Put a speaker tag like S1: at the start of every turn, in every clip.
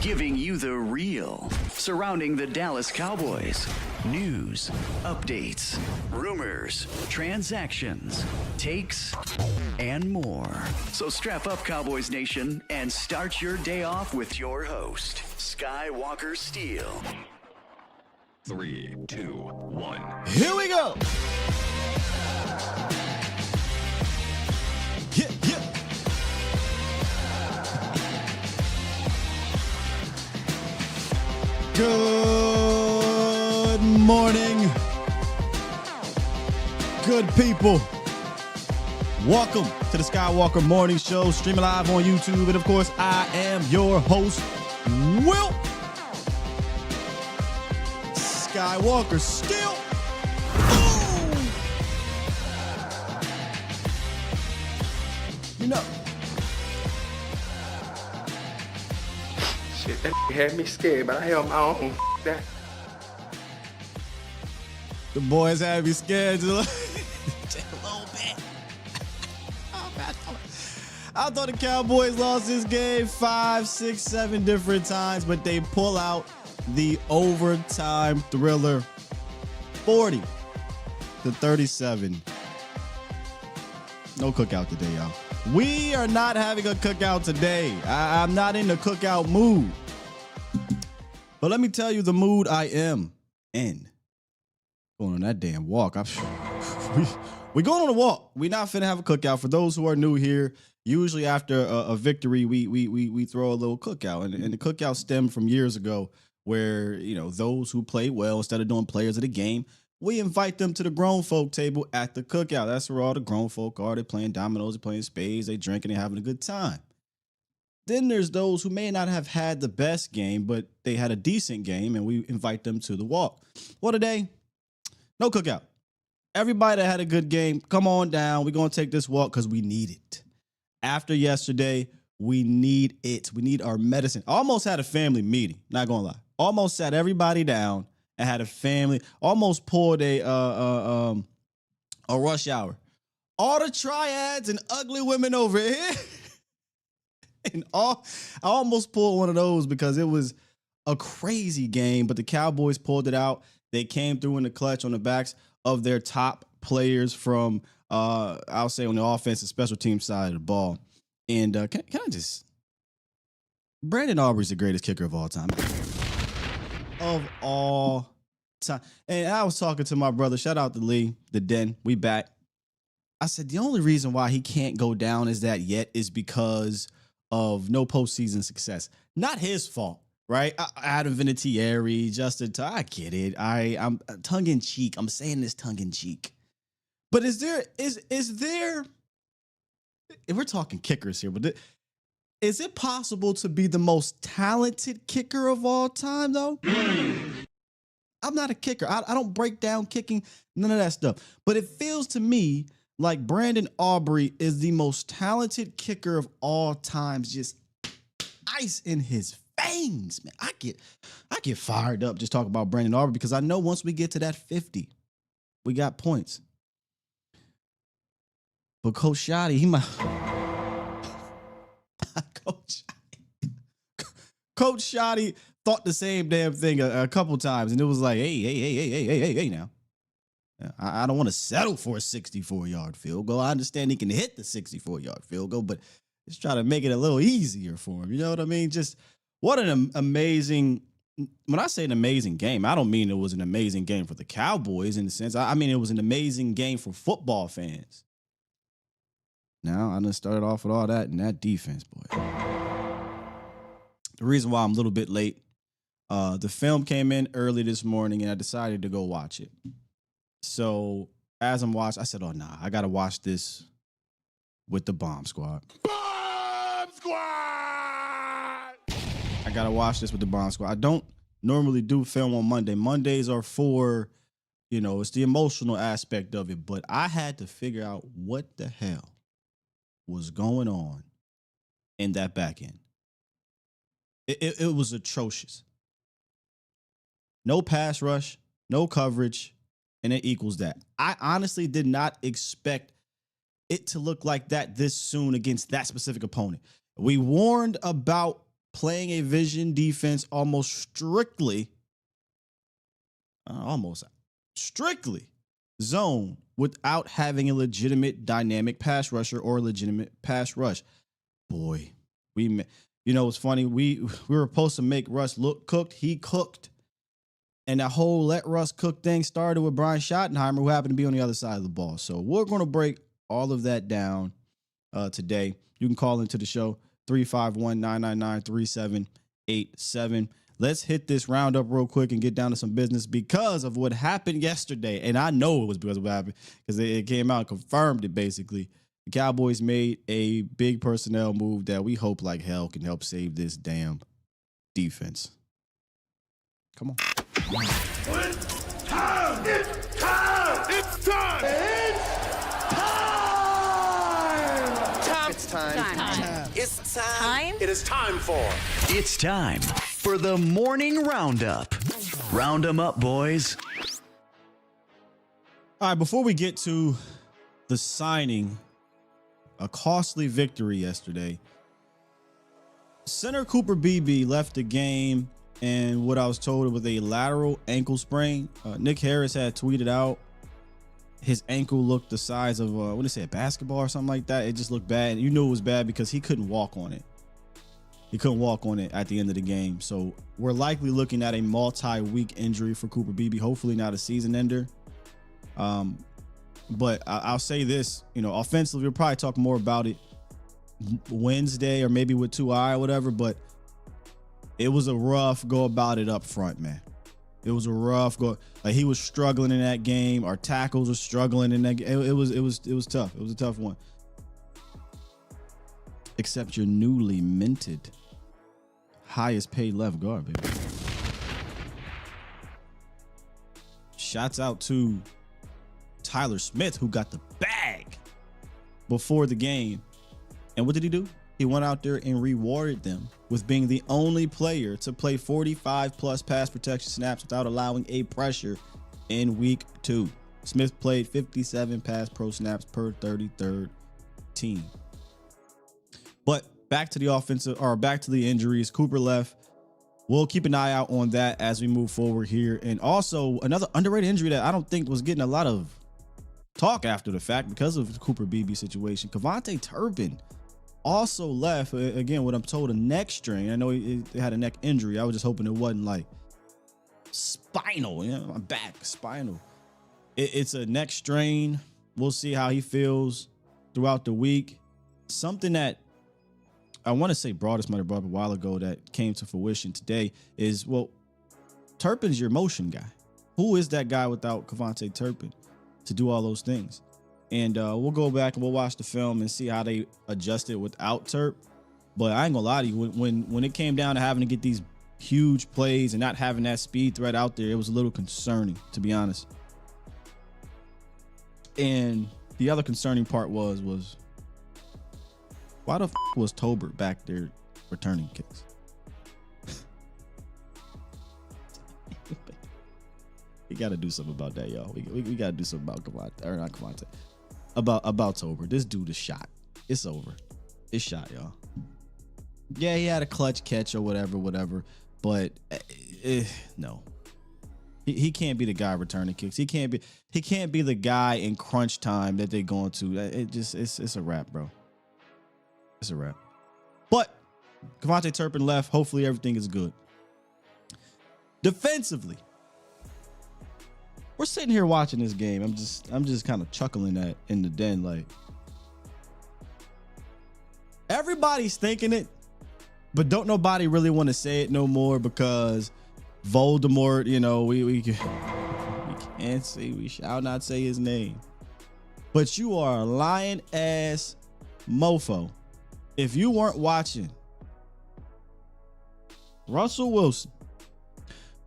S1: giving you the real surrounding the Dallas Cowboys. News, updates, rumors, transactions, takes, and more. So strap up, Cowboys Nation, and start your day off with your host, Skywalker Steele.
S2: 3, 2, 1.
S3: Here we go. Yeah, yeah. Good morning, good people. Welcome to the Skywalker Morning Show, streaming live on YouTube. And of course, I am your host, Will Skywalker Steele. Boom! You know.
S4: Shit, that had me scared, but I held my own. That.
S3: The boys had me scared just a little bit. I thought the Cowboys lost this game 5, 6, 7 different times, but they pull out the overtime thriller, 40-37. No cookout today, y'all. We are not having a cookout today. I'm not in the cookout mood. But let me tell you the mood I am in. Going on that damn walk. We going on a walk. We not finna have a cookout. For those who are new here, usually after a victory, we throw a little cookout. And the cookout stemmed from years ago where, you know, those who play well, instead of doing players of the game, we invite them to the grown folk table at the cookout. That's where all the grown folk are. They're playing dominoes, they're playing spades, they drinking, they're having a good time. Then there's those who may not have had the best game, but they had a decent game, and we invite them to the walk. Well, today, no cookout. Everybody that had a good game, come on down. We're going to take this walk because we need it. After yesterday, we need it. We need our medicine. I almost had a family meeting, not going to lie. Almost sat everybody down and had a family. Almost pulled a rush hour. All the triads and ugly women over here. I almost pulled one of those because it was a crazy game, but the Cowboys pulled it out. They came through in the clutch on the backs of their top players from, I'll say, on the offensive special team side of the ball. And can I just... Brandon Aubrey's the greatest kicker of all time. Of all time. And I was talking to my brother. Shout out to Lee, the Den. We back. I said, the only reason why he can't go down as that yet is because of no postseason success. Not his fault, right? Adam Vinatieri, Justin, I get it. I'm tongue in cheek. I'm saying this tongue in cheek. But is there, if we're talking kickers here, but is it possible to be the most talented kicker of all time, though? I'm not a kicker. I don't break down kicking, none of that stuff. But it feels to me like Brandon Aubrey is the most talented kicker of all times. Just ice in his veins, man. I get fired up just talking about Brandon Aubrey because I know once we get to that 50, we got points. But Coach Shoddy, he might... Coach Shoddy thought the same damn thing a couple times, and it was like, hey, now. I don't want to settle for a 64-yard field goal. I understand he can hit the 64-yard field goal, but let's try to make it a little easier for him. You know what I mean? Just what an amazing... When I say an amazing game, I don't mean it was an amazing game for the Cowboys in the sense. I mean it was an amazing game for football fans. Now, I done started off with all that and that defense, boy. The reason why I'm a little bit late, the film came in early this morning, and I decided to go watch it. So as I'm watching, I said, oh, nah, I got to watch this with the Bomb Squad.
S5: Bomb Squad!
S3: I got to watch this with the Bomb Squad. I don't normally do film on Monday. Mondays are for, you know, it's the emotional aspect of it. But I had to figure out what the hell was going on in that back end. It was atrocious. No pass rush, no coverage, and it equals that. I honestly did not expect it to look like that this soon against that specific opponent. We warned about playing a vision defense almost strictly zone without having a legitimate dynamic pass rusher or a legitimate pass rush. Boy, it's funny. We were supposed to make Russ look cooked. He cooked. And that whole let Russ cook thing started with Brian Schottenheimer, who happened to be on the other side of the ball. So we're going to break all of that down today. You can call into the show, 351-999-3787. Let's hit this roundup real quick and get down to some business because of what happened yesterday. And I know it was because of what happened because it came out and confirmed it, basically. The Cowboys made a big personnel move that we hope like hell can help save this damn defense. Come on.
S5: It's time! It's time! It's time! It's time!
S6: Time.
S5: It's time!
S6: Time?
S5: It is time for...
S1: It's time for the morning roundup. Round 'em up, boys.
S3: All right, before we get to the signing, a costly victory yesterday. Center Cooper Beebe left the game, and what I was told was a lateral ankle sprain. Nick Harris had tweeted out his ankle looked the size of what did it say, a basketball or something like that. It just looked bad. You knew it was bad because he couldn't walk on it. He couldn't walk on it at the end of the game. So we're likely looking at a multi-week injury for Cooper Beebe. Hopefully not a season ender. But I'll say this, offensively, we'll probably talk more about it Wednesday or maybe with 2i or whatever. But it was a rough go about it up front, man. It was a rough go. Like, he was struggling in that game. Our tackles were struggling in that game. It was tough. It was a tough one. Except your newly minted highest paid left guard, baby. Shouts out to Tyler Smith, who got the bag before the game. And what did he do? He went out there and rewarded them with being the only player to play 45 plus pass protection snaps without allowing a pressure in week 2. Smith played 57 pass pro snaps per 33rd team. But back to the offensive, or back to the injuries. Cooper left. We'll keep an eye out on that as we move forward here. And also another underrated injury that I don't think was getting a lot of talk after the fact because of the Cooper Beebe situation. Kevontae Turpin also left. Again, what I'm told, a neck strain. I know he had a neck injury. I was just hoping it wasn't like spinal. My back, spinal. It's a neck strain. We'll see how he feels throughout the week. Something that I want to say Broadus might have brought up a while ago that came to fruition today is, well, Turpin's your motion guy. Who is that guy without Kevontae Turpin to do all those things? And we'll go back and we'll watch the film and see how they adjusted without Turp. But I ain't gonna lie to you, when it came down to having to get these huge plays and not having that speed threat out there, it was a little concerning, to be honest. And the other concerning part was why the was Tolbert back there returning kicks? We got to do something about that, y'all. We got to do something about Kevontae, or not Kevontae, about Tolbert. This dude is shot. It's over. It's shot, y'all. Yeah, he had a clutch catch or whatever. But no, he can't be the guy returning kicks. He can't be the guy in crunch time that they're going to. It's a wrap, bro. It's a wrap. But Kevontae Turpin left. Hopefully everything is good. Defensively, we're sitting here watching this game. I'm just kind of chuckling at in the den, like, everybody's thinking it, but don't nobody really want to say it no more because Voldemort, we can't say, we shall not say his name. But you are a lying ass mofo if you weren't watching Russell Wilson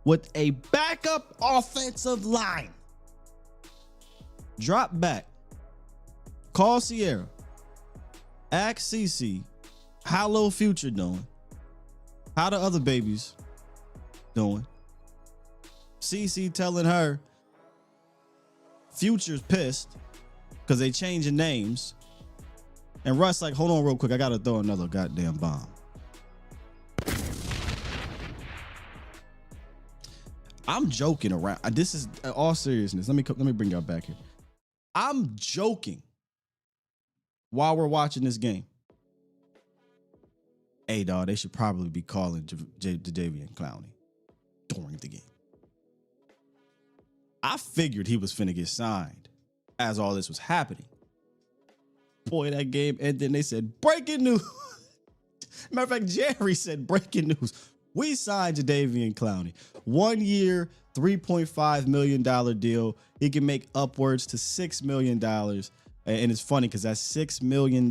S3: with a backup offensive line drop back, call Sierra, ask CC how Lil Future doing, how the other babies doing. CC telling her Future's pissed because they changing names. And Russ like, hold on real quick, I gotta throw another goddamn bomb. I'm joking around. This is all seriousness. Let me bring y'all back here. I'm joking while we're watching this game. Hey, dog, they should probably be calling Jadeveon Clowney during the game. I figured he was finna get signed as all this was happening. Boy, that game, and then they said, breaking news. Matter of fact, Jerry said, breaking news. We signed Jadeveon Clowney. 1 year, $3.5 million deal. He can make upwards to $6 million. And it's funny because that $6 million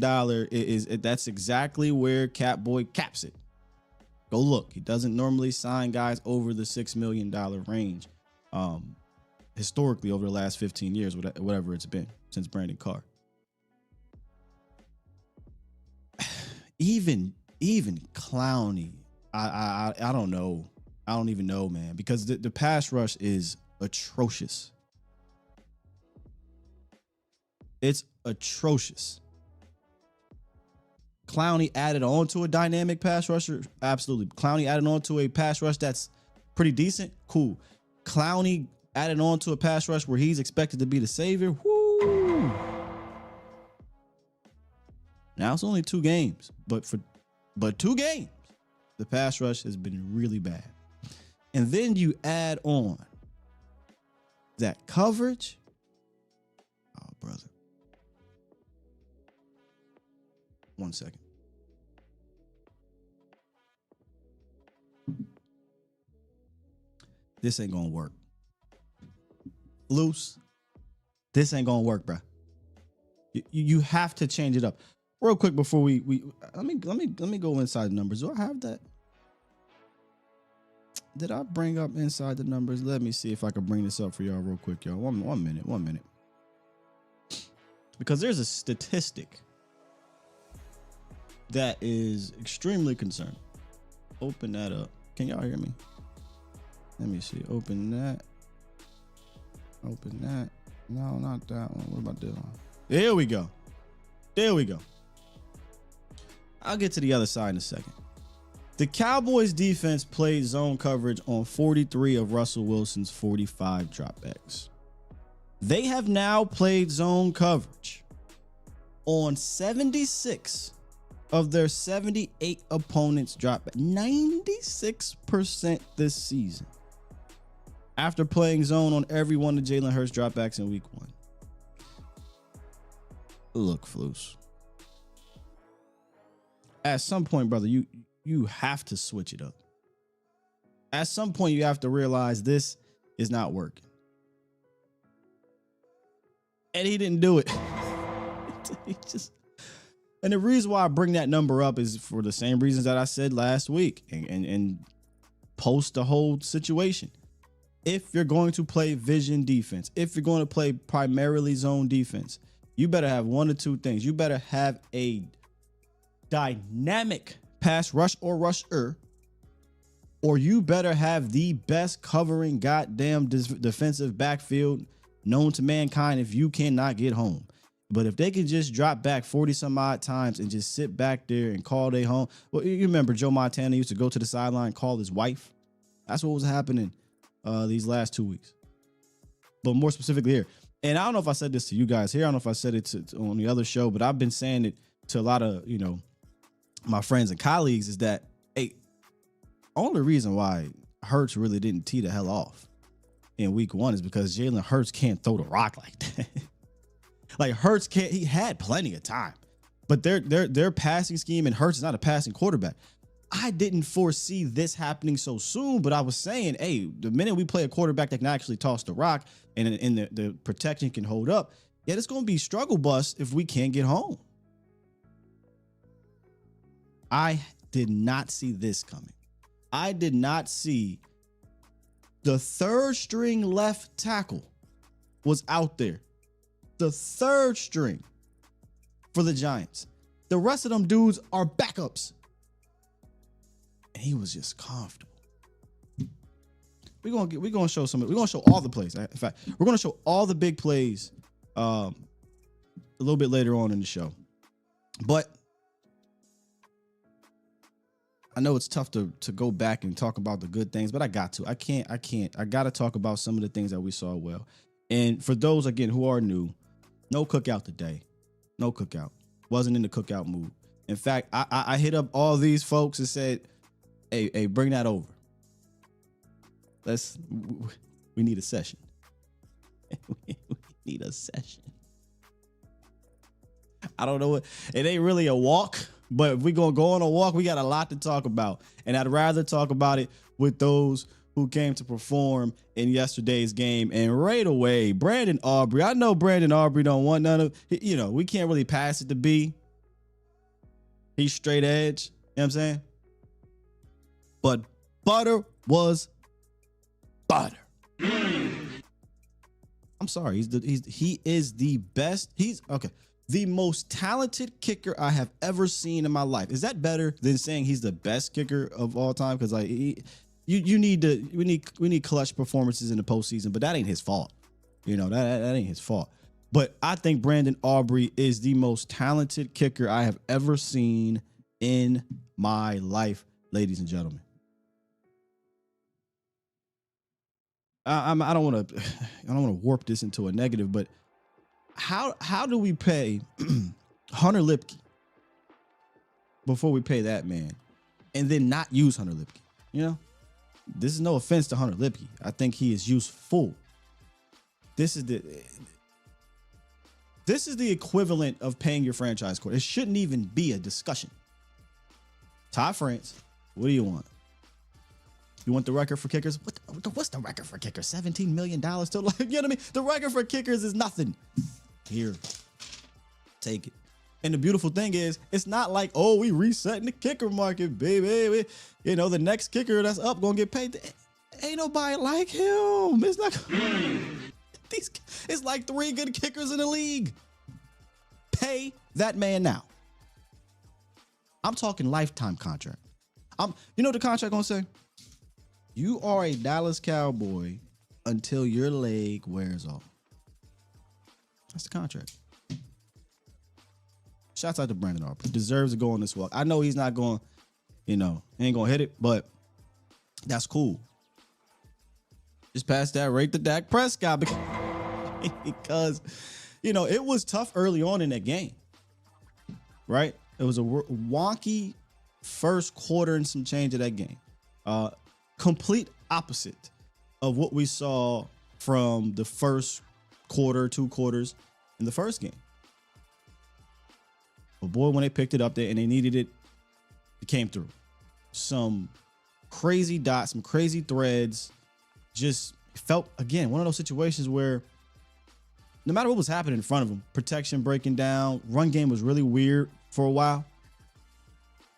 S3: that's exactly where Catboy caps it. Go look. He doesn't normally sign guys over the $6 million range. Historically, over the last 15 years, whatever it's been since Brandon Carr. Even Clowney, I don't know. I don't even know, man, because the pass rush is atrocious. It's atrocious. Clowney added on to a dynamic pass rusher. Absolutely. Clowney added on to a pass rush that's pretty decent. Cool. Clowney added on to a pass rush where he's expected to be the savior. Woo! Now it's only 2 games, but 2 games, the pass rush has been really bad. And then you add on that coverage. Oh, brother. 1 second. This ain't gonna work. Loose. This ain't gonna work, bro. You have to change it up. Real quick before we let me go inside the numbers. Do I have that? Did I bring up inside the numbers? Let me see if I can bring this up for y'all real quick, y'all. One minute. Because there's a statistic that is extremely concerning. Open that up. Can y'all hear me? Let me see. Open that. No, not that one. What about this one? There we go. I'll get to the other side in a second. The Cowboys defense played zone coverage on 43 of Russell Wilson's 45 dropbacks. They have now played zone coverage on 76 of their 78 opponents' dropback. 96% this season. After playing zone on every one of Jalen Hurts' dropbacks in week 1. Look, Flus. At some point, brother, you have to switch it up. At some point, you have to realize this is not working. And he didn't do it. And the reason why I bring that number up is for the same reasons that I said last week and post the whole situation. If you're going to play vision defense, if you're going to play primarily zone defense, you better have one or two things. You better have a dynamic pass rush or rusher, or you better have the best covering goddamn defensive backfield known to mankind if you cannot get home. But if they can just drop back 40 some odd times and just sit back there and call they home. Well, you remember Joe Montana used to go to the sideline and call his wife. That's what was happening these last 2 weeks. But more specifically here. And I don't know if I said this to you guys here. I don't know if I said it on the other show, but I've been saying it to a lot of, my friends and colleagues is that, hey, only reason why Hurts really didn't tee the hell off in week 1 is because Jalen Hurts can't throw the rock like that. Like Hurts can't, he had plenty of time, but their passing scheme, and Hurts is not a passing quarterback. I didn't foresee this happening so soon, but I was saying, hey, the minute we play a quarterback that can actually toss the rock and the protection can hold up, yeah, it's going to be struggle bus if we can't get home. I did not see this coming. I did not see the third string left tackle was out there. The third string for the Giants. The rest of them dudes are backups. And he was just comfortable. We're gonna show all the plays. In fact, we're gonna show all the big plays a little bit later on in the show. But I know it's tough to go back and talk about the good things, but I got to. I can't. I got to talk about some of the things that we saw well. And for those, again, who are new, no cookout today. No cookout. Wasn't in the cookout mood. In fact, I hit up all these folks and said, hey, bring that over. We need a session. We need a session. I don't know. It ain't really a walk, but if we're going to go on a walk, we got a lot to talk about. And I'd rather talk about it with those who came to perform in yesterday's game. And right away, Brandon Aubrey. I know Brandon Aubrey don't want none of, we can't really pass it to B. He's straight edge. You know what I'm saying? But butter was butter. I'm sorry. He is the best. He's okay. The most talented kicker I have ever seen in my life. Is that better than saying he's the best kicker of all time? Because like we need clutch performances in the postseason, but that ain't his fault. That ain't his fault. But I think Brandon Aubrey is the most talented kicker I have ever seen in my life, ladies and gentlemen. I don't want to warp this into a negative, but how do we pay Hunter Lipke before we pay that man, and then not use Hunter Lipke? This is no offense to Hunter Lipke. I think he is useful. This is the equivalent of paying your franchise quarterback. It shouldn't even be a discussion. Todd France, what do you want? You want the record for kickers? What's the record for kickers? $17 million to life. You know what I mean? The record for kickers is nothing. Here, take it. And the beautiful thing is, it's not like, we resetting the kicker market, baby. The next kicker that's up gonna get paid. Ain't nobody like him. It's not. It's like 3 good kickers in the league. Pay that man now. I'm talking lifetime contract. You know what the contract gonna say? You are a Dallas Cowboy until your leg wears off. That's the contract. Shouts out to Brandon Aubrey. Deserves to go on this walk. I know he's not going, he ain't going to hit it, but that's cool. Just pass that right to Dak Prescott because, it was tough early on in that game, right? It was a wonky first quarter and some change of that game. Complete opposite of what we saw from the first quarter, 2 quarters in the first game. But boy, when they picked it up there and they needed it, it came through. Some crazy dots, some crazy threads. Just felt, again, one of those situations where no matter what was happening in front of him, protection breaking down, run game was really weird for a while.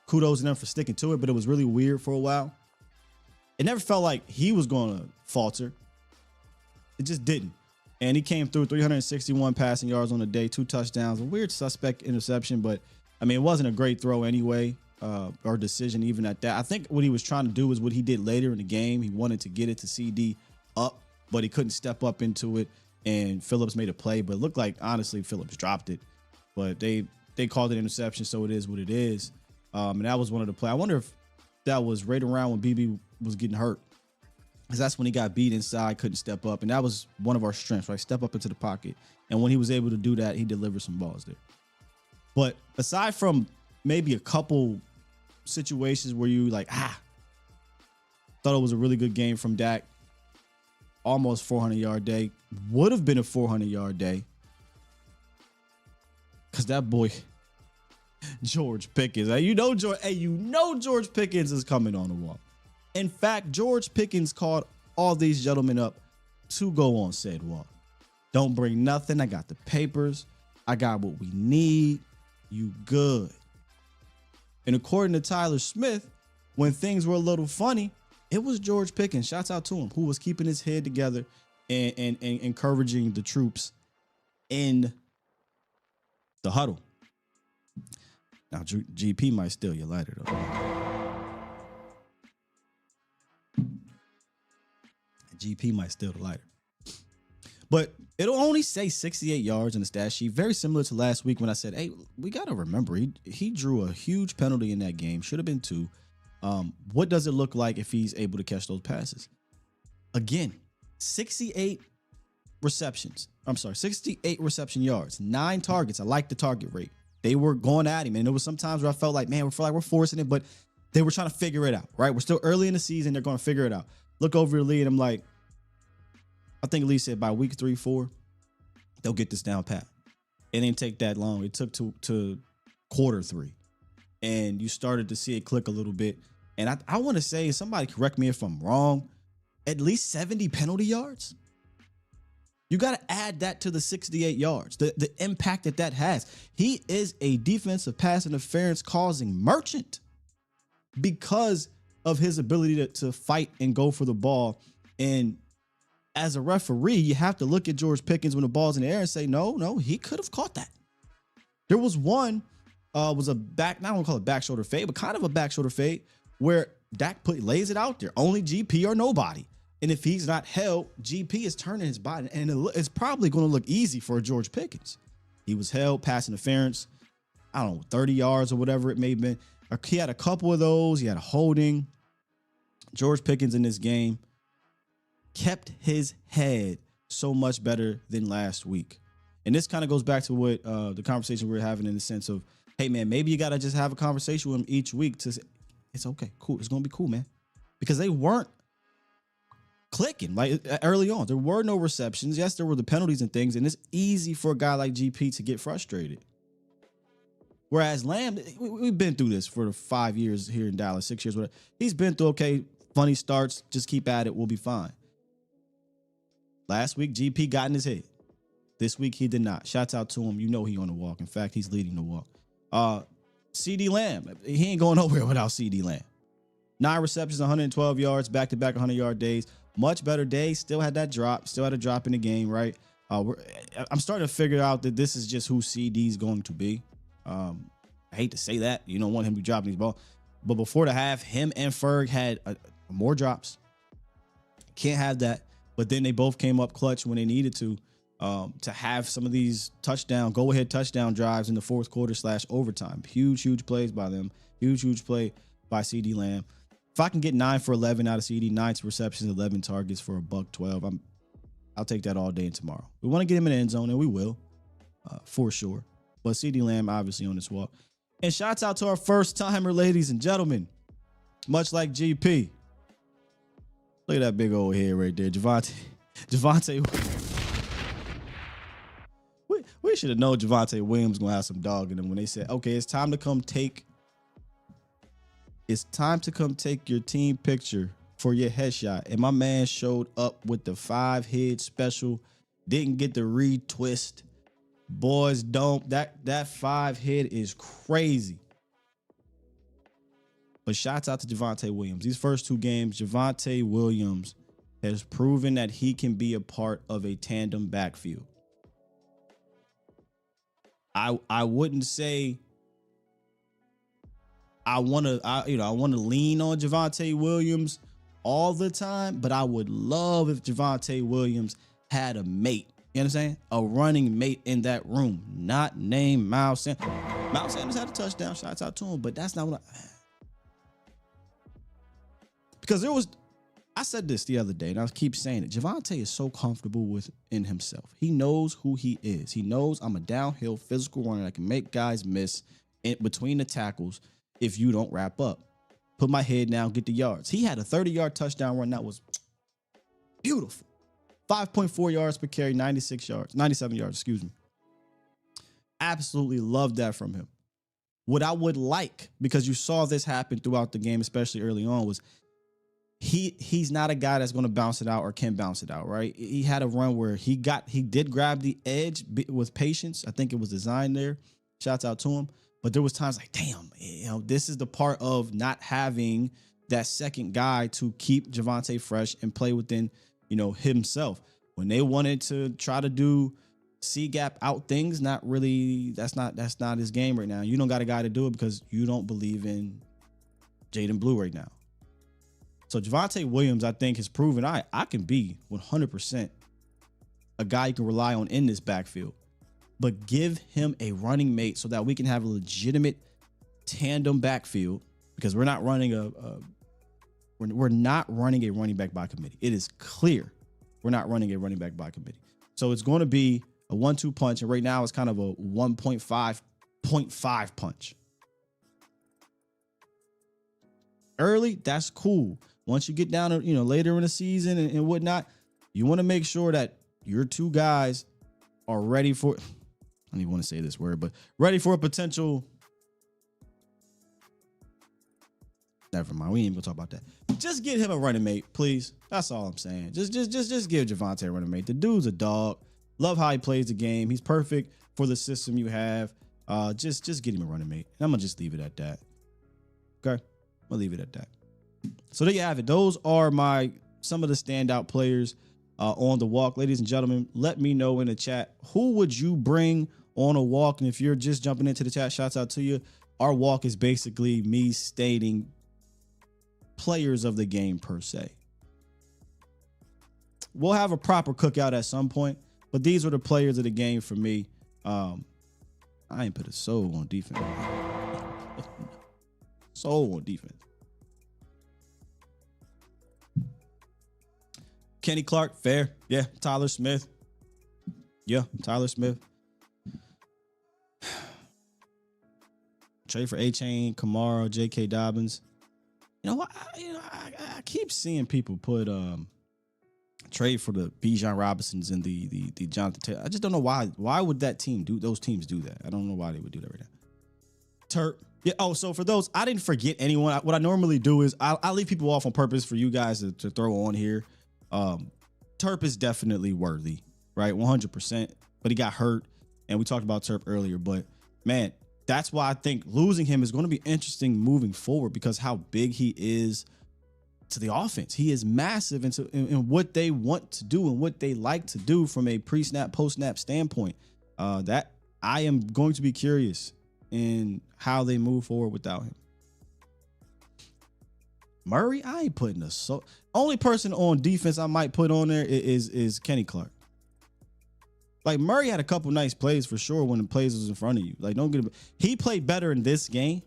S3: Kudos to them for sticking to it, but it was really weird for a while. It never felt like he was going to falter. It just didn't. And he came through 361 passing yards on the day, 2 touchdowns, a weird suspect interception, but it wasn't a great throw anyway, or decision even at that. I think what he was trying to do was what he did later in the game. He wanted to get it to CD up, but he couldn't step up into it, and Phillips made a play, but it looked like, honestly, Phillips dropped it. But they called it interception, so it is what it is. And that was one of the plays. I wonder if that was right around when Beebe was getting hurt, because that's when he got beat inside, couldn't step up. And that was one of our strengths, right? Step up into the pocket. And when he was able to do that, he delivered some balls there. But aside from maybe a couple situations where you thought it was a really good game from Dak, almost 400-yard day, would have been a 400-yard day, because that boy, George Pickens, George Pickens is coming on the walk. In fact, George Pickens called all these gentlemen up to go on said walk. Don't bring nothing. I got the papers. I got what we need. You good. And according to Tyler Smith, when things were a little funny, it was George Pickens, shouts out to him, who was keeping his head together and encouraging the troops in the huddle. Now, GP might steal your lighter, though. GP might steal the lighter. But it'll only say 68 yards in the stat sheet. Very similar to last week when I said, hey, we got to remember, he drew a huge penalty in that game. Should have been 2. What does it look like if he's able to catch those passes? Again, 68 receptions. 68 reception yards, 9 targets. I like the target rate. They were going at him, and there was some times where I felt like, man, we're forcing it, but they were trying to figure it out, right? We're still early in the season. They're going to figure it out. Look over the lead. I'm like, I think Lee said by week 3, 4, they'll get this down pat. It didn't take that long. It took to quarter 3, and you started to see it click a little bit. And I want to say, somebody correct me if I'm wrong, at least 70 penalty yards. You got to add that to the 68 yards, the impact that has. He is a defensive pass interference causing merchant because of his ability to fight and go for the ball. And as a referee, you have to look at George Pickens when the ball's in the air and say, no, he could have caught that. There was one, was a back, I don't want to call it back shoulder fade, but kind of a back shoulder fade where Dak lays it out there. Only GP or nobody. And if he's not held, GP is turning his body, and it's probably going to look easy for George Pickens. He was held, pass interference, I don't know, 30 yards or whatever it may have been. He had a couple of those. He had a holding. George Pickens in this game kept his head so much better than last week. And this kind of goes back to what the conversation we were having in the sense of, hey, man, maybe you got to just have a conversation with him each week to say, it's okay, cool. It's going to be cool, man. Because they weren't clicking like early on. There were no receptions. Yes, there were the penalties and things, and it's easy for a guy like GP to get frustrated. Whereas Lamb, we've been through this for the 5 years here in Dallas, 6 years. Whatever. He's been through, okay, funny starts, just keep at it, we'll be fine. Last week, GP got in his head. This week, he did not. Shouts out to him. You know he on the walk. In fact, he's leading the walk. CD Lamb, he ain't going nowhere without CD Lamb. 9 receptions, 112 yards, back-to-back 100-yard days. Much better day. Still had that drop. Still had a drop in the game, right? I'm starting to figure out that this is just who CD's going to be. I hate to say that. You don't want him to be dropping these balls. But before the half, him and Ferg had more drops. Can't have that. But then they both came up clutch when they needed to have some of these go-ahead touchdown drives in the fourth quarter / overtime. Huge plays by them. Huge play by CD Lamb. If I can get 9 for 11 out of CD, 9 receptions, 11 targets for $112, I'll take that all day and tomorrow. We want to get him in the end zone, and we will, for sure. But CD Lamb obviously on this walk. And shouts out to our first timer, ladies and gentlemen. Much like GP. Look at that big old head right there. Javonte. We should have known Javonte Williams going to have some dog in him when they said, okay, it's time to come take your team picture for your headshot. And my man showed up with the 5-head special. Didn't get the retwist. Boys don't. That 5-head is crazy. But shouts out to Javonte Williams. These first 2 games, Javonte Williams has proven that he can be a part of a tandem backfield. I wouldn't say I want to lean on Javonte Williams all the time, but I would love if Javonte Williams had a mate. You understand? A running mate in that room, not named Miles Sanders. Miles Sanders had a touchdown. Shouts out to him, but that's not what because I said this the other day, and I keep saying it. Javonte is so comfortable within himself. He knows who he is. He knows I'm a downhill physical runner that can make guys miss in between the tackles if you don't wrap up. Put my head down, get the yards. He had a 30-yard touchdown run that was beautiful. 5.4 yards per carry, 97 yards, excuse me. Absolutely love that from him. What I would like, because you saw this happen throughout the game, especially early on, was he's not a guy that's going to bounce it out or can bounce it out, right? He had a run where he did grab the edge with patience. I think it was designed there. Shouts out to him. But there was times like, damn, this is the part of not having that second guy to keep Javonte fresh and play within, himself. When they wanted to try to do C-gap out things, not really, that's not his game right now. You don't got a guy to do it because you don't believe in Jaden Blue right now. So Javonte Williams, I think, has proven I can be 100% a guy you can rely on in this backfield. But give him a running mate so that we can have a legitimate tandem backfield. because we're not running we're not running a running back by committee. It is clear we're not running a running back by committee. So it's going to be a 1-2 punch, and right now it's kind of a 1.5 punch. Early, that's cool. Once you get down to, later in the season and whatnot, you want to make sure that your two guys are ready for, I don't even want to say this word, but ready for a potential. Never mind. We ain't even gonna talk about that. Just get him a running mate, please. That's all I'm saying. Just give Javonte a running mate. The dude's a dog. Love how he plays the game. He's perfect for the system you have. Just get him a running mate. And I'm gonna just leave it at that. Okay, I'll leave it at that. So there you have it. Those are some of the standout players on the walk. Ladies and gentlemen, let me know in the chat, who would you bring on a walk? And if you're just jumping into the chat, shouts out to you. Our walk is basically me stating players of the game per se. We'll have a proper cookout at some point, but these are the players of the game for me. I ain't put a soul on defense. Soul on defense. Kenny Clark, fair. Yeah. Tyler Smith. Yeah, Tyler Smith. Trade for A-Chain, Kamara, J.K. Dobbins. I keep seeing people put trade for the Bijan Robinsons and the Jonathan Taylor. I just don't know why. Why would those teams do that? I don't know why they would do that right now. Terp. Yeah. Oh, so for those, I didn't forget anyone. What I normally do is I leave people off on purpose for you guys to throw on here. Terp is definitely worthy, right? 100%. But he got hurt, and we talked about Terp earlier. But man, that's why I think losing him is going to be interesting moving forward, because how big he is to the offense. He is massive in what they want to do and what they like to do from a pre-snap, post-snap standpoint. That I am going to be curious in how they move forward without him. Murray, I ain't putting only person on defense I might put on there is Kenny Clark. Like, Murray had a couple nice plays for sure when the plays was in front of you. Like, don't get it. He played better in this game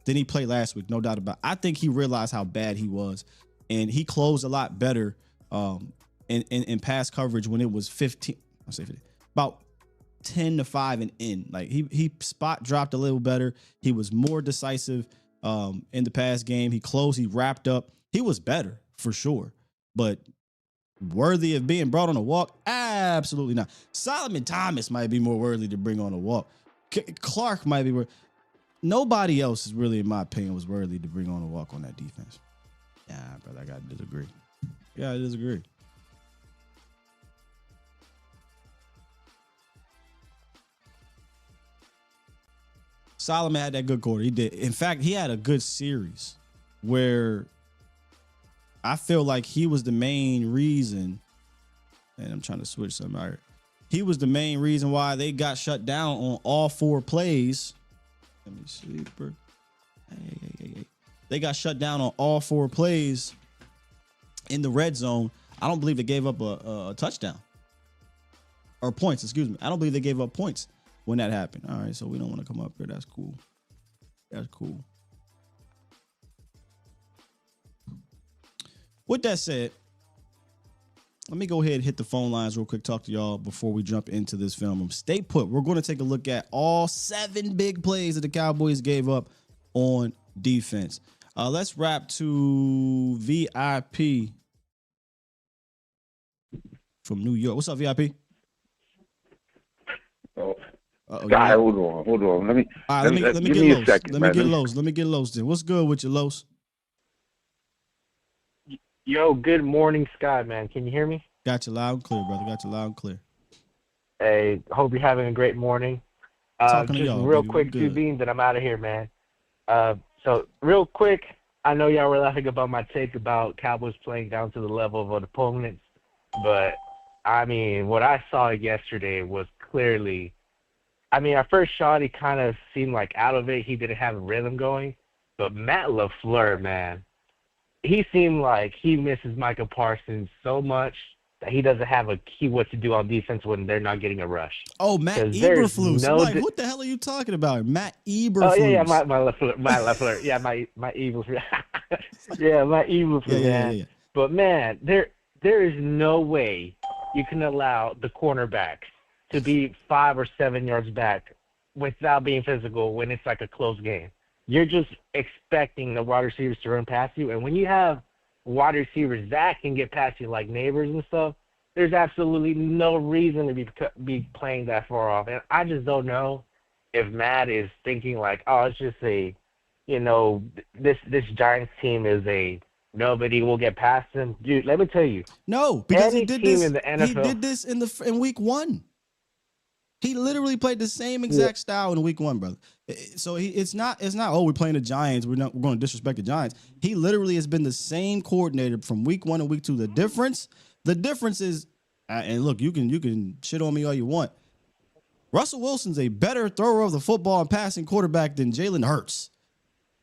S3: than he played last week, no doubt about it. I think he realized how bad he was, and he closed a lot better in pass coverage when it was 15. I'll say 50, about 10-5 and in. Like, he spot dropped a little better. He was more decisive in the pass game. He closed. He wrapped up. He was better for sure, but worthy of being brought on a walk? Absolutely not. Solomon Thomas might be more worthy to bring on a walk. Clark might be worth. Nobody else is really, in my opinion, was worthy to bring on a walk on that defense. Yeah, brother, I gotta disagree. Yeah, I disagree. Solomon had that good quarter. He did. In fact, he had a good series where I feel like he was the main reason, and I'm trying to switch something out here. He was the main reason why they got shut down on all 4 plays. Let me see. Hey. They got shut down on all 4 plays in the red zone. I don't believe they gave up a touchdown or points. Excuse me. I don't believe they gave up points when that happened. All right, so we don't want to come up here. That's cool. That's cool. With that said, let me go ahead and hit the phone lines real quick, talk to y'all before we jump into this film. Stay put. We're going to take a look at all 7 big plays that the Cowboys gave up on defense. Let's wrap to VIP from New York. What's up, VIP?
S6: Guy, hold on. Let me
S3: get Los. Let me get Los then. What's good with you, Los?
S7: Yo, good morning, Sky, man. Can you hear me?
S3: Got you loud and clear, brother. Got you loud and clear.
S7: Hey, hope you're having a great morning.
S3: Talking to
S7: just
S3: y'all,
S7: real
S3: baby.
S7: quick, 2 beans, and I'm out of here, man. So real quick, I know y'all were laughing about my take about Cowboys playing down to the level of an opponent, but I mean, what I saw yesterday was clearly, I mean, our first shot, he kind of seemed like out of it. He didn't have a rhythm going, but Matt LaFleur, man, he seemed like he misses Michael Parsons so much. that he doesn't have a key what to do on defense when they're not getting a rush.
S3: Oh, Matt
S7: 'Cause there's
S3: Eberflus.
S7: no
S3: I'm like,
S7: di-
S3: what the hell are you talking about? Matt Eberflus.
S7: Oh yeah, my left foot. Yeah, my evil. Yeah, my evil, man.
S3: Yeah.
S7: But man, there is no way you can allow the cornerbacks to be 5 or 7 yards back without being physical when it's like a close game. You're just expecting the wide receivers to run past you, and when you have wide receivers that can get past you like Neighbors and stuff, there's absolutely no reason to be playing that far off. And I just don't know if Matt is thinking like, oh, it's just a, this Giants team is a nobody will get past them. Dude, let me tell you.
S3: No, because
S7: any
S3: he did
S7: team
S3: this.
S7: in the NFL,
S3: he did this in week 1. He literally played the same exact style in week 1, brother. So it's not. Oh, we're playing the Giants. We're going to disrespect the Giants. He literally has been the same coordinator from week 1 and week 2. The difference is, and look, you can shit on me all you want. Russell Wilson's a better thrower of the football and passing quarterback than Jalen Hurts.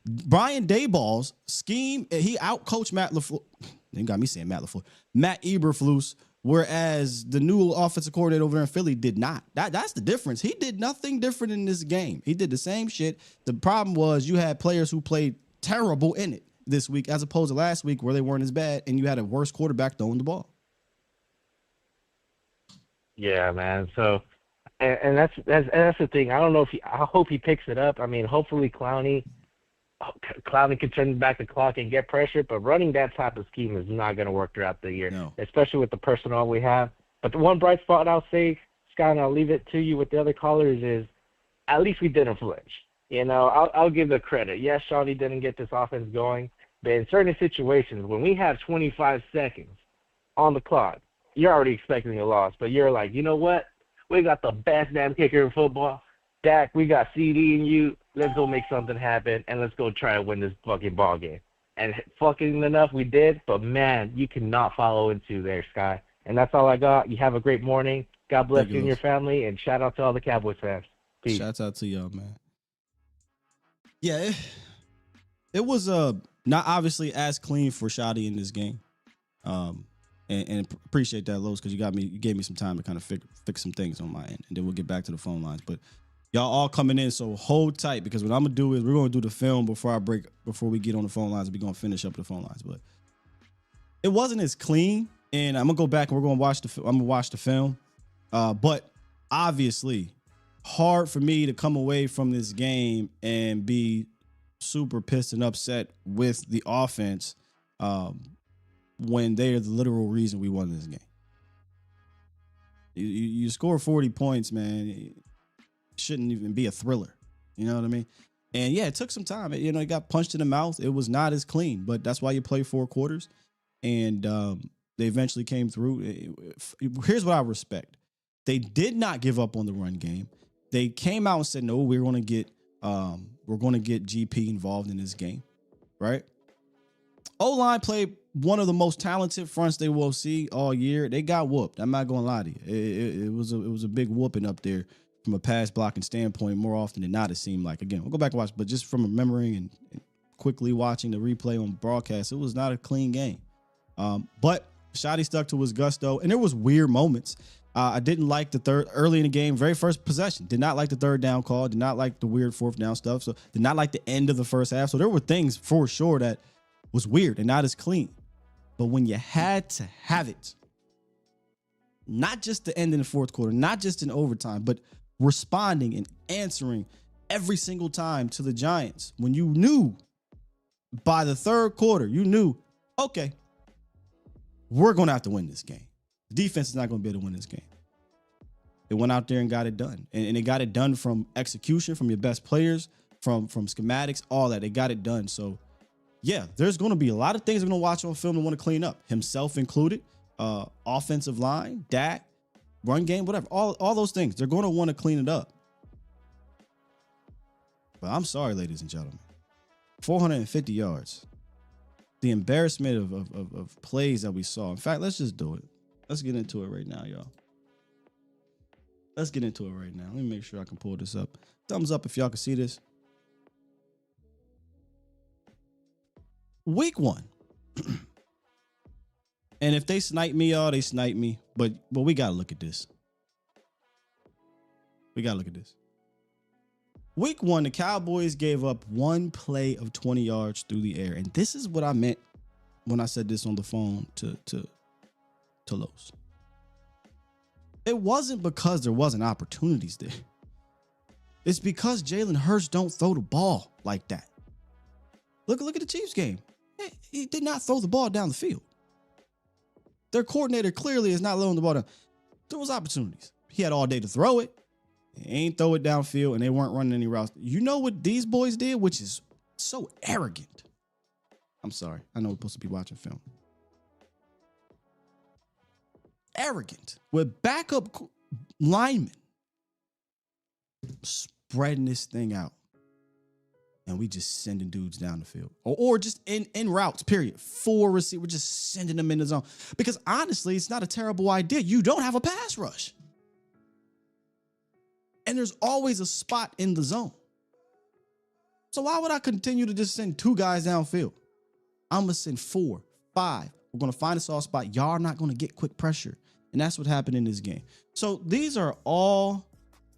S3: Brian Daboll's scheme, he outcoached Matt LaFleur. They got me saying Matt LaFleur. Matt Eberflus, whereas the new offensive coordinator over there in Philly did not. That's the difference. He did nothing different in this game. He did the same shit. The problem was you had players who played terrible in it this week as opposed to last week where they weren't as bad, and you had a worse quarterback throwing the ball.
S7: Yeah, man. So, and that's the thing. I don't know I hope he picks it up. I mean, hopefully Clowney can turn back the clock and get pressure, but running that type of scheme is not going to work throughout the year, especially with the personnel we have. But the one bright spot I'll say, Scott, and I'll leave it to you with the other callers, is at least we didn't flinch. I'll give the credit. Yes, Shawnee didn't get this offense going, but in certain situations, when we have 25 seconds on the clock, you're already expecting a loss, but you're like, you know what? We got the best damn kicker in football. Dak, we got CD and you. Let's go make something happen, and let's go try to win this fucking ball game. And fucking enough, we did, but man, you cannot follow into there, Sky. And that's all I got. You have a great morning. God bless you and your family, and shout out to all the Cowboys fans. Peace.
S3: Shouts out to y'all, man. Yeah, it was not obviously as clean for Shotty in this game. And appreciate that, Los, because you gave me some time to kind of fix some things on my end, and then we'll get back to the phone lines. But y'all all coming in, so hold tight, because what I'm gonna do is we're gonna do the film before we get on the phone lines. We're gonna finish up the phone lines, but it wasn't as clean. And I'm gonna go back and I'm gonna watch the film. But obviously, hard for me to come away from this game and be super pissed and upset with the offense. When they are the literal reason we won this game. You score 40 points, man. It shouldn't even be a thriller. You know what I mean? And yeah, it took some time. It got punched in the mouth. It was not as clean, but that's why you play 4 quarters. And they eventually came through. Here's what I respect. They did not give up on the run game. They came out and said, no, we're going to get GP involved in this game. Right? O-line played one of the most talented fronts they will see all year. They got whooped. I'm not going to lie to you. It was a big whooping up there from a pass blocking standpoint more often than not, it seemed like. Again, we'll go back and watch, but just from remembering and quickly watching the replay on broadcast, it was not a clean game. But Shotty stuck to his gusto, and there was weird moments. I didn't like the early in the game, very first possession. Did not like the 3rd down call. Did not like the weird 4th down stuff. So did not like the end of the first half. So there were things for sure that was weird and not as clean. But when you had to have it, not just the end in the 4th quarter, not just in overtime, but responding and answering every single time to the Giants, when you knew by the 3rd quarter, you knew, okay, we're going to have to win this game. The defense is not going to be able to win this game. It went out there and got it done. And it got it done from execution, from your best players, from schematics, all that. They got it done. So, yeah, there's going to be a lot of things I'm going to watch on film and want to clean up, himself included, offensive line, Dak, run game, whatever, all those things. They're going to want to clean it up. But I'm sorry, ladies and gentlemen, 450 yards. The embarrassment of plays that we saw. In fact, let's just do it. Let's get into it right now, y'all. Let's get into it right now. Let me make sure I can pull this up. Thumbs up if y'all can see this. Week 1. And if they snipe me, y'all, they snipe me. But we got to look at this. We got to look at this. Week 1, the Cowboys gave up one play of 20 yards through the air. And this is what I meant when I said this on the phone to Los. It wasn't because there wasn't opportunities there. It's because Jalen Hurts don't throw the ball like that. Look at the Chiefs game. He did not throw the ball down the field. Their coordinator clearly is not throwing the ball down. There was opportunities. He had all day to throw it. He ain't throw it downfield, and they weren't running any routes. You know what these boys did, which is so arrogant. I'm sorry. I know we're supposed to be watching film. Arrogant. With backup linemen spreading this thing out. And we just sending dudes down the field. Or just in routes, period. 4 receivers, we're just sending them in the zone. Because honestly, it's not a terrible idea. You don't have a pass rush. And there's always a spot in the zone. So why would I continue to just send 2 guys downfield? I'm going to send 4, 5. We're going to find a soft spot. Y'all are not going to get quick pressure. And that's what happened in this game. So these are all,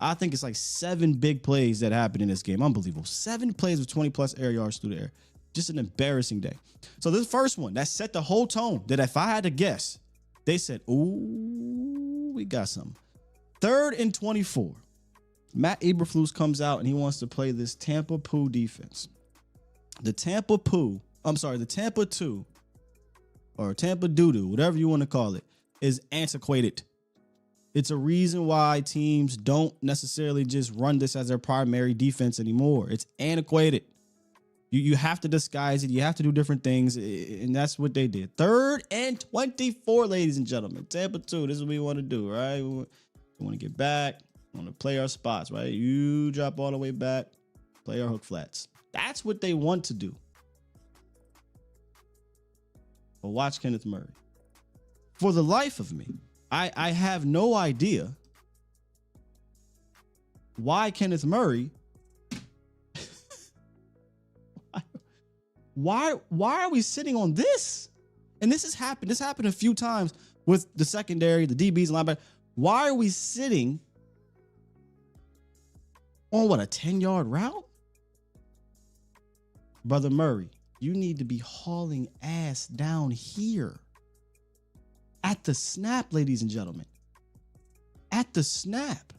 S3: I think it's like 7 big plays that happened in this game. Unbelievable. 7 plays with 20 plus air yards through the air. Just an embarrassing day. So this first one, that set the whole tone that if I had to guess, they said, ooh, we got something. 3rd and 24. Matt Eberflus comes out and he wants to play this Tampa Poo defense. The Tampa 2, or Tampa Doo-Doo, whatever you want to call it, is antiquated. It's a reason why teams don't necessarily just run this as their primary defense anymore. It's antiquated. You have to disguise it. You have to do different things, and that's what they did. 3rd and 24, ladies and gentlemen. Tampa 2, this is what we want to do, right? We want to get back. We want to play our spots, right? You drop all the way back, play our hook flats. That's what they want to do. But watch Kenneth Murray. For the life of me, I have no idea why Kenneth Murray. Why are we sitting on this? And this has happened. This happened a few times with the secondary, the DBs and linebackers. Why are we sitting on what, a 10-yard route? Brother Murray, you need to be hauling ass down here. At the snap, ladies and gentlemen. At the snap.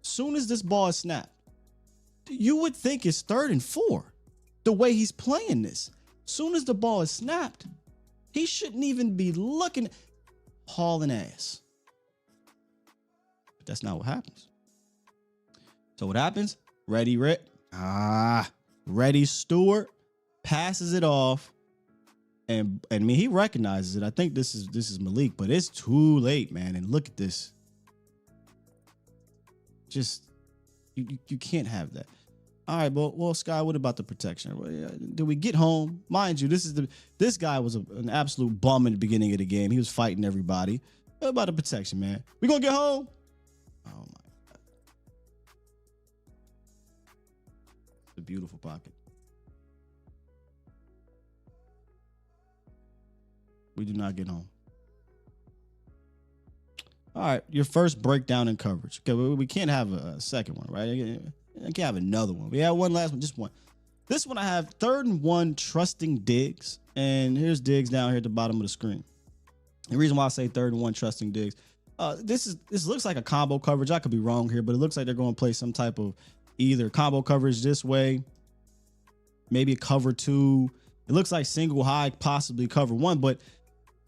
S3: Soon as this ball is snapped, you would think it's 3rd and 4. The way he's playing this. Soon as the ball is snapped, he shouldn't even be looking, hauling ass. But that's not what happens. So what happens? Reddy Stewart passes it off. And I mean, he recognizes it. I think this is Malik, but it's too late, man. And look at this. Just you can't have that. All right, well, Sky, what about the protection? Did we get home? Mind you, this guy was an absolute bum in the beginning of the game. He was fighting everybody. What about the protection, man? We gonna get home? Oh my God. It's a beautiful pocket. We do not get home. All right, your first breakdown in coverage. Okay, we can't have a second one, right? I can't have another one. We had one last one, just one. This one I have 3rd and 1, trusting Diggs. And here's Diggs down here at the bottom of the screen. The reason why I say 3rd and 1, trusting Diggs. This looks like a combo coverage. I could be wrong here, but it looks like they're going to play some type of either combo coverage this way, maybe a cover 2. It looks like single high, possibly cover 1, but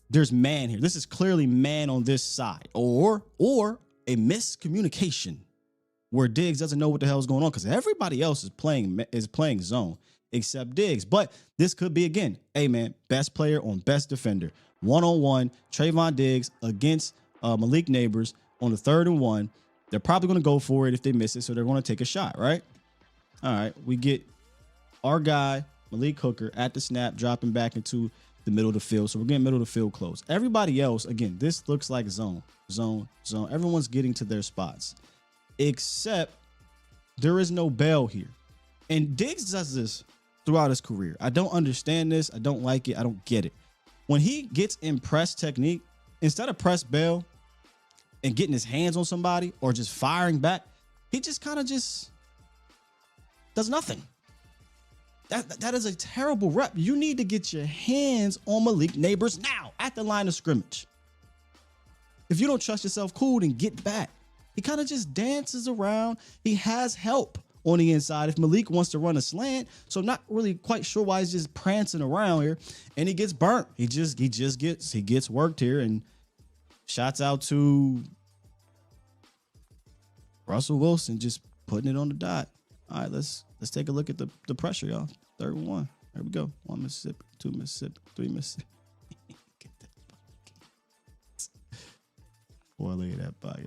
S3: there's man here. This is clearly man on this side, or a miscommunication where Diggs doesn't know what the hell is going on because everybody else is playing zone except Diggs. But this could be, again, hey man, best player on best defender, 1-on-1, Trayvon Diggs against Malik Neighbors on the 3rd and 1. They're probably going to go for it if they miss it, so they're going to take a shot, right? All right, we get our guy Malik Hooker at the snap, dropping back into the middle of the field. So we're getting middle of the field close. Everybody else, again, this looks like zone. Everyone's getting to their spots, except there is no Bell here. And Diggs does this throughout his career. I don't understand this. I don't like it. I don't get it. when he gets in press technique, instead of press bail and getting his hands on somebody or just firing back, he just kind of just does nothing. That is a terrible rep. You need to get your hands on Malik Neighbors now at the line of scrimmage. If you don't trust yourself, cool, then get back. He kind of just dances around. He has help on the inside if Malik wants to run a slant. So I'm not really quite sure why he's just prancing around here, and he gets burnt. He gets worked here, and shouts out to Russell Wilson just putting it on the dot. All right, let's take a look at the pressure, y'all. 3rd and 1. There we go. 1 Mississippi, 2 Mississippi, 3 Mississippi. Get that boy, look at that fire.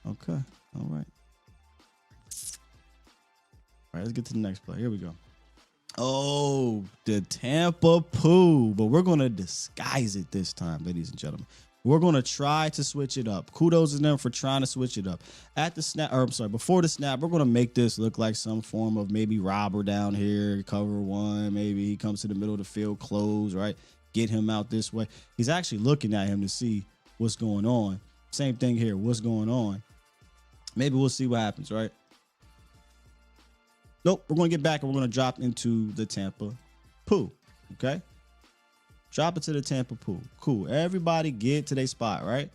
S3: Okay. All right. All right, let's get to the next play. Here we go. Oh, the Tampa Poo. But we're going to disguise it this time, ladies and gentlemen. We're going to try to switch it up. Kudos to them for trying to switch it up. At the snap, or I'm sorry, before the snap, we're going to make this look like some form of maybe robber down here, cover one. Maybe he comes to the middle of the field, close, right? Get him out this way. He's actually looking at him to see what's going on. Same thing here. What's going on? Maybe we'll see what happens, right? Nope. We're going to get back and we're going to drop into the Tampa Poo. Okay? Drop it to the Tampa Poo. Cool. Everybody get to their spot, right?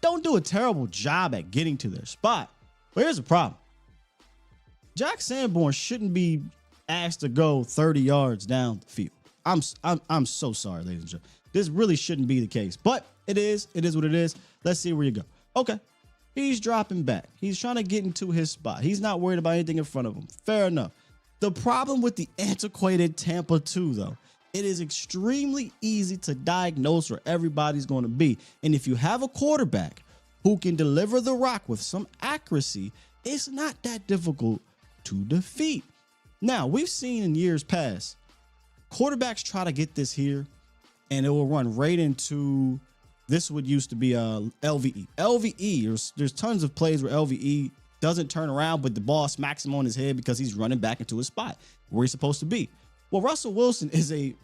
S3: Don't do a terrible job at getting to their spot. But here's the problem. Jack Sanborn shouldn't be asked to go 30 yards down the field. I'm so sorry, ladies and gentlemen. This really shouldn't be the case. But it is. It is what it is. Let's see where you go. Okay. He's dropping back. He's trying to get into his spot. He's not worried about anything in front of him. Fair enough. The problem with the antiquated Tampa 2, though, it is extremely easy to diagnose where everybody's going to be. And if you have a quarterback who can deliver the rock with some accuracy, it's not that difficult to defeat. Now, we've seen in years past, quarterbacks try to get this here, and it will run right into... This would used to be LVE. LVE, there's tons of plays where LVE doesn't turn around, but the ball smacks him on his head because he's running back into his spot where he's supposed to be. Well, Russell Wilson is a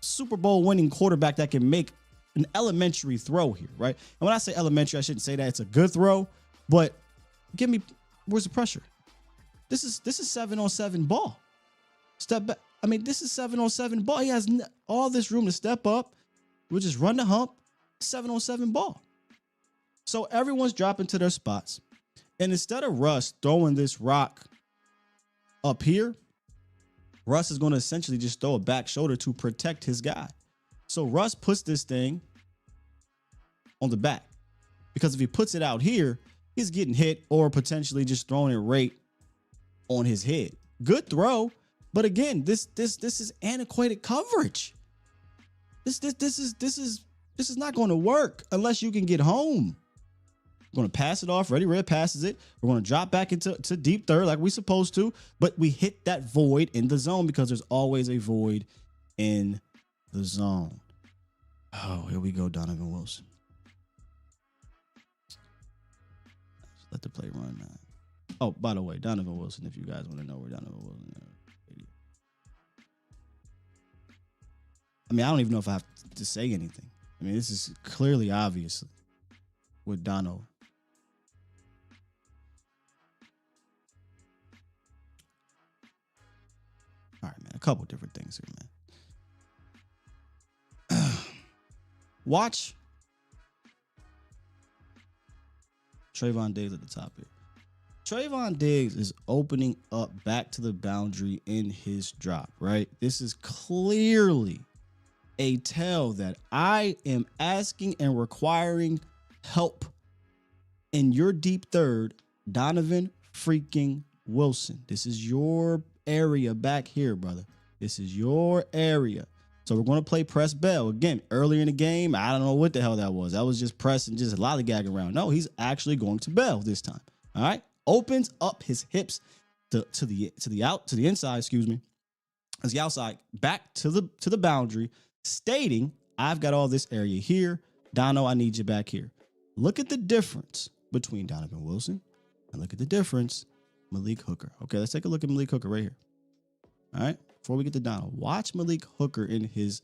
S3: Super Bowl winning quarterback that can make an elementary throw here, right? And when I say elementary, I shouldn't say that. It's a good throw, but where's the pressure? This is 7-on-7 ball. Step back. I mean, this is 7-on-7 ball. He has all this room to step up. We'll just run the hump, 7-on-7 ball. So everyone's dropping to their spots. And instead of Russ throwing this rock up here, Russ is going to essentially just throw a back shoulder to protect his guy. So Russ puts this thing on the back. Because if he puts it out here, he's getting hit or potentially just throwing it right on his head. Good throw. But again, this is antiquated coverage. This is not going to work unless you can get home. We're going to pass it off. Ready, Red passes it. We're going to drop back into deep third like we're supposed to, but we hit that void in the zone because there's always a void in the zone. Oh, here we go, Donovan Wilson. Let the play run now. Oh, by the way, Donovan Wilson, if you guys want to know where Donovan Wilson is. I mean, I don't even know if I have to say anything. I mean, this is clearly obvious with Dono. All right, man. A couple different things here, man. Watch Trayvon Diggs at the top here. Trayvon Diggs is opening up back to the boundary in his drop, right? This is clearly a tell that I am asking and requiring help in your deep third, Donovan freaking Wilson. This is your area back here, brother. This is your area. So we're going to play press bell. Again, earlier in the game, I don't know what the hell that was. That was just pressing, just lollygagging around. No, he's actually going to bell this time. All right. Opens up his hips to the inside, excuse me. As the outside, back to the boundary, stating, I've got all this area here. Dono, I need you back here. Look at the difference between Donovan Wilson and look at the difference, Malik Hooker. Okay, let's take a look at Malik Hooker right here. All right. before we get to Donald, watch Malik Hooker in his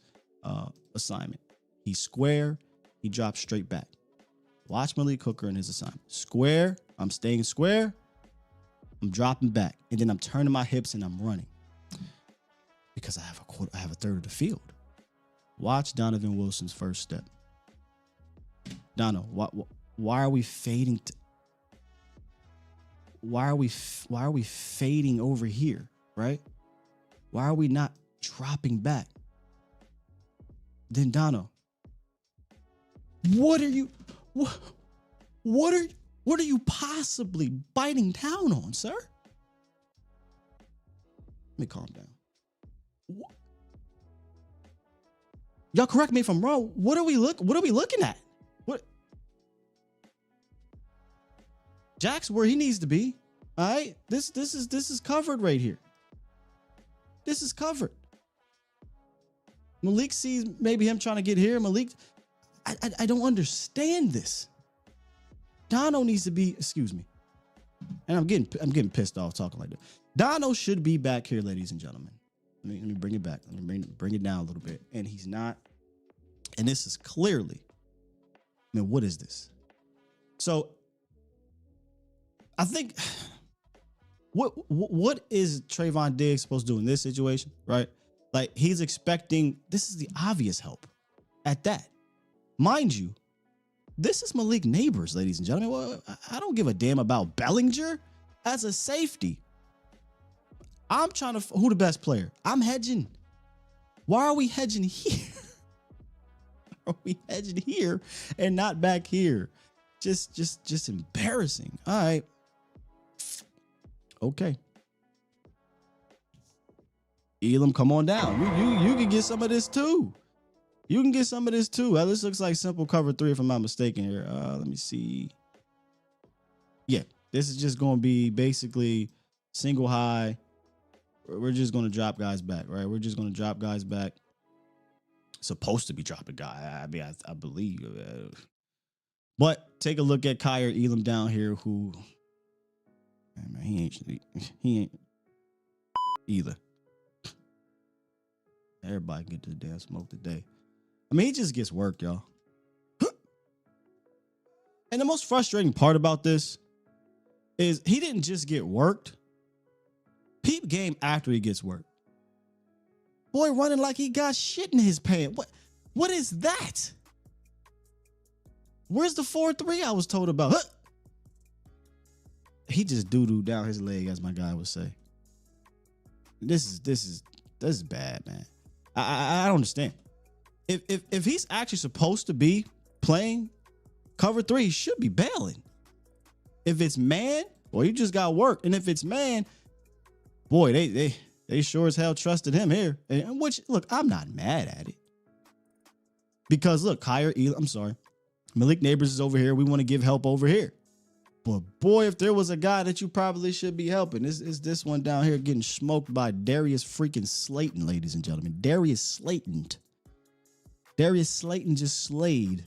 S3: assignment. He's square. He drops straight back. Watch Malik Hooker in his assignment. Square. I'm staying square. I'm dropping back. And then I'm turning my hips and I'm running. Because I have a third of the field. Watch Donovan Wilson's first step. Dono, why are we fading? Why are we fading over here, right? Why are we not dropping back? Then Dono, what are you possibly biting down on, sir? Let me calm down. Y'all correct me if I'm wrong. What are we looking at? What? Jack's where he needs to be. All right. This is covered right here. This is covered. Malik sees maybe him trying to get here. Malik, I don't understand this. Dono needs to be, excuse me. And I'm getting pissed off talking like that. Dono should be back here, ladies and gentlemen. Let me bring it back. Let me bring it down a little bit. And he's not. And this is clearly, what is this? So I think what is Trayvon Diggs supposed to do in this situation, right? Like, he's expecting, this is the obvious help at that. Mind you, this is Malik Neighbors, ladies and gentlemen. Well, I don't give a damn about Bellinger as a safety. I'm trying to, who the best player? I'm hedging. Why are we hedging here? Are we hedging here and not back here? Just embarrassing. All right. Okay. Elam, come on down. You can get some of this too. You can get some of this too. This looks like simple cover 3 if I'm not mistaken here. Let me see. Yeah, this is just going to be basically single high. We're just going to drop guys back, right? We're just going to drop guys back. Supposed to be dropping guy. I mean, I believe. But take a look at Kyer Elam down here, who, man, he ain't either. Everybody get to the damn smoke today. I mean, he just gets work, y'all. And the most frustrating part about this is he didn't just get worked. Peep game after he gets worked. Boy running like he got shit in his pants. What is that? Where's the 4-3 I was told about? He just doo-doo down his leg, as my guy would say. This is bad, man. I don't understand. If he's actually supposed to be playing cover 3, he should be bailing. If it's man, well, he just got work. And if it's man, boy, they sure as hell trusted him here. And which, look, I'm not mad at it. Because look, Malik Neighbors is over here. We want to give help over here. But boy, if there was a guy that you probably should be helping, is this one down here getting smoked by Darius freaking Slayton, ladies and gentlemen. Darius Slayton just slayed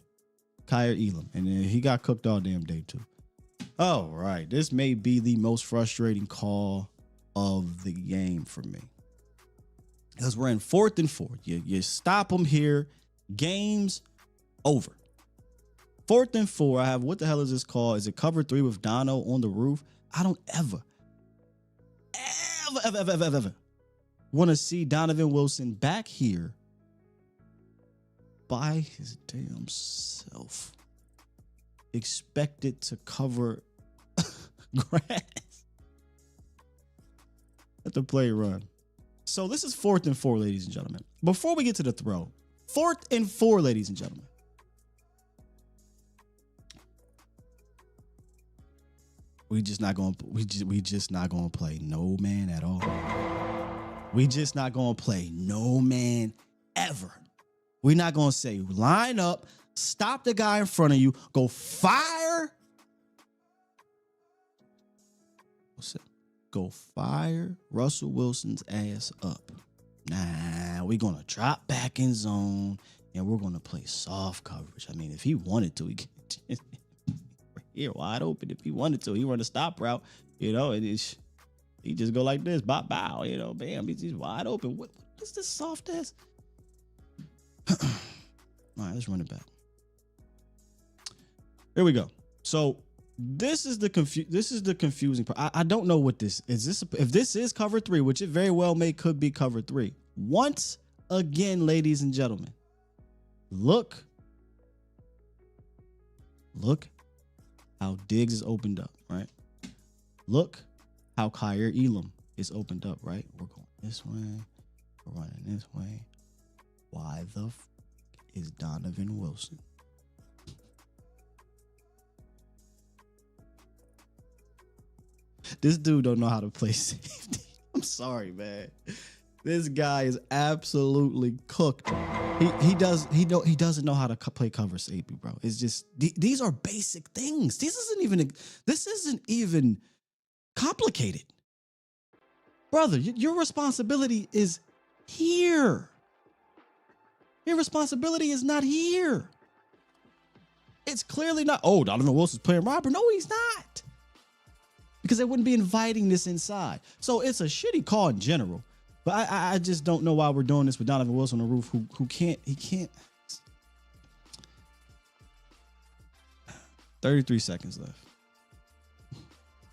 S3: Kyer Elam. And he got cooked all damn day too. All right. This may be the most frustrating call of the game for me. Because we're in 4th and 4. You stop them here. Game's over. 4th and 4. I have, what the hell is this called? Is it cover 3 with Dono on the roof? I don't ever want to see Donovan Wilson back here by his damn self. Expected to cover grass. Let the play run. So this is 4th and 4, ladies and gentlemen. Before we get to the throw, 4th and 4, ladies and gentlemen. We just not gonna play no man at all. We just not gonna play no man ever. We're not gonna say line up, stop the guy in front of you, go fire. Go fire Russell Wilson's ass up. Nah, we're gonna drop back in zone and we're gonna play soft coverage. I mean, if he wanted to, he could just here wide open. If he wanted to, he run a stop route, and it's He just go like this, bow, bow, you know, bam, he's wide open. What is this soft ass? All right, let's run it back. Here we go. So this is the confusing part. I don't know what this is. If this is cover 3, which it very well could be cover 3. Once again, ladies and gentlemen, look how Diggs is opened up, right? Look how Kyer Elam is opened up, right? We're going this way. We're running this way. Why the f is Donovan Wilson? This dude don't know how to play safety. I'm sorry, man. This guy is absolutely cooked. He doesn't know how to play cover safety, bro. It's just these are basic things. This isn't even complicated, brother. Your responsibility is here. Your responsibility is not here. It's clearly not. Oh, Donovan Wilson's playing robber. No, he's not. Because they wouldn't be inviting this inside. So it's a shitty call in general. But I just don't know why we're doing this with Donovan Wilson on the roof, who can't. 33 seconds left.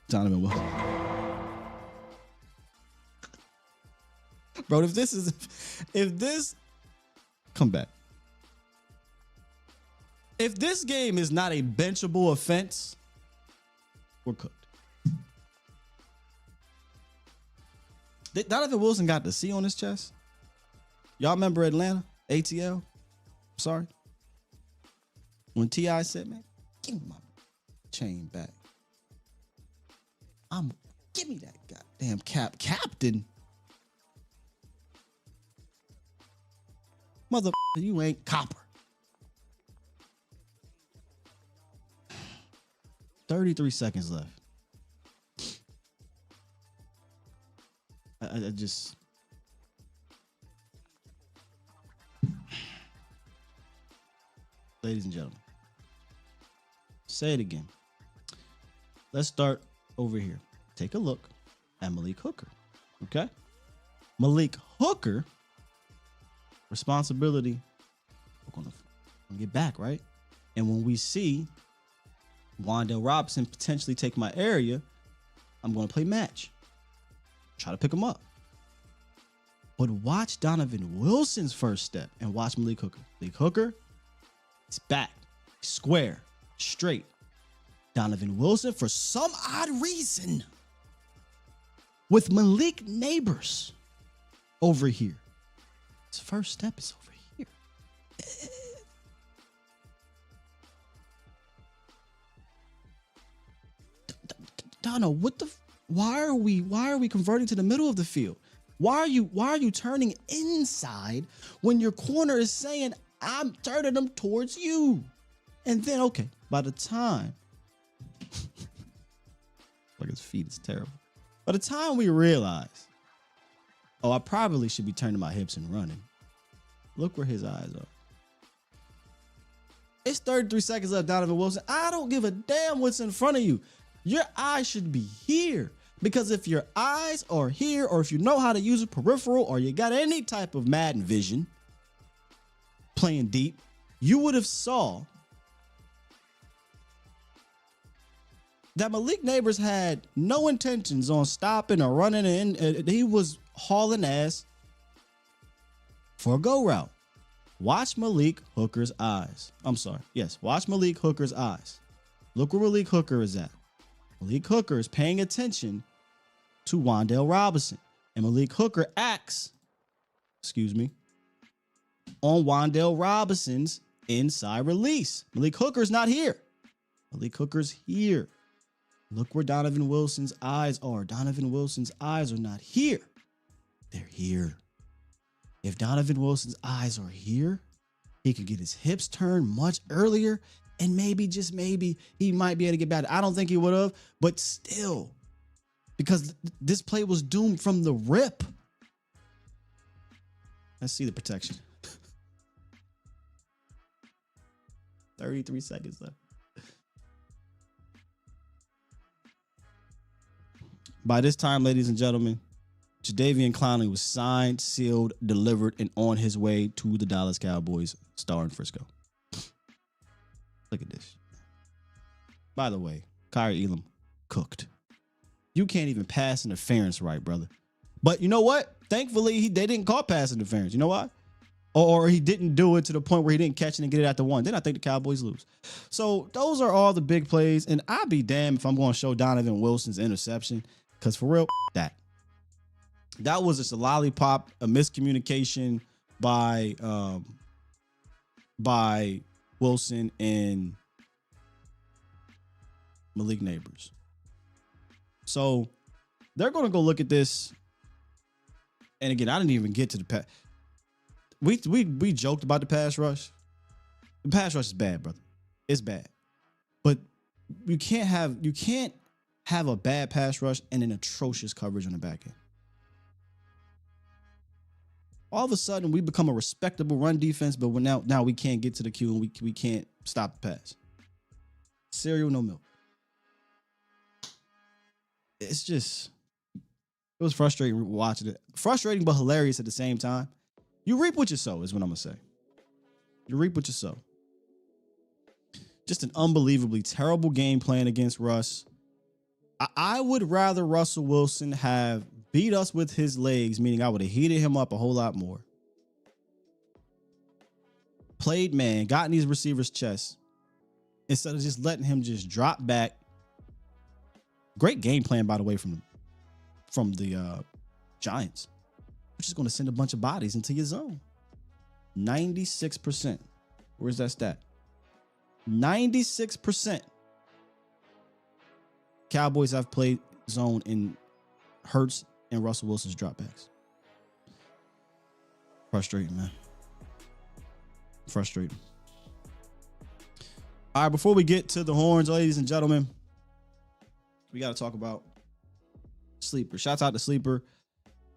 S3: Donovan Wilson. Bro, if this come back. If this game is not a benchable offense, we're cooked. Donovan Wilson got the C on his chest. Y'all remember Atlanta? ATL? Sorry. When T.I. said, man, give me my chain back. Give me that goddamn captain. Mother, you ain't copper. 33 seconds left. I just... Ladies and gentlemen, say it again. Let's start over here. Take a look at Malik Hooker. Okay? Malik Hooker, responsibility, we're gonna get back, right? And when we see Wan'Dale Robinson potentially take my area, I'm going to play match. Try to pick him up. But watch Donovan Wilson's first step and watch Malik Hooker. Malik Hooker, he's back, square, straight. Donovan Wilson, for some odd reason, with Malik Neighbors over here. His first step is over here. Dono, why are we converting to the middle of the field? Why are you turning inside when your corner is saying, I'm turning them towards you? And then, okay, by the time, like his feet is terrible. By the time we realize, oh, I probably should be turning my hips and running. Look where his eyes are. It's 33 seconds left, Donovan Wilson. I don't give a damn what's in front of you. Your eyes should be here. Because if your eyes are here, or if you know how to use a peripheral, or you got any type of Madden vision playing deep, you would have saw that Malik Neighbors had no intentions on stopping or running in. He was hauling ass for a go route. Watch Malik Hooker's eyes. I'm sorry. Yes, watch Malik Hooker's eyes. Look where Malik Hooker is at. Malik Hooker is paying attention to Wan'Dale Robinson. And Malik Hooker acts, on Wan'Dale Robinson's inside release. Malik Hooker's not here. Malik Hooker's here. Look where Donovan Wilson's eyes are. Donovan Wilson's eyes are not here. They're here. If Donovan Wilson's eyes are here, he could get his hips turned much earlier, and maybe, just maybe, he might be able to get back. I don't think he would have, but still, because this play was doomed from the rip. Let's see the protection. 33 seconds left. By this time, ladies and gentlemen, Jadeveon Clowney was signed, sealed, delivered, and on his way to the Dallas Cowboys, star in Frisco. Look at this. By the way, Kyrie Elam cooked. You can't even pass interference right, brother. But you know what? Thankfully, they didn't call pass interference. You know why? Or he didn't do it to the point where he didn't catch it and get it at the one. Then I think the Cowboys lose. So those are all the big plays. And I'd be damned if I'm going to show Donovan Wilson's interception. Because for real, that was just a lollipop, a miscommunication by Wilson and Malik Neighbors. So they're going to go look at this. And again, I didn't even get to the pass. We joked about the pass rush. The pass rush is bad, brother. It's bad. But you can't have a bad pass rush and an atrocious coverage on the back end. All of a sudden, we become a respectable run defense, but now we can't get to the queue and we can't stop the pass. Cereal, no milk. It's just, it was frustrating watching it. Frustrating, but hilarious at the same time. You reap what you sow is what I'm going to say. You reap what you sow. Just an unbelievably terrible game plan against Russ. I would rather Russell Wilson have beat us with his legs, meaning I would have heated him up a whole lot more. Played man, got in these receivers' chests, instead of just letting him just drop back. Great game plan, by the way, from the Giants. We're just going to send a bunch of bodies into your zone. 96%. Where's that stat? 96%. Cowboys have played zone in Hurts and Russell Wilson's dropbacks. Frustrating, man. Frustrating. All right, before we get to the horns, ladies and gentlemen, we got to talk about Sleeper. Shouts out to Sleeper,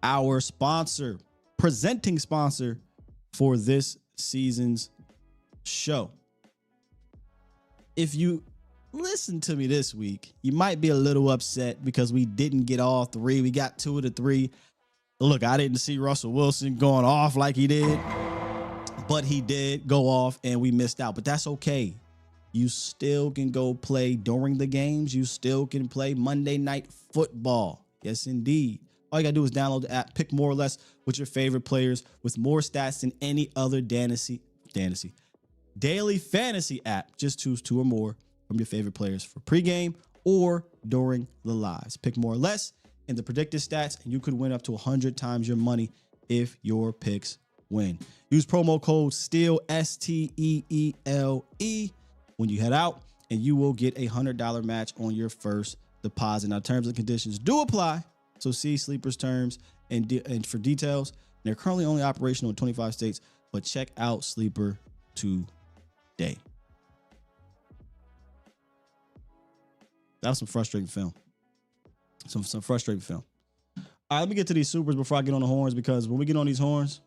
S3: our sponsor, presenting sponsor for this season's show. If you listen to me this week, you might be a little upset because we didn't get all three. We got 2 of the 3. Look, I didn't see Russell Wilson going off like he did, but he did go off and we missed out. But that's okay. You still can go play during the games. You still can play Monday Night Football. Yes, indeed. All you got to do is download the app, pick more or less with your favorite players with more stats than any other daily fantasy app. Just choose 2 or more from your favorite players for pregame or during the lives. Pick more or less in the predicted stats, and you could win up to 100 times your money if your picks win. Use promo code STEELE, STEELE, when you head out, and you will get a $100 match on your first deposit. Now, terms and conditions do apply, so see Sleeper's terms and for details. They're currently only operational in 25 states, but check out Sleeper today. That was some frustrating film. Some frustrating film. All right, let me get to these supers before I get on the horns, because when we get on these horns,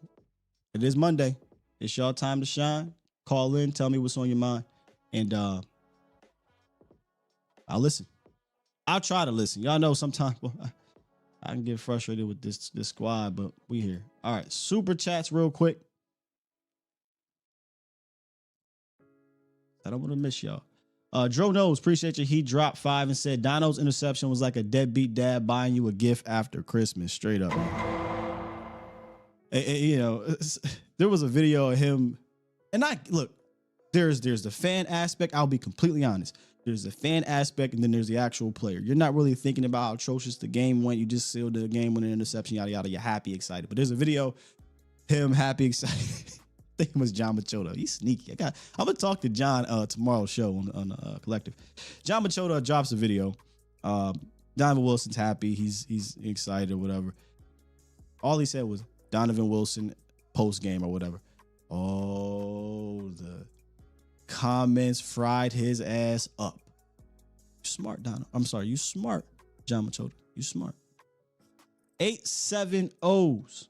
S3: it is Monday. It's y'all time to shine. Call in, tell me what's on your mind, and I'll listen. I'll try to listen. Y'all know sometimes I can get frustrated with this squad, but we here. All right, super chats real quick. I don't want to miss y'all. Dro knows, appreciate you. He dropped 5 and said Dono's interception was like a deadbeat dad buying you a gift after Christmas. Straight up. You know, there was a video of him, and there's the fan aspect. I'll be completely honest. There's the fan aspect, and then there's the actual player. You're not really thinking about how atrocious the game went. You just sealed the game with an interception, yada yada. You're happy, excited. But there's a video, him happy, excited. I think it was John Machota. He's sneaky. I'm gonna talk to John tomorrow's show on Collective. John Machota drops a video. Donovan Wilson's happy. He's excited or whatever. All he said was Donovan Wilson post game or whatever. Oh, the comments fried his ass up. You smart, Donovan. I'm sorry. You smart, John Machota. You smart. 870s.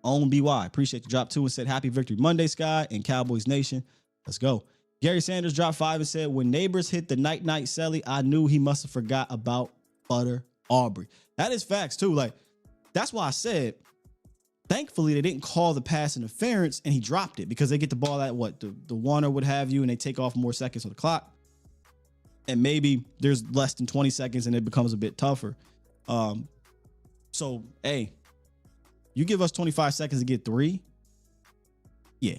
S3: On BY. Appreciate you. Drop 2 and said happy victory Monday, Sky and Cowboys Nation. Let's go. Gary Sanders dropped 5 and said when neighbors hit the night celly, I knew he must have forgot about butter Aubrey. That is facts too. Like, that's why I said, thankfully they didn't call the pass interference and he dropped it, because they get the ball at the one or what have you, and they take off more seconds on the clock. And maybe there's less than 20 seconds and it becomes a bit tougher. So, hey, you give us 25 seconds to get 3. Yeah,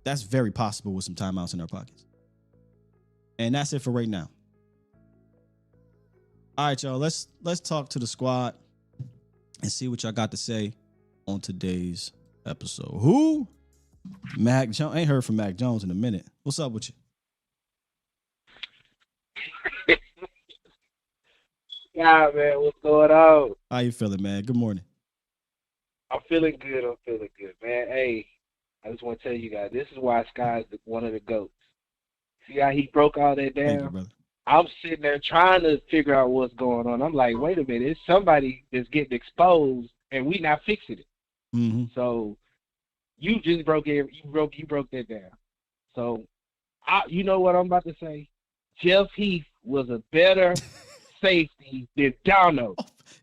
S3: that's very possible with some timeouts in our pockets. And that's it for right now. All right, y'all, let's talk to the squad and see what y'all got to say on today's episode. Who? Mac Jones. Ain't heard from Mac Jones in a minute. What's up with you?
S8: Yeah, man, what's going on?
S3: How you feeling, man? Good morning.
S8: I'm feeling good, man. Hey, I just want to tell you guys, this is why Sky's one of the GOATs. See how he broke all that down?
S3: Thank you, brother.
S8: I'm sitting there trying to figure out what's going on. I'm like, wait a minute, it's somebody that's getting exposed and we not fixing it.
S3: Mm-hmm.
S8: So you just broke that down. So you know what I'm about to say? Jeff Heath was a better safety than Dono,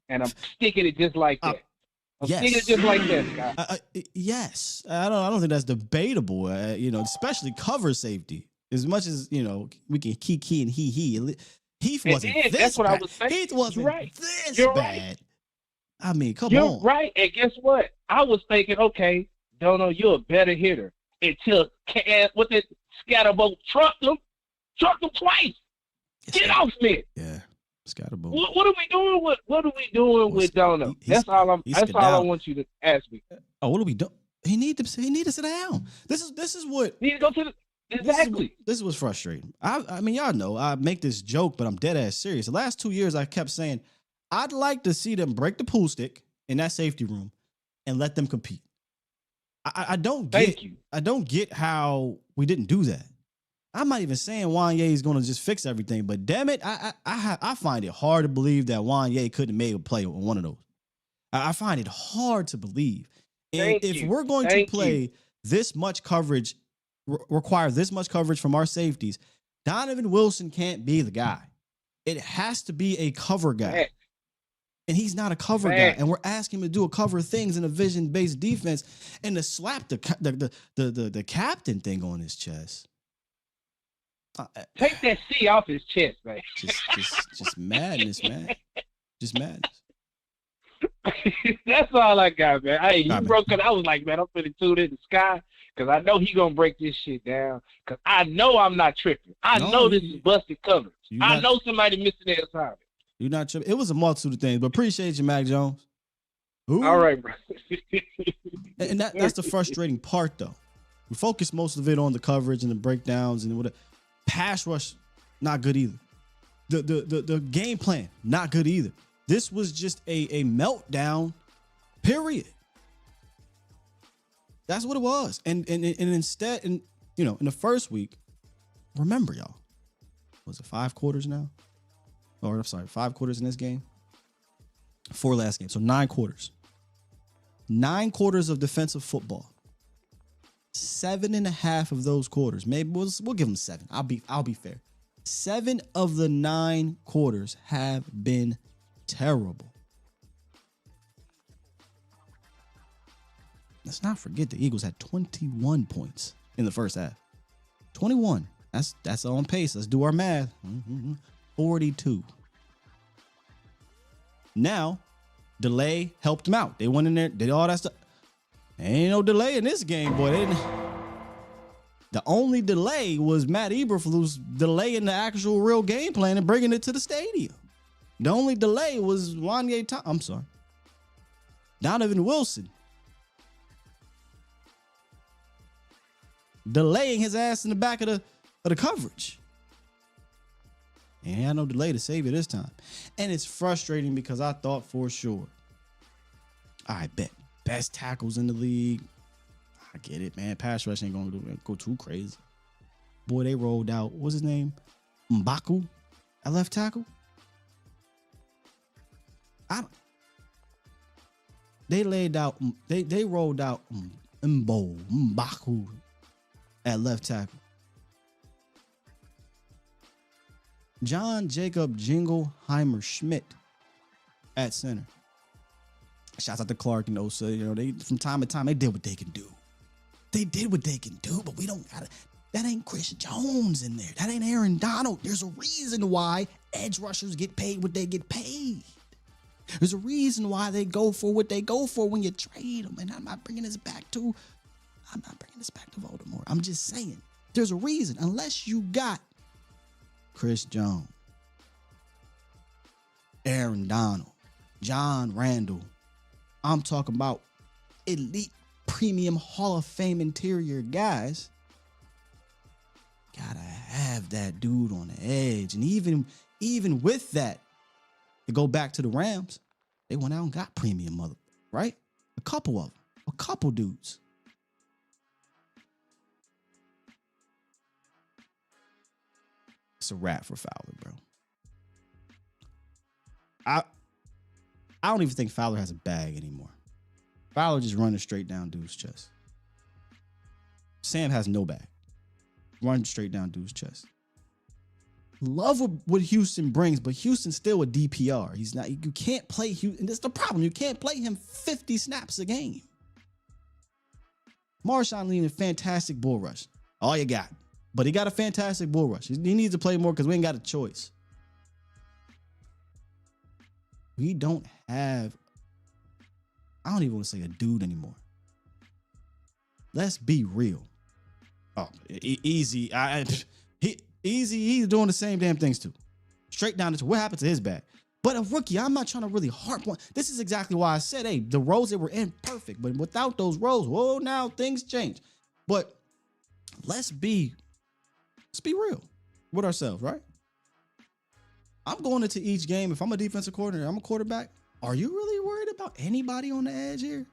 S8: and I'm sticking it just like that. Sticking it just like that, Scott.
S3: Yes, I don't think that's debatable. Especially cover safety. As much as we can key and he. Heath wasn't this
S8: that's what
S3: bad.
S8: I was saying.
S3: Heath wasn't
S8: right.
S3: this
S8: You're
S3: bad.
S8: Right.
S3: I mean, come
S8: You're
S3: on.
S8: right. And guess what? I was thinking, okay, Dono, you're a better hitter. Until with that scatterbolt trucked him twice. Get off me.
S3: Yeah, scatterbolt.
S8: What are we doing with Dono? That's all I want you to ask me.
S3: Oh, what are we doing? He need to sit down. This is what
S8: need to go to the. Exactly.
S3: This is what's frustrating. I mean, y'all know I make this joke, but I'm dead ass serious. The last 2 years, I kept saying I'd like to see them break the pool stick in that safety room and let them compete. I don't get how we didn't do that. I'm not even saying Wanye is going to just fix everything, but damn it, I find it hard to believe that Wanye couldn't have made a play on one of those. I find it hard to believe. And if we're going to play this much coverage, require this much coverage from our safeties, Donovan Wilson can't be the guy. It has to be a cover guy. And he's not a cover guy. And we're asking him to do a cover things in a vision-based defense and to slap the captain thing on his chest.
S8: Take that C off his chest, man.
S3: Just madness, man. Just madness.
S8: That's all I got, man. Hey, you broke it. I was like, man, I'm finna tune in the Sky because I know he gonna break this shit down. Because I know I'm not tripping. I know this is busted coverage. I know somebody missing their assignment.
S3: You're not tripping. It was a multitude of things, but appreciate you, Mac Jones. Ooh.
S8: All right, bro.
S3: And that's the frustrating part, though. We focus most of it on the coverage and the breakdowns and whatever. Pass rush, not good either. The game plan, not good either. This was just a meltdown, period. That's what it was. And instead, in the first week, remember, y'all, was it 5 quarters now? Or I'm sorry, 5 quarters in this game? 4 last game. So 9 quarters. 9 quarters of defensive football. 7.5 of those quarters. Maybe we'll give them 7. I'll be fair. 7 of the 9 quarters have been terrible. Let's not forget the Eagles had 21 points in the first half. 21. That's on pace. Let's do our math. 42. Now, delay helped them out. They went in there, did all that stuff. Ain't no delay in this game, boy. The only delay was Matt Eberflus delaying the actual real game plan and bringing it to the stadium. The only delay was Donovan Wilson delaying his ass in the back of the coverage. And no delay to save it this time. And it's frustrating because I thought for sure, I bet best tackles in the league. I get it, man. Pass rush ain't gonna go too crazy. Boy, they rolled out, what's his name? M'Baku at left tackle. They rolled out M'Baku at left tackle. John Jacob Jingleheimer Schmidt at center. Shouts out to Clark and Osa. You know, they from time to time they did what they can do. They did what they can do, but we don't gotta. That ain't Chris Jones in there. That ain't Aaron Donald. There's a reason why edge rushers get paid what they get paid. There's a reason why they go for what they go for when you trade them. And I'm not bringing this back to Voldemort. I'm just saying, there's a reason. Unless you got Chris Jones, Aaron Donald, John Randall. I'm talking about elite premium Hall of Fame interior guys. Gotta have that dude on the edge. And even with that, to go back to the Rams, they went out and got premium right? A couple dudes. It's a wrap for Fowler, bro. I don't even think Fowler has a bag anymore. Fowler just running straight down dude's chest. Sam has no bag. Running straight down dude's chest. Love what Houston brings, but Houston's still a DPR. He's not. You can't play Houston. And that's the problem. You can't play him 50 snaps a game. Marshawn leading a fantastic bull rush. All you got. But he got a fantastic bull rush. He needs to play more because we ain't got a choice. We don't have, I don't even want to say a dude anymore. Let's be real. Oh, Easy. He's doing the same damn things too. Straight down to what happened to his back. But a rookie, I'm not trying to really harp on. This is exactly why I said, hey, the roles that were in perfect. But without those roles, whoa, now things change. But let's be real with ourselves, right? I'm going into each game. If I'm a defensive coordinator, I'm a quarterback. Are you really worried about anybody on the edge here?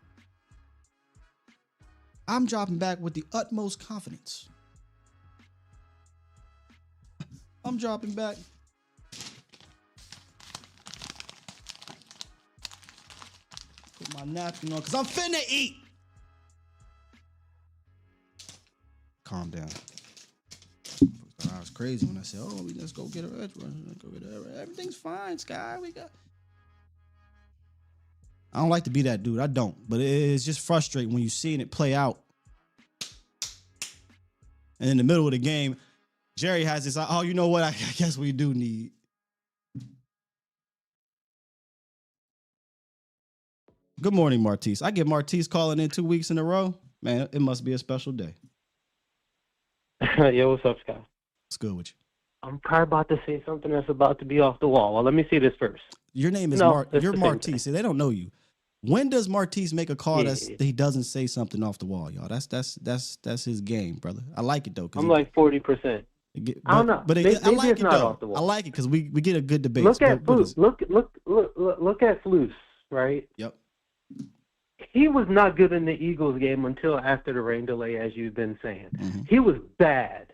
S3: I'm dropping back with the utmost confidence. I'm dropping back. Put my napkin on because I'm finna eat. Calm down. I was crazy when I said, "Oh, let's go get a edge runner. Let's go get a, everything's fine, Sky. We got." I don't like to be that dude. I don't, but it's just frustrating when you're seeing it play out. And in the middle of the game, Jerry has this. Oh, you know what? I guess we do need. Good morning, Martise. I get Martise calling in 2 weeks in a row. Man, it must be a special day.
S7: Yo, what's up, Scott?
S3: What's good with you?
S7: I'm probably about to say something that's about to be off the wall. Well, let me see this first.
S3: Your name is you're Martise. They don't know you. When does Martise make a call that he doesn't say something off the wall, y'all? That's his game, brother. I like it though.
S7: I'm like 40%.
S3: I don't know, but I like it though. I like it because we get a good debate.
S7: Look at Flus. Look at Flus, right?
S3: Yep.
S7: He was not good in the Eagles game until after the rain delay, as you've been saying.
S3: Mm-hmm.
S7: He was bad.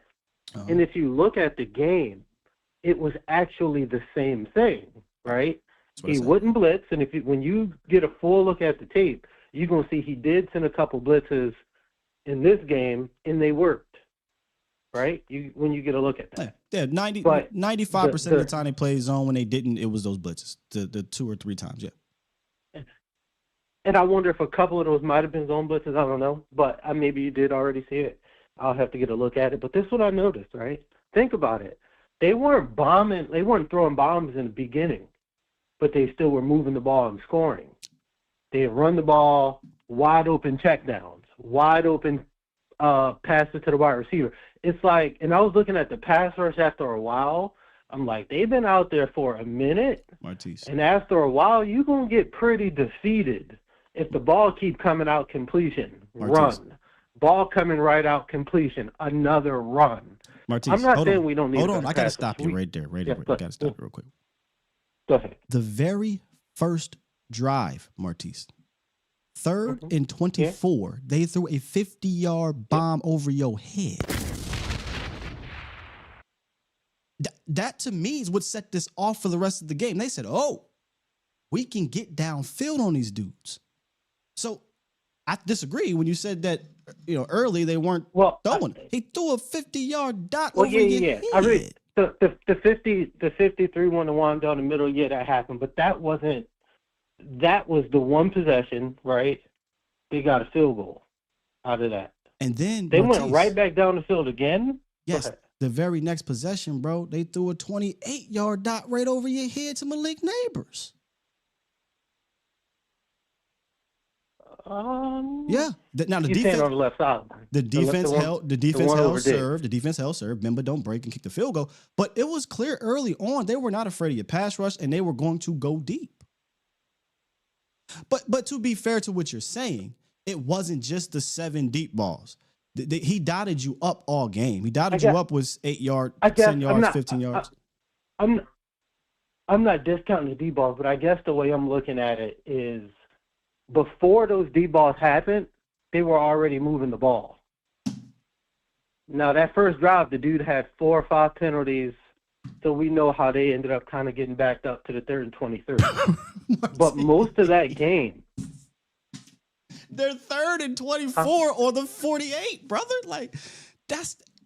S7: And if you look at the game, it was actually the same thing, right? He wouldn't blitz, and when you get a full look at the tape, you're going to see he did send a couple blitzes in this game, and they worked, right? When you get a look at that.
S3: Yeah, 95% of the time they played zone. When they didn't, it was those blitzes, the 2 or 3 times, yeah.
S7: And I wonder if a couple of those might have been zone blitzes. I don't know, but maybe you did already see it. I'll have to get a look at it. But this is what I noticed, right? Think about it. They weren't throwing bombs in the beginning, but they still were moving the ball and scoring. They had run the ball, wide open checkdowns, wide open passes to the wide receiver. It's like, and I was looking at the pass rush after a while. I'm like, they've been out there for a minute.
S3: Martise.
S7: And after a while, you're going to get pretty defeated if the ball keep coming out completion, run. Ball coming right out completion, another run.
S3: Martise,
S7: I'm not saying we don't need.
S3: Hold on, I got to stop you right there. I got to stop you real quick.
S7: Go ahead.
S3: The very first drive, Martise, 3rd and 24, they threw a 50-yard bomb over your head. That to me is what set this off for the rest of the game. They said, "Oh, we can get downfield on these dudes." So I disagree when you said that. Early they weren't throwing. He threw a 50-yard dot over your head.
S7: I read the 53 one to one down the middle. Yeah, that happened, but that wasn't
S9: that was the one possession, right? They got a field goal out of that.
S3: And then
S9: they went right back down the field again.
S3: Yes, the very next possession, bro, they threw a 28-yard dot right over your head to Malik Neighbors. Yeah. Now the defense
S9: on the left side.
S3: The defense held serve. The defense held serve. Remember, don't break and kick the field goal. But it was clear early on they were not afraid of your pass rush, and they were going to go deep. But to be fair to what you're saying, it wasn't just the 7 deep balls. He dotted you up all game. He dotted you up with 8 yards, 10 yards, 15 yards.
S9: I'm not discounting the deep balls, but I guess the way I'm looking at it is before those deep balls happened, they were already moving the ball. Now, that first drive, the dude had 4 or 5 penalties, so we know how they ended up kind of getting backed up to the 3rd and 23. But most of that game,
S3: they're 3rd and 24 or the 48, brother. Like,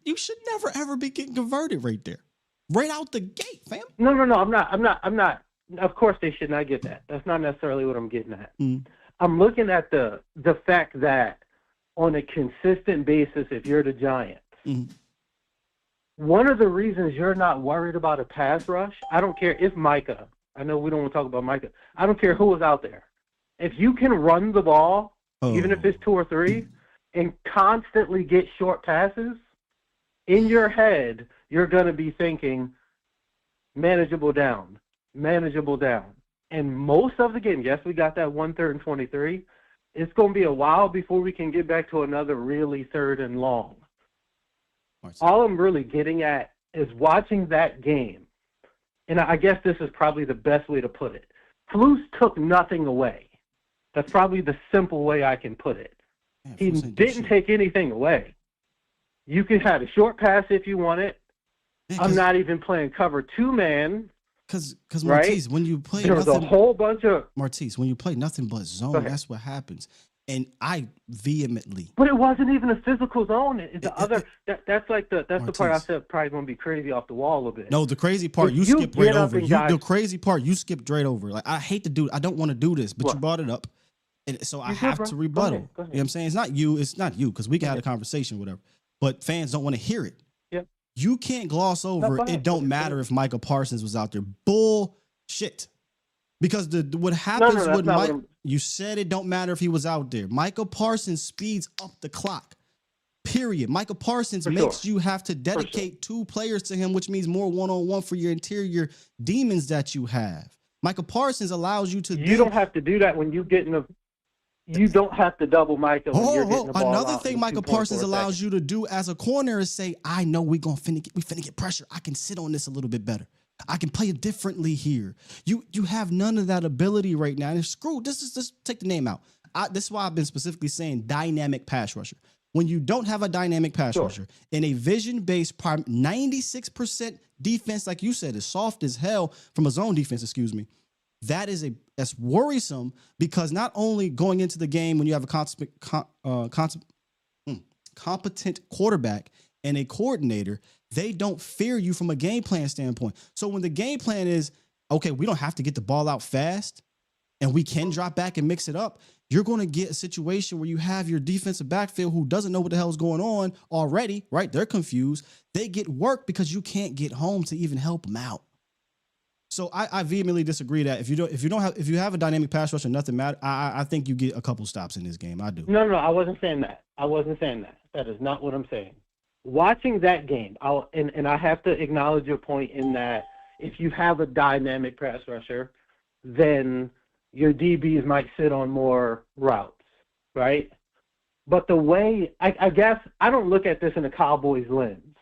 S3: you should never ever be getting converted right there, right out the gate, fam.
S9: No. I'm not. Of course, they should not get that. That's not necessarily what I'm getting at. I'm looking at the fact that on a consistent basis, if you're the Giants, one of the reasons you're not worried about a pass rush, I don't care if Micah. I know we don't want to talk about Micah. I don't care who is out there. If you can run the ball, even if it's 2 or 3, and constantly get short passes, in your head, you're going to be thinking, manageable down. And most of the game, yes, we got that 1 3rd and 23. It's going to be a while before we can get back to another really 3rd and long. All I'm really getting at is watching that game, and I guess this is probably the best way to put it. Flus took nothing away. That's probably the simple way I can put it. He didn't take anything away. You can have a short pass if you want it. I'm not even playing cover 2-man.
S3: Because Martise, when you play
S9: there was a whole bunch of
S3: Martise, when you play nothing but zone, that's what happens. And I vehemently.
S9: But it wasn't even a physical zone. That's the part I said probably going to be crazy off the wall a little bit.
S3: No, the crazy part you skipped right over. The crazy part you skipped right over. Like, I hate to do. I don't want to do this, but you brought it up, and so I have to rebuttal. Go ahead. You know what I'm saying? It's not you, because we can have a conversation, whatever. But fans don't want to hear it.
S9: Yep.
S3: You can't gloss over. It don't matter if Michael Parsons was out there. Bullshit. Because what happens with Mike, you said it don't matter if he was out there. Michael Parsons speeds up the clock. Period. Michael Parsons makes you have to dedicate 2 players to him, which means more one-on-one for your interior demons that you have. Michael Parsons allows you to.
S9: You don't have to do that when you get in a. You don't have to double Michael when you're getting the ball.
S3: Another thing Michael Parsons allows you to do as a corner is say, I know we finna get pressure. I can sit on this a little bit better. I can play it differently here. You have none of that ability right now. And just take the name out. This is why I've been specifically saying dynamic pass rusher. When you don't have a dynamic pass rusher in a vision-based 96% defense, like you said, is soft as hell from a zone defense, that's worrisome, because not only going into the game when you have a competent quarterback and a coordinator, they don't fear you from a game plan standpoint. So when the game plan is, okay, we don't have to get the ball out fast and we can drop back and mix it up, you're going to get a situation where you have your defensive backfield who doesn't know what the hell is going on already, right? They're confused. They get work because you can't get home to even help them out. So I vehemently disagree that if you have a dynamic pass rush and nothing matters, I think you get a couple stops in this game. I do.
S9: No, I wasn't saying that. That is not what I'm saying. Watching that game, and I have to acknowledge your point in that if you have a dynamic pass rusher, then your DBs might sit on more routes, right? But the way, I guess, I don't look at this in a Cowboys lens,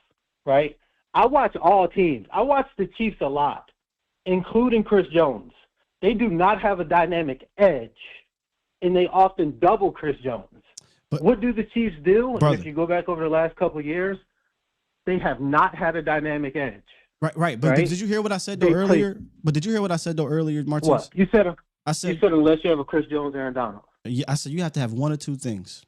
S9: right? I watch all teams. I watch the Chiefs a lot, including Chris Jones. They do not have a dynamic edge, and they often double Chris Jones. But what do the Chiefs do?
S3: Brother,
S9: if you go back over the last couple of years, they have not had a dynamic edge.
S3: Right. But did you hear what I said earlier? Martins?
S9: What? You said unless you have a Chris Jones, Aaron Donald.
S3: Yeah, I said you have to have one of two things.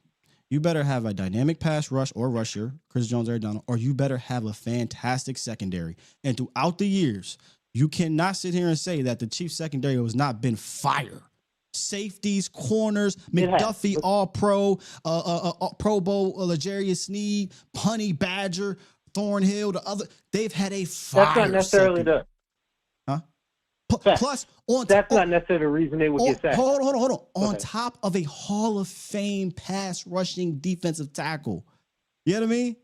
S3: You better have a dynamic pass rush or rusher, Chris Jones, Aaron Donald, or you better have a fantastic secondary. And throughout the years, you cannot sit here and say that the Chiefs secondary has not been fire. safeties, corners,
S9: It has.
S3: McDuffie, All-Pro, Pro Bowl, L'Jarius Sneed, Punny Badger, Thornhill, the other. They've had a fire.
S9: That's not necessarily
S3: second.
S9: the.
S3: Plus,
S9: that's not necessarily the reason they would get sacked.
S3: Hold on. On
S9: Okay.
S3: top of a Hall of Fame pass rushing defensive tackle. You know what I mean?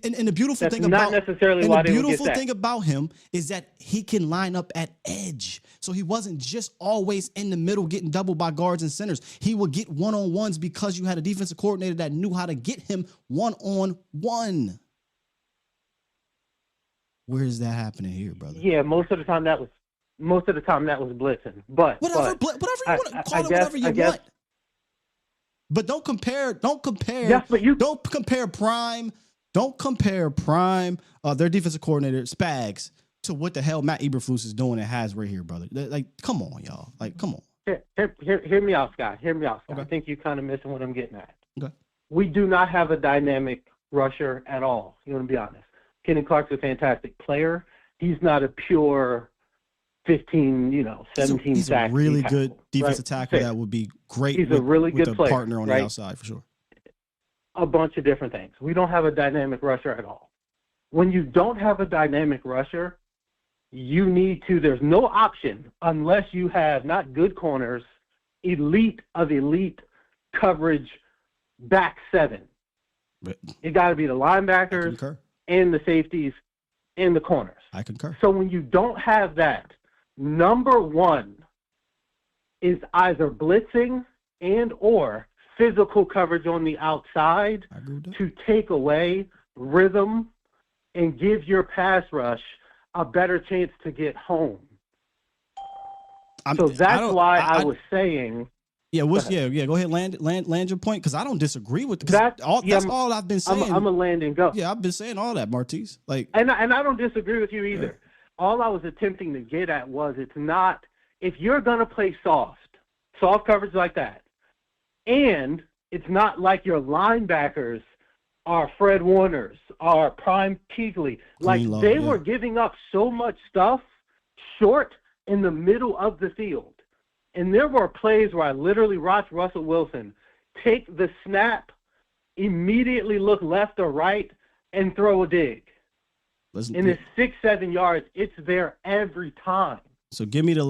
S3: And the beautiful
S9: That's
S3: thing
S9: not
S3: about
S9: necessarily why
S3: the
S9: they would get
S3: beautiful
S9: sacked.
S3: thing about him is that he can line up at edge. So he wasn't just always in the middle getting doubled by guards and centers. He would get one-on-ones because you had a defensive coordinator that knew how to get him one-on-one. Where is that happening here, brother?
S9: Yeah, most of the time that was blitzing. But
S3: whatever you want to call it, whatever you want. But don't compare.
S9: Yes, but
S3: don't compare Prime. Don't compare Prime, their defensive coordinator Spags, to what the hell Matt Eberflus is doing and has right here, brother. Like, come on, y'all. Like, come on.
S9: Hear me out, Scott.
S3: Okay.
S9: I think you're kind of missing what I'm getting at.
S3: Okay.
S9: We do not have a dynamic rusher at all. You want to be honest. Kenny Clark's a fantastic player. He's not a pure 15, 17
S3: he's
S9: sack.
S3: a really good defensive tackle that would be great.
S9: He's a really
S3: with
S9: good
S3: a
S9: player,
S3: partner on
S9: right?
S3: the outside for sure.
S9: A bunch of different things. We don't have a dynamic rusher at all. When you don't have a dynamic rusher, you need to. There's no option unless you have not good corners, elite of elite coverage, back seven. It got to be the linebackers and the safeties and the corners.
S3: I concur.
S9: So when you don't have that, number one is either blitzing and or physical coverage on the outside to take away rhythm and give your pass rush a better chance to get home. So that's why I was saying.
S3: Yeah, go ahead, land your point, because I don't disagree with that's all I've been saying.
S9: I'm a land and go.
S3: Yeah, I've been saying all that, Martise.
S9: And I don't disagree with you either. All I was attempting to get at was it's not, if you're gonna play soft coverage like that, and it's not like your linebackers are Fred Warners, are Prime Keegley. They were giving up so much stuff short in the middle of the field. And there were plays where I literally watched Russell Wilson take the snap, immediately look left or right, and throw a dig. And it's 6-7 yards. It's there every time.
S3: So give me the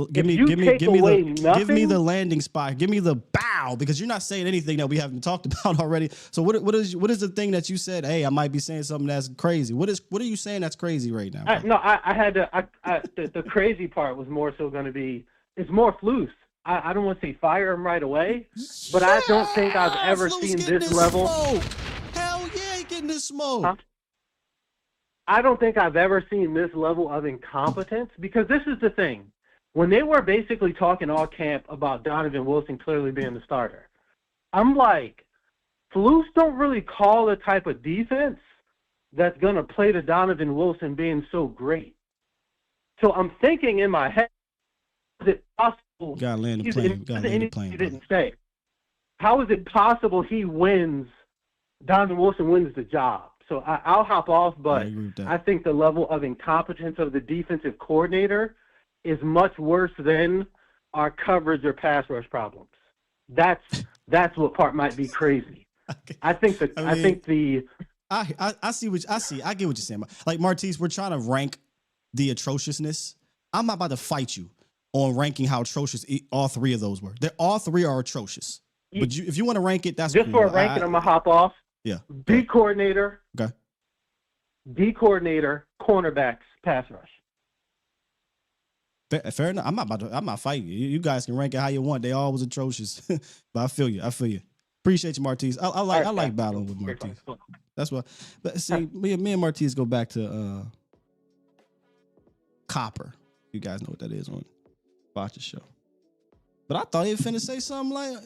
S3: landing spot. Give me the bow, because you're not saying anything that we haven't talked about already. So what is the thing that you said? Hey, I might be saying something that's crazy. What are you saying that's crazy right now?
S9: The crazy part was more so going to be, it's more Flus. I don't want to say fire him right away, but I don't think I've ever seen this level.
S3: Hell yeah, he getting this smoke.
S9: Huh? I don't think I've ever seen this level of incompetence, because this is the thing. When they were basically talking all camp about Donovan Wilson clearly being the starter, I'm like, Flus don't really call the type of defense that's going to play to Donovan Wilson being so great. So I'm thinking in my head, is it possible?
S3: You gotta land the plane. You gotta land the plane.
S9: You didn't say. How is it possible Donovan Wilson wins the job? So I'll hop off, but I think the level of incompetence of the defensive coordinator is much worse than our coverage or pass rush problems. That's what part might be crazy. I see what I get what you're saying.
S3: Like, Martise, we're trying to rank the atrociousness. I'm not about to fight you on ranking how atrocious all three of those were. All three are atrocious. But if you want to rank it, that's
S9: just
S3: cool.
S9: For a ranking. I'm gonna hop off.
S3: Yeah.
S9: D coordinator.
S3: Okay.
S9: D coordinator, cornerbacks, pass rush.
S3: Fair enough. I'm not fighting you. You guys can rank it how you want. They all was atrocious. But I feel you. Appreciate you, Martise. I like battling with Martise. That's what. But see, me and Martise go back to Copper. You guys know what that is on Watch the Show. But I thought he was finna say something like,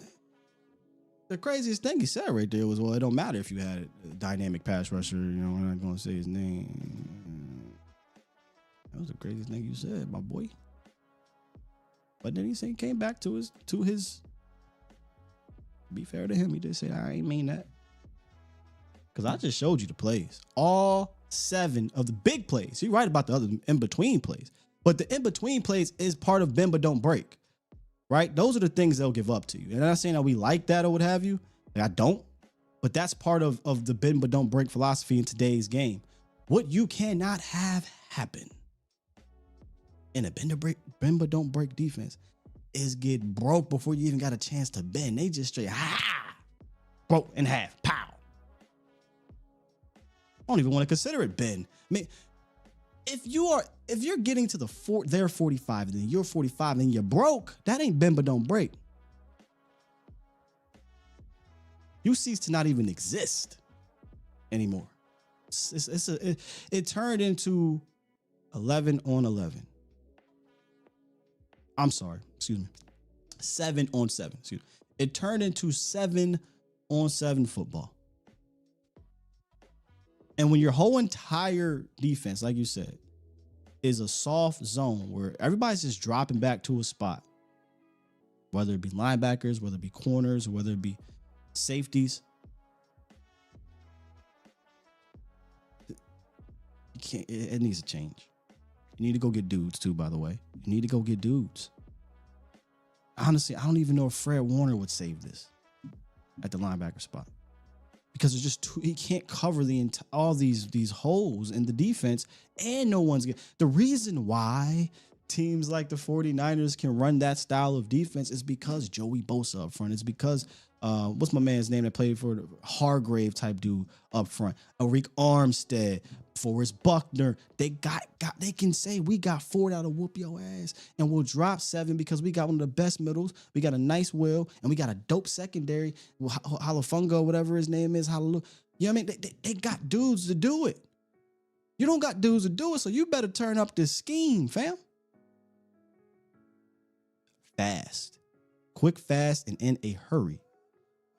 S3: the craziest thing he said right there was, well, it don't matter if you had a dynamic pass rusher. I'm not gonna say his name. That was the craziest thing you said, my boy. But then he came back to his. To be fair to him, he did say, I ain't mean that. Because I just showed you the plays. All 7 of the big plays. You're right about the other in-between plays. But the in-between plays is part of bend but don't break. right? Those are the things they'll give up to you. And I'm not saying that we like that or what have you. Like, I don't. But that's part of the bend but don't break philosophy in today's game. What you cannot have happen in a bend but don't break defense is get broke before you even got a chance to bend. They just straight broke in half. Pow. I don't even want to consider it bend. I mean, if you're getting to they're 45, then you're 45, then you're broke, that ain't bend but don't break. You cease to not even exist anymore. It turned into 11 on 11. I'm sorry, excuse me. 7 on 7. Excuse me. It turned into 7 on 7 football. And when your whole entire defense, like you said, is a soft zone where everybody's just dropping back to a spot, whether it be linebackers, whether it be corners, whether it be safeties, you can't. It needs to change. You need to go get dudes too, by the way. You need to go get dudes. Honestly, I don't even know if Fred Warner would save this at the linebacker spot. Because it's just he can't cover all these holes in the defense, and no one's getting. The reason why teams like the 49ers can run that style of defense is because Joey Bosa up front. It's because what's my man's name that played for the Hargrave type dude up front? Arik Armstead, Forrest Buckner. They can say we got 4 that'll whoop your ass, and we'll drop 7 because we got one of the best middles. We got a nice will, and we got a dope secondary. Halafungo, whatever his name is. Hallelujah. You know what I mean? They got dudes to do it. You don't got dudes to do it, so you better turn up this scheme, fam. Fast. Quick, fast, and in a hurry.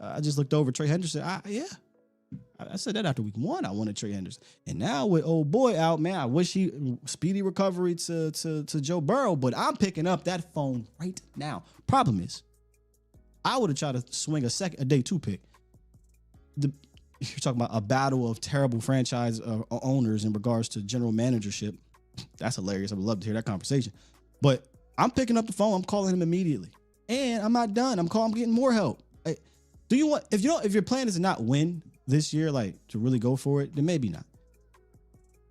S3: I just looked over Trey Henderson. I said that after week 1. I wanted Trey Henderson. And now with old boy out, man, I wish speedy recovery to Joe Burrow, but I'm picking up that phone right now. Problem is, I would have tried to swing a day 2 pick. You're talking about a battle of terrible franchise owners in regards to general managership. That's hilarious. I would love to hear that conversation. But I'm picking up the phone. I'm calling him immediately. And I'm not done. I'm getting more help. Do you want, if your plan is to not win this year, like to really go for it, then maybe not.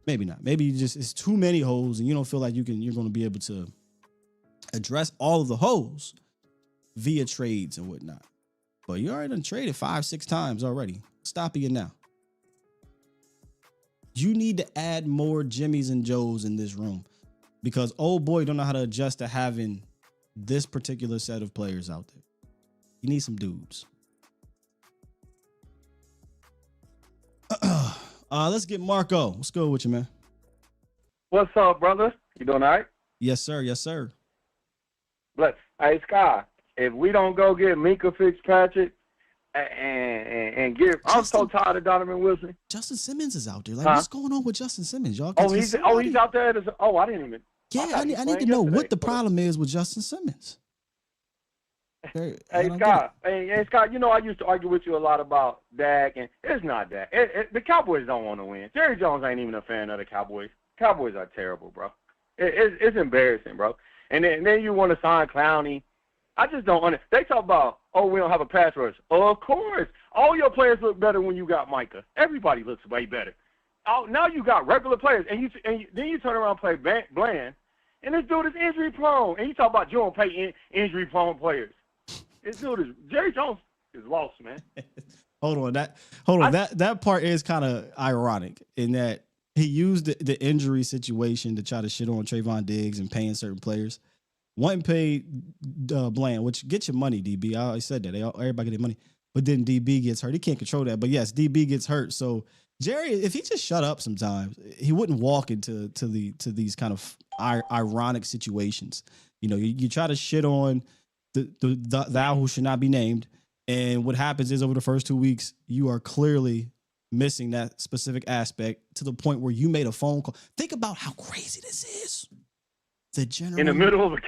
S3: Maybe not. Maybe you just, it's too many holes and you don't feel like you're going to be able to address all of the holes via trades and whatnot. But you already done traded 5-6 times already. Stop it now. You need to add more Jimmys and Joes in this room because old boy don't know how to adjust to having this particular set of players out there. You need some dudes. Let's get Marco. What's good with you, man?
S4: What's up, brother? You doing all right?
S3: Yes, sir. Yes, sir.
S4: Bless. Hey, Sky, if we don't go get Minka Fitzpatrick and get, I'm so tired of Donovan Wilson.
S3: Justin Simmons is out there. Like, what's going on with Justin Simmons, y'all?
S4: He's out there. I didn't even.
S3: Yeah, I need to know what the problem is with Justin Simmons.
S4: Hey, Scott. Hey, Scott, you know I used to argue with you a lot about Dak, and it's not Dak. The Cowboys don't want to win. Jerry Jones ain't even a fan of the Cowboys. Cowboys are terrible, bro. It's embarrassing, bro. And then you want to sign Clowney. I just don't understand. They talk about, we don't have a pass rush. Of course. All your players look better when you got Micah. Everybody looks way better. Now you got regular players, and then you turn around and play Bland, and this dude is injury prone. And you talk about you don't pay injury prone players. This dude is Jerry Jones is lost, man.
S3: Hold on. That part is kind of ironic in that he used the injury situation to try to shit on Trayvon Diggs and paying certain players. One paid Bland, which gets your money, DB. I always said that. Everybody get their money. But then DB gets hurt. He can't control that. But yes, DB gets hurt. So Jerry, if he just shut up sometimes, he wouldn't walk into these kind of ironic situations. You know, you try to shit on thou who should not be named. And what happens is over the first 2 weeks, you are clearly missing that specific aspect to the point where you made a phone call. Think about how crazy this is. In the middle of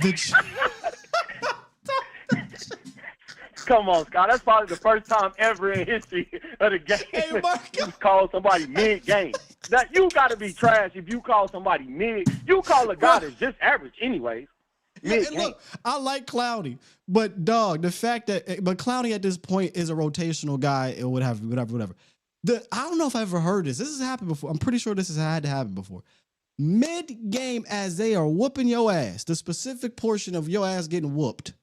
S4: Come on, Scott. That's probably the first time ever in history of the game you call somebody mid-game. That you got to be trash if you call somebody mid. You call a guy that's just average anyways.
S3: And look, I like Clowney, but dog, the fact that Clowney at this point is a rotational guy or whatever. I don't know if I ever heard this. This has happened before. I'm pretty sure this has had to happen before. Mid-game, as they are whooping your ass, the specific portion of your ass getting whooped,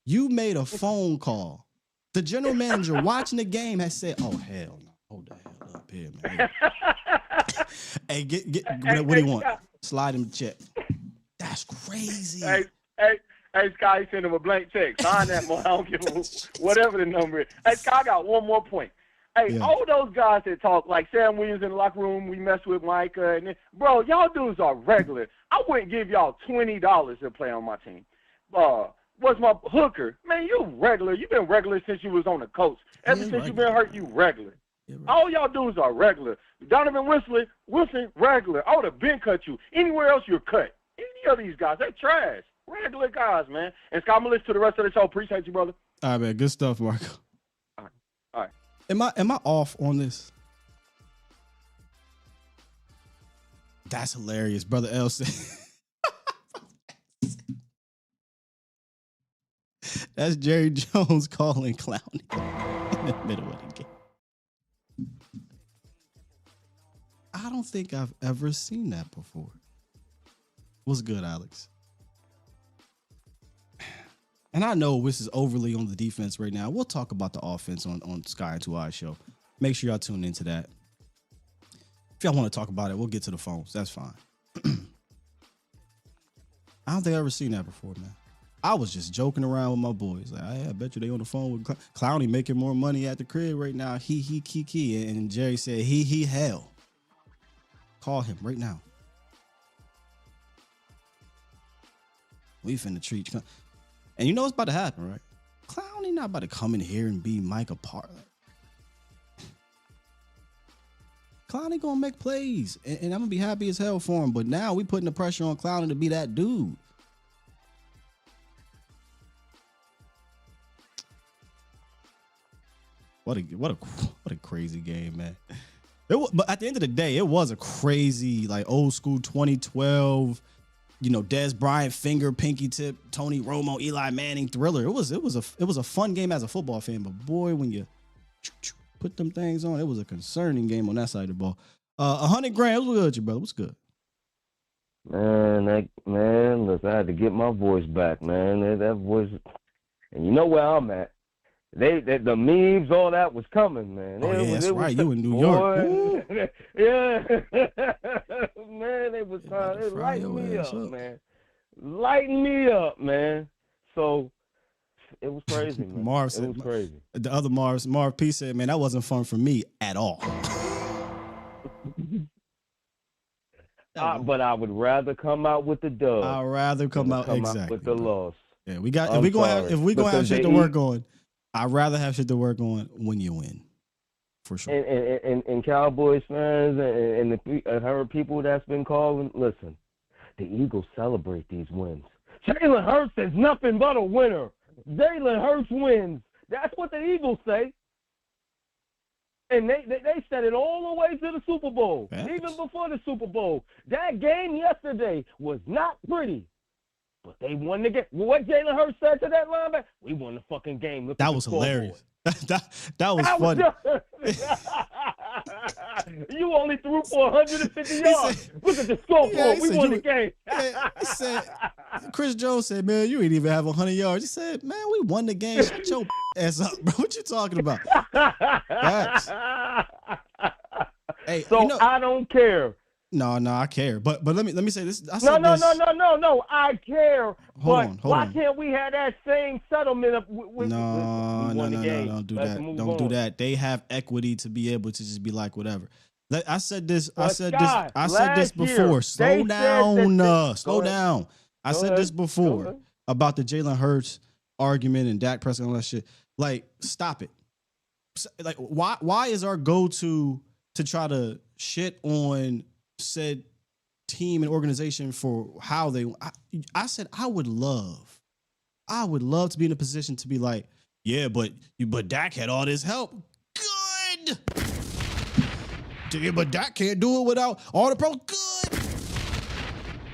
S3: you made a phone call. The general manager watching the game has said, "Oh hell no, hold the hell up here, man. Hey, get what do you want? Slide him the check." That's crazy.
S4: Hey, Scott, send him a blank check. Sign that one. I don't give him whatever the number is. Hey, Scott, I got one more point. Hey, all those guys that talk, like Sam Williams in the locker room, we mess with Micah. And bro, y'all dudes are regular. I wouldn't give y'all $20 to play on my team. What's my hooker? Man, you regular. You've been regular since you was on the coach. Ever since you've been hurt, you regular. All y'all dudes are regular. Donovan Wilson, regular. I would have been cut you. Anywhere else, you're cut. Any of these guys, they trash. Regular guys, man. And Scott, I'm going to listen to the rest of the show. Appreciate you, brother.
S3: All right, man. Good stuff, Marco.
S4: All right.
S3: Am I off on this? That's hilarious, brother L said. That's Jerry Jones calling Clowney in the middle of the game. I don't think I've ever seen that before. What's good, Alex? And I know this is overly on the defense right now. We'll talk about the offense on Sky and 2 Eyes show. Make sure y'all tune into that. If y'all want to talk about it, we'll get to the phones. That's fine. I don't think I've ever seen that before, man. I was just joking around with my boys. Like, I bet you they on the phone with Clowney making more money at the crib right now. He, kiki. And Jerry said, he, hell. Call him right now. We finna treat. And you know what's about to happen, right? Clowney not about to come in here and be Mike apart. Clowney gonna make plays, and I'm gonna be happy as hell for him. But now we putting the pressure on Clowney to be that dude. What a crazy game, man. But at the end of the day, it was a crazy, like, old school 2012. You know, Des Bryant, finger, pinky tip, Tony Romo, Eli Manning thriller. It was a fun game as a football fan, but boy, when you put them things on, it was a concerning game on that side of the ball. 100 grand, what's good, your brother? What's good?
S6: Man, look, I had to get my voice back, man. That voice, and you know where I'm at. The memes, all that was coming, man.
S3: Oh, yeah, that's right. You in New York.
S6: Yeah. Man, they was trying to lighten me up, man. Lighten me up, man. So, it was crazy, man.
S3: Marv said,
S6: it was crazy.
S3: The other Marv P said, man, that wasn't fun for me at all.
S6: But I would rather come out with the dub.
S3: I'd rather come out
S6: with the loss.
S3: Yeah, we got. If we gonna have shit to work on, I'd rather have shit to work on when you win, for sure.
S6: And Cowboys fans and I heard people that's been calling. Listen, the Eagles celebrate these wins. Jalen Hurts is nothing but a winner. Jalen Hurts wins. That's what the Eagles say. And they said it all the way to the Super Bowl, even before the Super Bowl. That game yesterday was not pretty, but they won the game. What Jalen Hurts said to that linebacker, we won the fucking game. Look,
S3: that was hilarious. That was funny.
S6: You only threw for 150 yards. Look at the scoreboard. We won the game.
S3: He said, Chris Jones said, man, you ain't even have 100 yards. He said, man, we won the game. Shut your ass up, bro. What you talking about? Facts. Hey,
S6: so I don't care.
S3: No, I care. But let me say this.
S6: No. I care. Hold on. Why can't we have that same settlement with
S3: No. Don't do that. Don't do that. They have equity to be able to just be like whatever. I said this before. Slow down. Slow down. I said this before about the Jalen Hurts argument and Dak Prescott and all that shit. Like, stop it. Like, why is our go-to to try to shit on said team and organization for how they? I said I would love to be in a position to be like, yeah, but Dak had all this help. Good. Yeah, but Dak can't do it without all the pro. Good.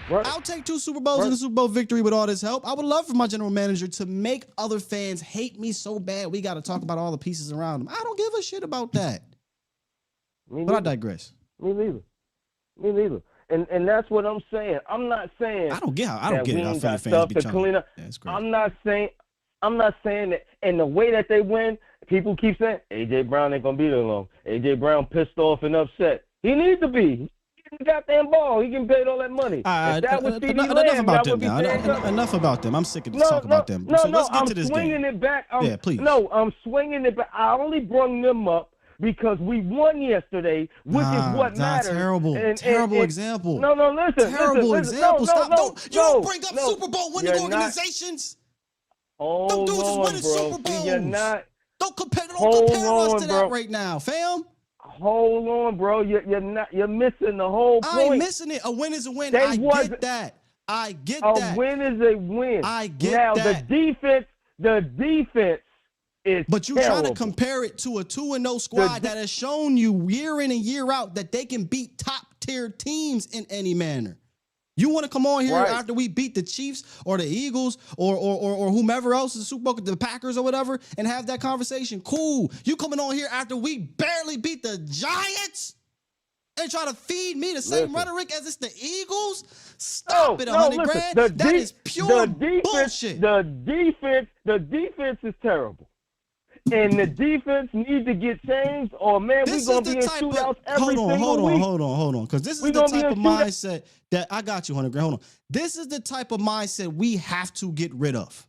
S3: I'll take 2 Super Bowls and a Super Bowl victory with all this help. I would love for my general manager to make other fans hate me so bad we got to talk about all the pieces around him. I don't give a shit about that. But I digress.
S6: Me neither. And that's what I'm saying. I'm not saying
S3: I don't get how Philly fans be
S6: to
S3: trying
S6: clean up.
S3: Yeah, it's crazy.
S6: I'm not saying that. And the way that they win, people keep saying AJ Brown ain't gonna be there long. AJ Brown pissed off and upset. He needs to be. He goddamn ball. He can pay all that money.
S3: Enough about them. I'm sick of talking about them. So let's get to this game.
S6: I'm swinging it back.
S3: Please.
S6: No, I'm swinging it back. I only brung them up because we won yesterday, which is what matters.
S3: Terrible example.
S6: No, listen.
S3: Terrible example. Stop. You don't bring up
S6: no,
S3: Super Bowl winning organizations. Them dudes is winning Super Bowls. Don't compare us to that right now, fam.
S6: Hold on, bro. You're missing the whole point.
S3: I ain't missing it. A win is a win. I get that.
S6: A win is a win.
S3: I get
S6: that. Now the defense is
S3: But you're trying to compare it to a 2-0 squad that has shown you year in and year out that they can beat top tier teams in any manner. You want to come on here after we beat the Chiefs or the Eagles or whomever else is the Super Bowl, the Packers or whatever, and have that conversation. Cool. You coming on here after we barely beat the Giants and try to feed me the same rhetoric as it's the Eagles? Stop it, $100,000. That is pure bullshit.
S6: The defense is terrible. And the defense needs to get changed, or man, we're going to be in shootouts every single week.
S3: Hold on. Because this is the type of mindset that I got you, $100,000. Hold on. This is the type of mindset we have to get rid of.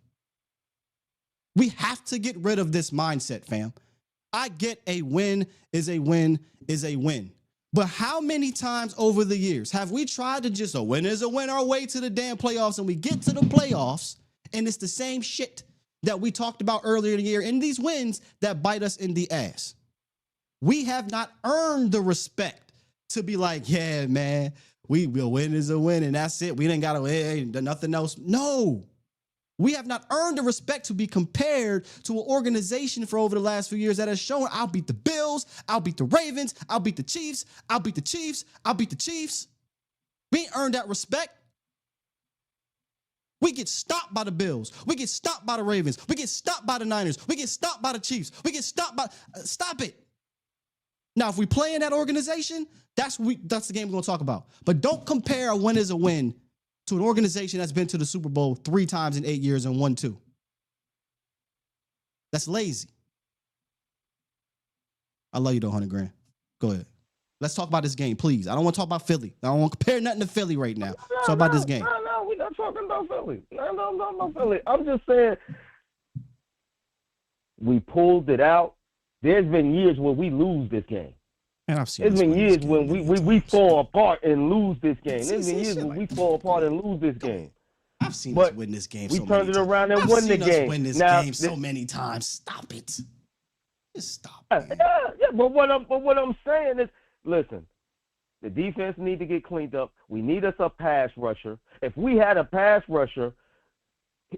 S3: We have to get rid of this mindset, fam. I get a win is a win is a win. But how many times over the years have we tried to just a win is a win our way to the damn playoffs, and we get to the playoffs and it's the same shit that we talked about earlier in the year in these wins that bite us in the ass? We have not earned the respect to be like, yeah, man, we will win is a win and that's it. We didn't got to win, nothing else. No, we have not earned the respect to be compared to an organization for over the last few years that has shown I'll beat the Bills, I'll beat the Ravens, I'll beat the Chiefs, I'll beat the Chiefs, I'll beat the Chiefs. We ain't earned that respect. We get stopped by the Bills. We get stopped by the Ravens. We get stopped by the Niners. We get stopped by the Chiefs. We get stopped by... stop it. Now, if we play in that organization, that's the game we're going to talk about. But don't compare a win is a win to an organization that's been to the Super Bowl 3 times in 8 years and won 2. That's lazy. I love you, though, $100,000. Go ahead. Let's talk about this game, please. I don't want to talk about Philly. I don't want to compare nothing to Philly right now. Talk about this game.
S6: No, we're not talking about Philly. No, Philly. I'm just saying we pulled it out. There's been years where we lose this game.
S3: Man, I've seen
S6: There's been years when we fall apart and lose this game. There's been years when we fall apart and lose this game.
S3: I've seen us win this game so many times.
S6: We turned it around and won the game.
S3: I've seen us win this game so many times. Stop it. Just stop it.
S6: Yeah, but what I'm saying is, listen, the defense need to get cleaned up. We need us a pass rusher. If we had a pass rusher,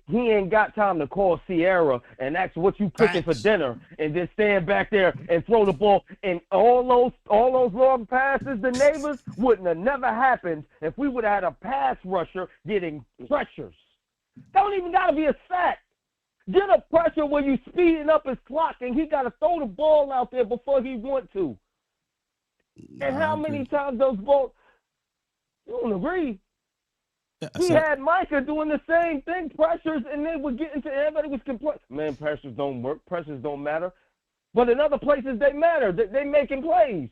S6: he ain't got time to call Sierra and ask what you cooking for dinner and just stand back there and throw the ball. And all those long passes to neighbors wouldn't have never happened if we would have had a pass rusher getting pressures. Don't even got to be a sack. Get a pressure where you speeding up his clock and he got to throw the ball out there before he want to. And how many times those balls, you don't agree? We had Micah doing the same thing, pressures, and they were getting to everybody was complaining. Man, pressures don't work. Pressures don't matter. But in other places, they matter. They making plays.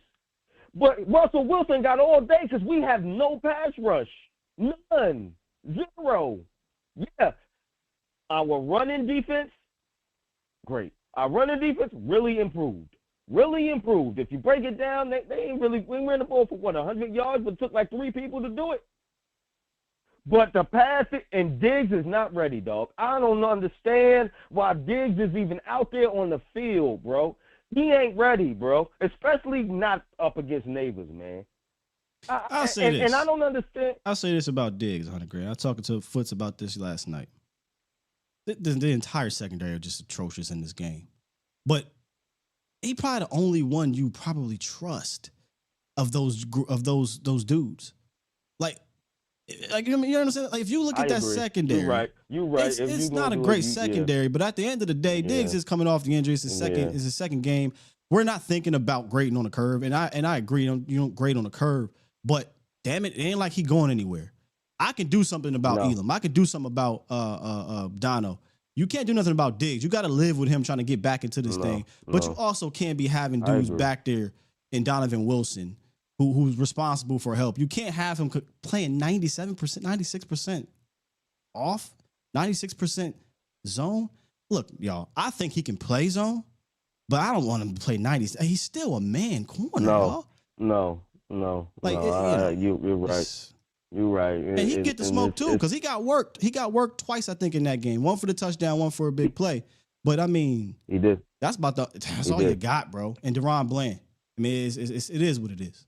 S6: But Russell Wilson got all day because we have no pass rush. None. 0. Yeah. Our running defense, great. Our running defense really improved. Really improved. If you break it down, they ain't really, we ran the ball for 100 yards, but it took like 3 people to do it. But the pass, and Diggs is not ready, dog. I don't understand why Diggs is even out there on the field, bro. He ain't ready, bro. Especially not up against neighbors, man.
S3: I'll say this.
S6: And I don't understand.
S3: I'll say this about Diggs, $100,000. I was talking to Foots about this last night. The entire secondary are just atrocious in this game. But he probably the only one you probably trust of those dudes. Like, Like, you know what I'm saying? Like, if you look at that
S6: agree.
S3: secondary,
S6: You're right. You're right.
S3: It's not a great secondary, but at the end of the day, Diggs is coming off the injury. It's his second game. We're not thinking about grading on the curve, and I agree. You don't grade on the curve, but damn it ain't like he going anywhere. I can do something about Elam. I can do something about Dono. You can't do nothing about Diggs. You got to live with him trying to get back into this thing. But you also can't be having dudes back there in Donovan Wilson who's responsible for help. You can't have him playing 97%, 96% off, 96% zone. Look, y'all, I think he can play zone, but I don't want him to play 90. He's still a man corner, y'all.
S6: No.
S3: Like,
S6: you're right. You're right.
S3: And he get the smoke too, because he got worked. He got worked twice, I think, in that game. One for the touchdown, one for a big play. But I mean,
S6: he did.
S3: That's all you got, bro. And Deron Bland. I mean, it is what it is.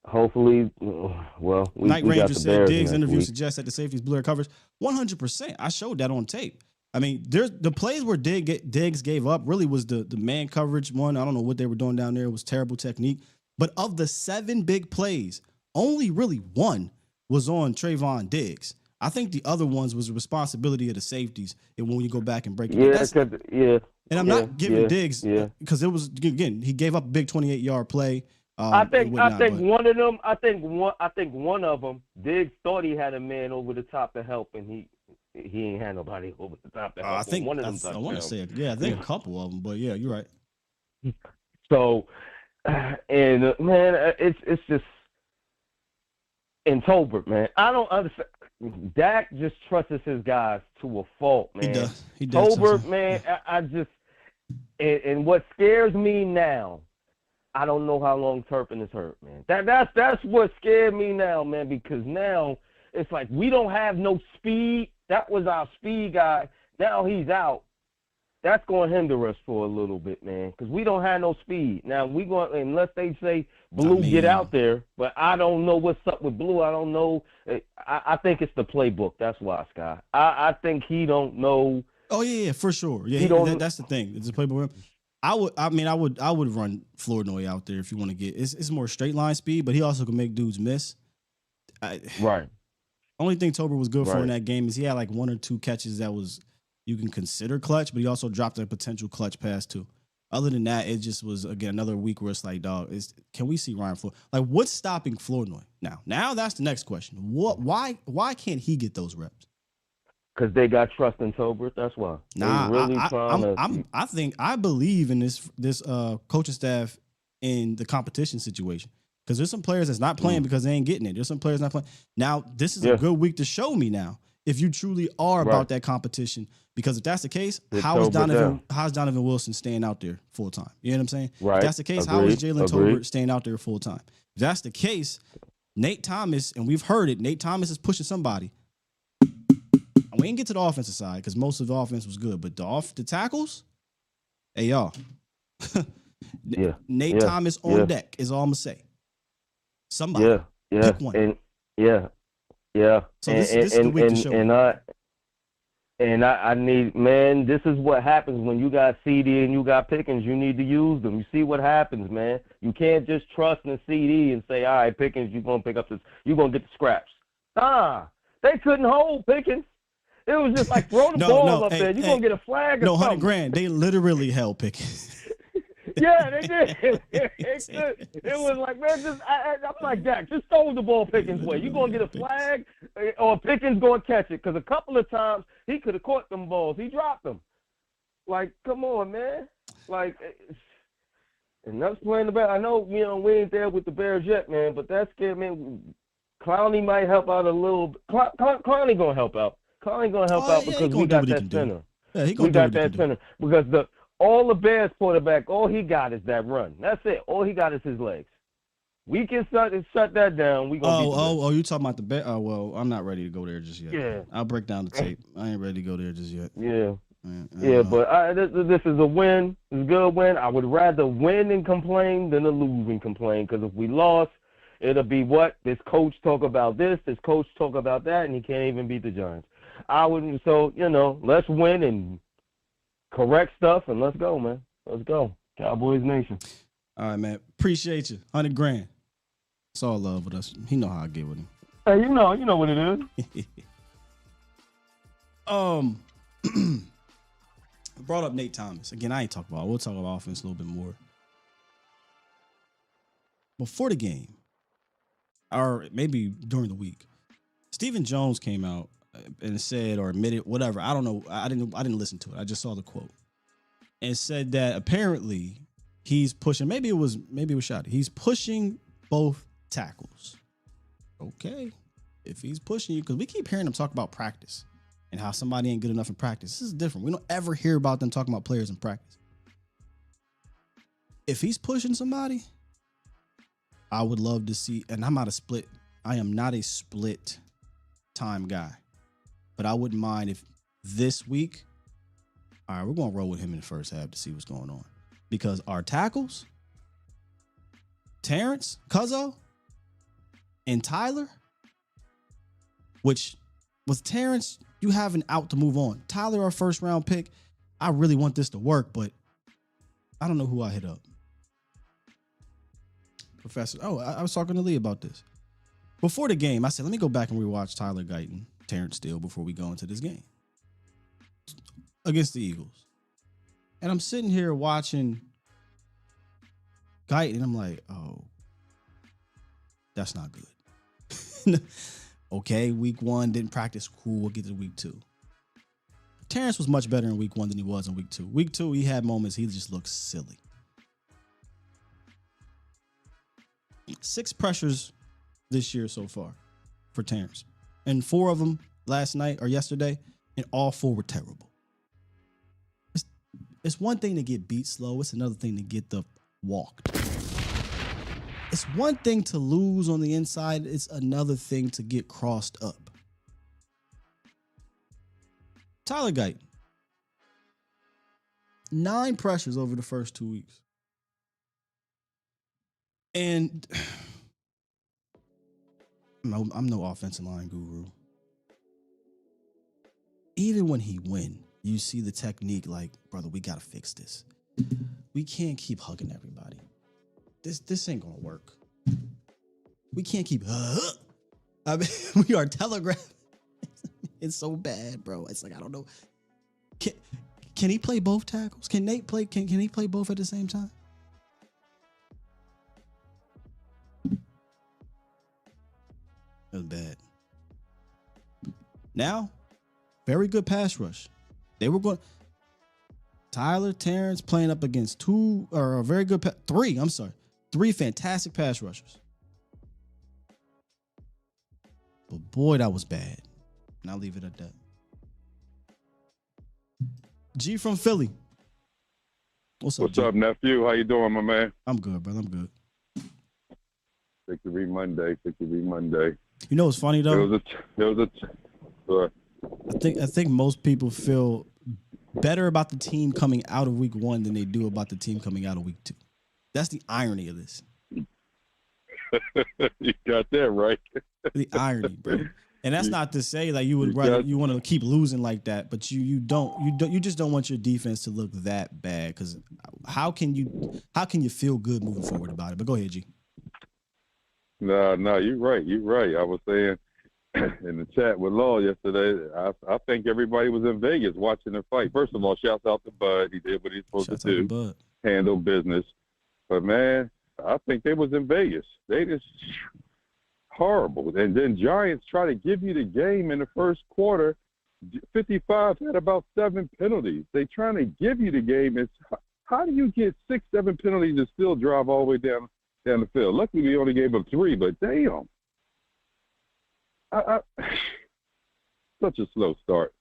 S6: Hopefully,
S3: Night Ranger said Diggs' interview suggests that the safety's blur coverage. 100%. I showed that on tape. I mean, there's the plays where Diggs gave up really was the man coverage one. I don't know what they were doing down there. It was terrible technique. But of the 7 big plays, only really one was on Trayvon Diggs. I think the other ones was the responsibility of the safeties. And when you go back and break it, and I'm not giving Diggs because it was, again, he gave up a big 28-yard play.
S6: I think one of them. I think one of them. Diggs thought he had a man over the top to help, and he ain't had nobody over the top to help.
S3: I think
S6: one of them.
S3: I want to say, I think a couple of them, but yeah, you're right.
S6: So, and man, it's just in Tolbert, man. I don't understand. Dak just trusts his guys to a fault, man.
S3: He does.
S6: Tolbert, man, I just and what scares me now. I don't know how long Turpin is hurt, man. That's what scared me now, man, because now it's like we don't have no speed. That was our speed guy. Now he's out. That's going to hinder us for a little bit, man, because we don't have no speed. Now, unless they say, Blue, get out there, but I don't know what's up with Blue. I don't know. I think it's the playbook. That's why, Scott. I think he don't know.
S3: Oh, yeah, for sure. Yeah, that's the thing. It's a playbook. I would run Flournoy out there if you want to get it's more straight line speed, but he also can make dudes miss.
S6: Right.
S3: Only thing Tolbert was good for in that game is he had like 1 or 2 catches that was you can consider clutch, but he also dropped a potential clutch pass too. Other than that, it just was again another week where it's like, dog, can we see Ryan Flournoy? Like, what's stopping Flournoy now? Now that's the next question. Why can't he get those reps?
S6: Because they got trust in Tolbert. That's why.
S3: I believe in this coaching staff in the competition situation. Because there's some players that's not playing because they ain't getting it. There's some players not playing. Now, this is a good week to show me now if you truly are about that competition. Because if that's the case, how is Donovan Wilson staying out there full time? You know what I'm saying?
S6: Right.
S3: If that's the case, how is Jalen Tolbert staying out there full time? If that's the case, Nate Thomas, and we've heard it, Nate Thomas is pushing somebody. We didn't get to the offensive side because most of the offense was good, but the tackles, hey y'all, Nate Thomas on deck is all I'm gonna say. Somebody, pick one. So this is the week to show.
S6: I need, man. This is what happens when you got CD and you got Pickens. You need to use them. You see what happens, man. You can't just trust in CD and say, all right, Pickens, you're gonna pick up this. You're gonna get the scraps. They couldn't hold Pickens. It was just like throw the ball up there. You're going to get a flag or something.
S3: $100,000. They literally held Pickens.
S6: Yeah, they did. It was like, man, I'm like, Jack, just throw the ball Pickens' way. You're going to get a flag or Pickens going to catch it. Because a couple of times he could have caught them balls. He dropped them. Like, come on, man. Like, and that's playing the Bears. I know, we ain't there with the Bears yet, man, but that's scared me. Clowney might help out a little. Clowney going to help out. Clowney going to help out because we got that center.
S3: Yeah,
S6: we got that center. Because all the Bears quarterback, all he got is that run. That's it. All he got is his legs. We can shut that down. We gonna
S3: you talking about the Bears? Well, I'm not ready to go there just yet.
S6: Yeah.
S3: I'll break down the tape. I ain't ready to go there just yet.
S6: Yeah. But this is a win. It's a good win. I would rather win and complain than to lose and complain. Because if we lost, it'll be what? This coach talk about this coach talk about that, and he can't even beat the Giants. I wouldn't. So, let's win and correct stuff, and let's go, man. Let's go. Cowboys Nation.
S3: All right, man. Appreciate you. $100,000. It's all love with us. He know how I get with him.
S6: Hey, you know what it is.
S3: Brought up Nate Thomas. Again, I ain't talking about. We'll talk about offense a little bit more. Before the game, or maybe during the week, Stephen Jones came out and said or admitted whatever. I don't know. I didn't listen to it. I just saw the quote and said that apparently he's pushing. Maybe it was shot. He's pushing both tackles. Okay, if he's pushing you, because we keep hearing him talk about practice and how somebody ain't good enough in practice. This is different. We don't ever hear about them talking about players in practice. If he's pushing somebody, I would love to see, and I am not a split time guy, but I wouldn't mind if this week, all right, we're going to roll with him in the first half to see what's going on. Because our tackles, Terrence, Cuzzo, and Tyler, which with Terrence, you have an out to move on. Tyler, our first round pick, I really want this to work, but I don't know who I hit up. Professor. Oh, I was talking to Lee about this. Before the game, I said, let me go back and rewatch Tyler Guyton, Terrence Steele before we go into this game against the Eagles. And I'm sitting here watching Guyton, and I'm like, oh, that's not good. Okay, week 1, didn't practice. Cool, we'll get to week 2. Terrence was much better in week 1 than he was in week 2. Week 2, he had moments he just looked silly. 6 pressures this year so far for Terrence. And 4 of them last night or yesterday, and all 4 were terrible. It's one thing to get beat slow. It's another thing to get the walked. It's one thing to lose on the inside. It's another thing to get crossed up. Tyler Guyton. 9 pressures over the first 2 weeks. And I'm no offensive line guru. Even when he win, you see the technique like, brother, we got to fix this. We can't keep hugging everybody. This ain't going to work. We can't keep, I mean, we are telegraphing. It's so bad, bro. It's like, I don't know. Can he play both tackles? Can Nate play? Can he play both at the same time? That was bad. Now, very good pass rush. They were going. Tyler, Terrence playing up against 2 or a very good 3. I'm sorry, 3 fantastic pass rushers. But boy, that was bad. And I'll leave it at that. G from Philly. What's
S10: up, nephew? How you doing, my man?
S3: I'm good, brother. I'm good.
S10: Victory Monday.
S3: You know what's funny though?
S10: I
S3: think most people feel better about the team coming out of week 1 than they do about the team coming out of week 2. That's the irony of this.
S10: You got that right.
S3: The irony, bro. And that's not to say like you would rather you want to keep losing like that, but you just don't want your defense to look that bad, because how can you feel good moving forward about it? But go ahead, G.
S10: No, you're right. I was saying in the chat with Law yesterday, I think everybody was in Vegas watching the fight. First of all, shouts out to Bud. He did what he's supposed to do. Handle business. But man, I think they was in Vegas. They just horrible. And then Giants try to give you the game in the first quarter. 55 had about 7 penalties. They trying to give you the game. It's how do you get 6, 7 penalties and still drive all the way down the field? Luckily, we only gave up 3, but damn. Such a slow start.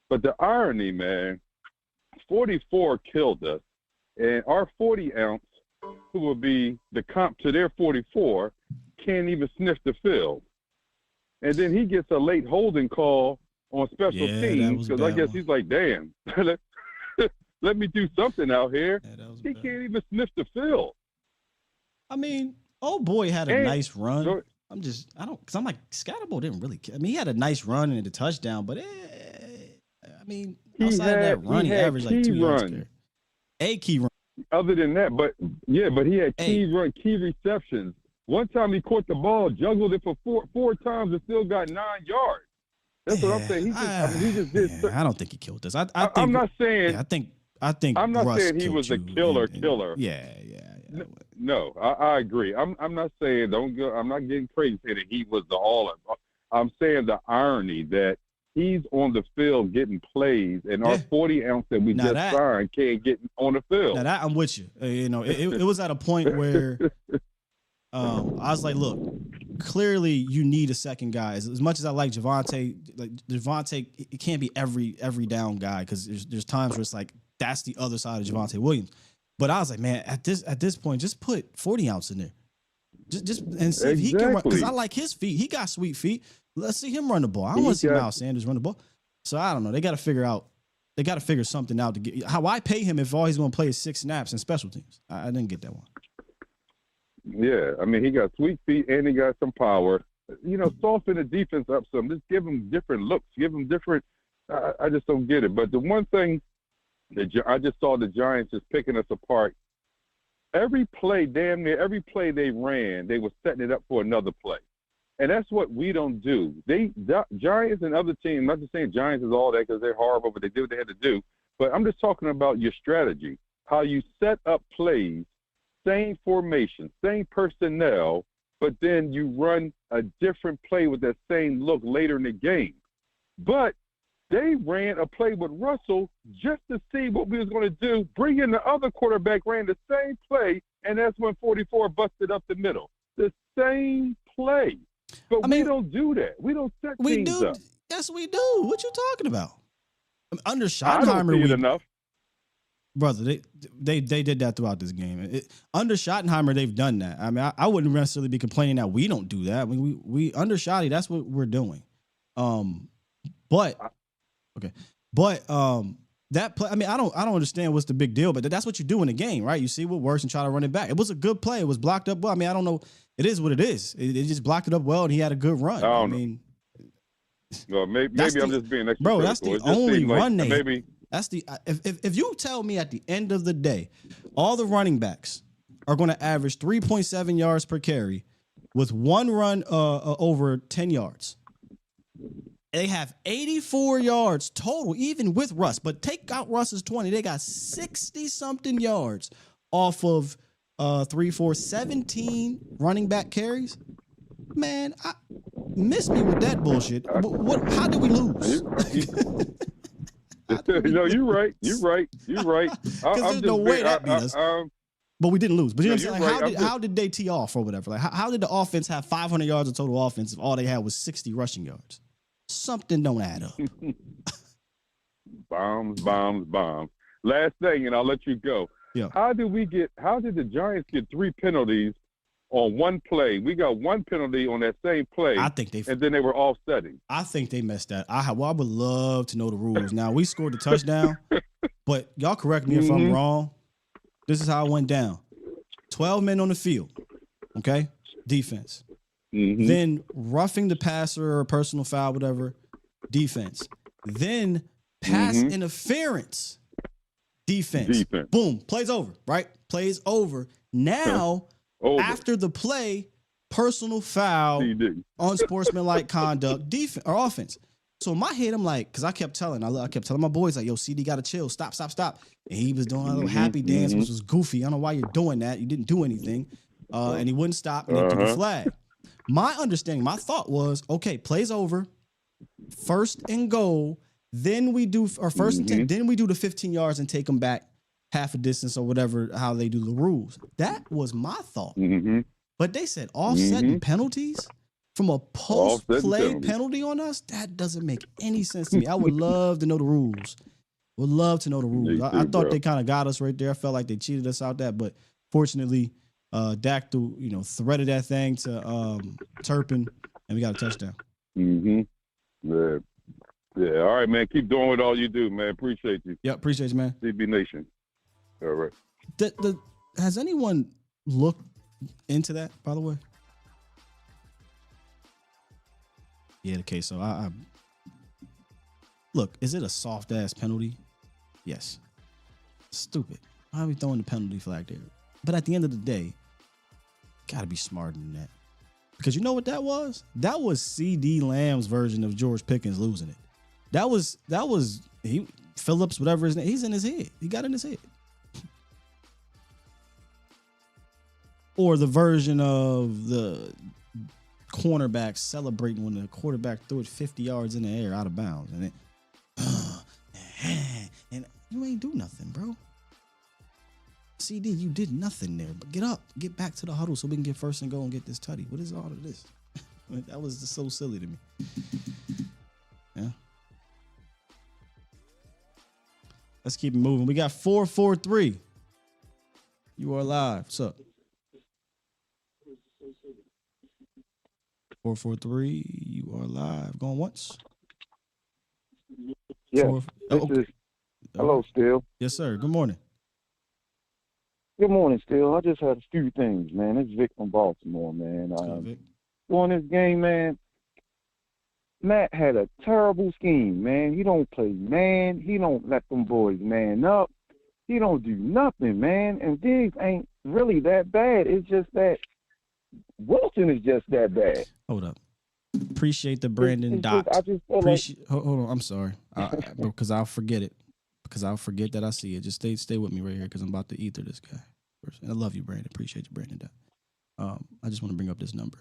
S10: But the irony, man, 44 killed us. And our 40 ounce, who will be the comp to their 44, can't even sniff the field. And then he gets a late holding call on special teams because I guess he's like, damn, let me do something out here. He can't even sniff the field.
S3: I mean, old boy had a nice run. I'm like, Scatterbo didn't really care. I mean, he had a nice run and a touchdown, but I mean, outside of that run, he averaged like 2 yards. A key run.
S10: Other than that, but he had key receptions One time he caught the ball, juggled it for four times, and still got 9 yards. That's what I'm saying. He just did.
S3: I don't think he killed this.
S10: I'm not saying.
S3: I think.
S10: I'm not
S3: Russ
S10: saying he was a killer.
S3: Yeah.
S10: No, I agree. I'm not saying I'm not getting crazy saying that he was the hauler. I'm saying the irony that he's on the field getting plays, and our 40 ounce that we signed can't get on the field.
S3: Now that I'm with you. It was at a point where I was like, look, clearly you need a second guy. As much as I like Javonte, it can't be every down guy because there's times where it's like that's the other side of Javonte Williams. But I was like, man, at this point, just put 40 ounce in there. Just and see if he can run, because I like his feet. He got sweet feet. Let's see him run the ball. I don't want to see Miles Sanders run the ball. So I don't know. They got to figure something out to get how I pay him if all he's going to play is 6 snaps in special teams. I didn't get that one.
S10: Yeah, I mean, he got sweet feet and he got some power. Soften the defense up some. Just give him different looks. Give him different. I just don't get it. But the one thing that I just saw the Giants just picking us apart. Every play, damn near every play they ran, they were setting it up for another play. And that's what we don't do. The Giants and other teams, I'm not just saying Giants is all that because they're horrible, but they did what they had to do. But I'm just talking about your strategy, how you set up plays, same formation, same personnel, but then you run a different play with that same look later in the game. But they ran a play with Russell just to see what we was going to do. Bring in the other quarterback, ran the same play, and that's when 44 busted up the middle. The same play. But we don't do that. We don't set teams up.
S3: Yes, we do. What you talking about? Under Schottenheimer,
S10: I don't see it enough.
S3: Brother, they did that throughout this game. Under Schottenheimer, they've done that. I mean, I wouldn't necessarily be complaining that we don't do that. I mean, we under Schotty, that's what we're doing. That play, I mean, I don't understand what's the big deal, but that's what you do in the game, right? You see what works and try to run it back. It was a good play. It was blocked up well. I mean, I don't know. It is what it is. It just blocked it up well, and he had a good run.
S10: I mean, well, maybe I'm just being extra.
S3: Bro, that's the only run
S10: like
S3: maybe. That's the if you tell me at the end of the day, all the running backs are going to average 3.7 yards per carry with one run over 10 yards. They have 84 yards total, even with Russ. But take out Russ's 20. They got 60-something yards off of 17 running back carries. Man, miss me with that bullshit. How did we lose?
S10: No, you're right. You're right.
S3: Because there's no way that beat us. But we didn't lose. But you know what I'm saying? How did they tee off or whatever? Like, how did the offense have 500 yards of total offense if all they had was 60 rushing yards? Something don't add up.
S10: Bombs. Last thing, and I'll let you go.
S3: Yeah.
S10: How did the Giants get 3 penalties on one play? We got 1 penalty on that same play. And then they were offsetting.
S3: I think they messed that. I would love to know the rules. Now, we scored the touchdown, but y'all correct me if I'm wrong. This is how it went down. 12 men on the field, okay? Defense. Then roughing the passer or personal foul, whatever, defense. Then pass interference, defense. Boom, plays over, right? Plays over. Now, after the play, personal foul, unsportsmanlike conduct, defense or offense. So in my head, I'm like, because I kept telling my boys, like, yo, CD got to chill, stop. And he was doing a little happy dance, which was goofy. I don't know why you're doing that. You didn't do anything. And he wouldn't stop, and they took a flag. My understanding, my thought was, okay, plays over, 1st and goal, then we do, or 1st and 10, then we do the 15 yards and take them back half a distance or whatever, how they do the rules. That was my thought. But they said offsetting penalties from a post-play penalty on us? That doesn't make any sense to me. I would love to know the rules. I thought they kind of got us right there. I felt like they cheated us out that, but fortunately, Dak threaded that thing to Turpin, and we got a touchdown.
S10: Yeah. All right, man. Keep doing what all you do, man. Appreciate you.
S3: Yeah, appreciate you, man.
S10: CB Nation. All right.
S3: Has anyone looked into that, by the way? Yeah, okay. So I look. Is it a soft ass penalty? Yes. Stupid. Why are we throwing the penalty flag there? But at the end of the day, Got to be smarter than that. Because you know what that was? That was C.D. Lamb's version of George Pickens losing it. That was Phillips, whatever his name. He's in his head. He got in his head. Or the version of the cornerback celebrating when the quarterback threw it 50 yards in the air out of bounds. And you ain't do nothing, bro. CD, you did nothing there. But get up. Get back to the huddle so we can get first and go and get this tutty. What is all of this? That was just so silly to me. Yeah. Let's keep it moving. We got 443. You are live. What's up? 443. You are live. Going once?
S11: Yeah. Hello, Still.
S3: Yes, sir. Good morning.
S11: Good morning, Still. I just had a few things, man. It's Vic from Baltimore, man. During this game, man, Matt had a terrible scheme, man. He don't play man. He don't let them boys man up. He don't do nothing, man. And Diggs ain't really that bad. It's just that Wilson is just that bad.
S3: Hold up. Appreciate the Brandon Dot. Hold on. I'm sorry. Because I'll forget it. Because I'll forget that I see it. Just stay with me right here because I'm about to ether this guy. And I love you, Brandon. Appreciate you, Brandon Dot. I just want to bring up this number.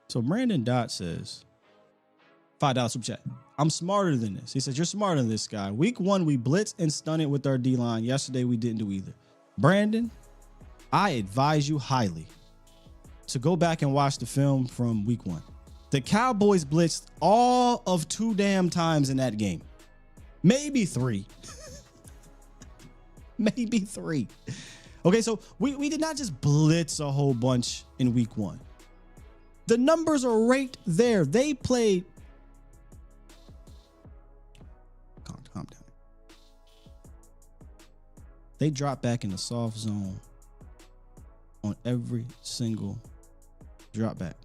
S3: So Brandon Dot says, $5 super chat. I'm smarter than this. He says, you're smarter than this guy. Week 1, we blitzed and stunned it with our D-line. Yesterday, we didn't do either. Brandon, I advise you highly to go back and watch the film from week 1. The Cowboys blitzed all of 2 damn times in that game. Maybe 3. Maybe 3. Okay, so we did not just blitz a whole bunch in week 1. The numbers are right there. They played. Calm down. They dropped back in the soft zone on every single drop back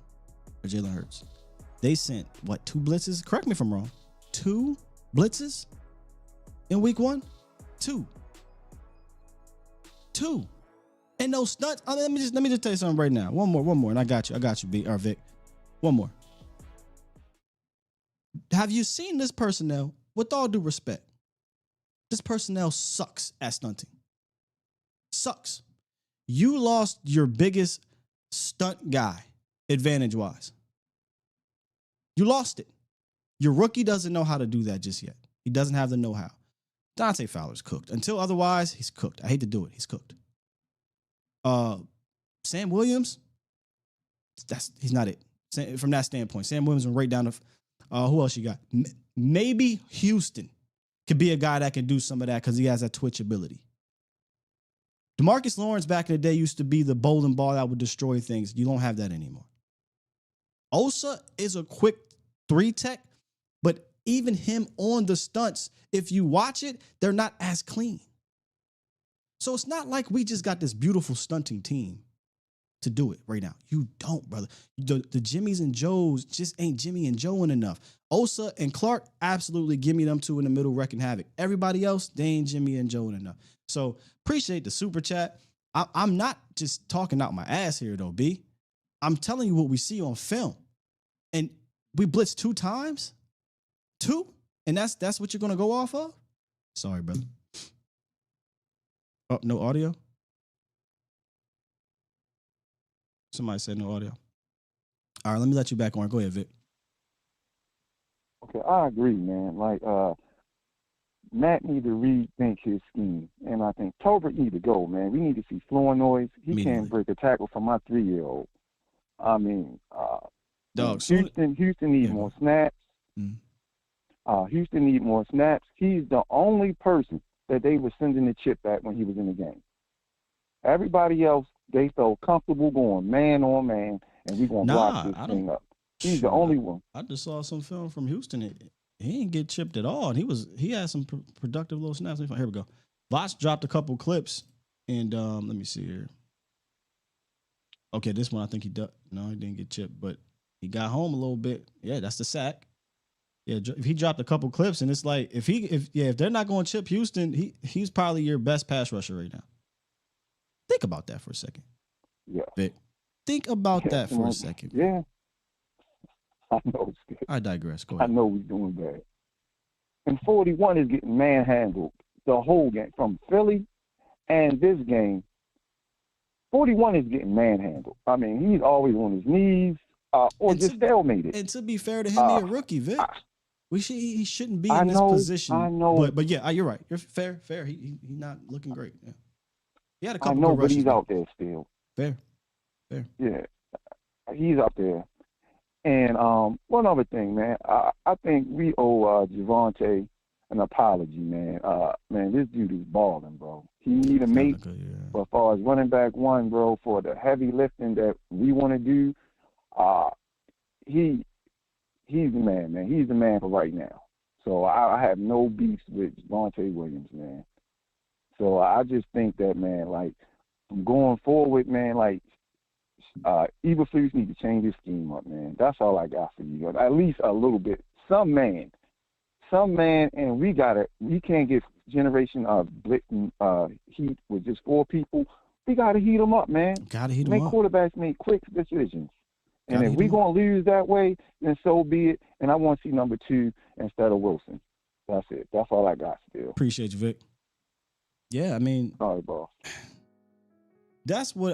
S3: for Jalen Hurts. They sent, 2 blitzes? Correct me if I'm wrong. 2 blitzes in week 1? 2. And no stunts. Let me just tell you something right now. One more, and I got you, B or Vic. One more. Have you seen this personnel? With all due respect, this personnel sucks at stunting. Sucks. You lost your biggest stunt guy, advantage-wise. You lost it. Your rookie doesn't know how to do that just yet. He doesn't have the know-how. Dante Fowler's cooked. Until otherwise, he's cooked. I hate to do it. He's cooked. Sam Williams, he's not it. From that standpoint, Sam Williams went right down to who else you got? Maybe Houston could be a guy that can do some of that because he has that twitch ability. DeMarcus Lawrence back in the day used to be the bowling ball that would destroy things. You don't have that anymore. Osa is a quick 3-tech, but even him on the stunts, if you watch it, they're not as clean. So it's not like we just got this beautiful stunting team to do it right now. You don't, brother. The Jimmys and Joes just ain't Jimmy and Joe enough. Osa and Clark, absolutely give me them 2 in the middle wrecking havoc. Everybody else, they ain't Jimmy and Joe enough. So appreciate the super chat. I'm not just talking out my ass here though, B. I'm telling you what we see on film. And we blitzed 2 times? 2? And that's what you're going to go off of? Sorry, brother. Oh, no audio? Somebody said no audio. All right, let me let you back on. Go ahead, Vic.
S11: Okay, I agree, man. Like, Matt need to rethink his scheme. And I think Tolbert need to go, man. We need to see Flournoy. He can't break a tackle for my 3-year-old. I mean, Houston needs more snaps. Houston needs more snaps. He's the only person that they were sending the chip back when he was in the game. Everybody else, they felt comfortable going man on man, and we're going to block this thing up. He's the only one.
S3: I just saw some film from Houston. He didn't get chipped at all. And he had some productive little snaps. Here we go. Voch dropped a couple clips, and let me see here. Okay, this one I think he didn't get chipped, but he got home a little bit. Yeah, that's the sack. Yeah, if he dropped a couple clips, and it's like if they're not going to chip Houston, he's probably your best pass rusher right now. Think about that for a second.
S11: Yeah.
S3: Vic, think about that for a second.
S11: Yeah. I know.
S3: I digress. Go
S11: I
S3: ahead.
S11: know we're doing bad. And 41 is getting manhandled the whole game from Philly and this game. 41 is getting manhandled. I mean, he's always on his knees or just stalemated.
S3: And to be fair to him, he's a rookie, Vic. He shouldn't be in this position.
S11: I know.
S3: But yeah, you're right. You're fair. He's not looking great. Yeah. He had a couple
S11: I know,
S3: good
S11: but
S3: rushes,
S11: he's out there still.
S3: Fair.
S11: Yeah, he's out there. And one other thing, man, I think we owe Javonte an apology, man. Man, this dude is balling, bro. He need a mate. But as far as running back one, bro, for the heavy lifting that we want to do, he's the man. He's the man for right now. So I have no beefs with Javonte Williams, man. So I just think that, man, like, from going forward, man, like, Eberflus need to change his scheme up, man. That's all I got for you. At least a little bit. Some man, and we can't get generation of blitzing heat with just 4 people. We gotta heat them up, man. Make quarterbacks make quick decisions. And if we're gonna lose that way, then so be it. And I want to see number 2 instead of Wilson. That's it. That's all I got still.
S3: Appreciate you, Vic. Yeah, I mean,
S11: sorry, boss.
S3: That's what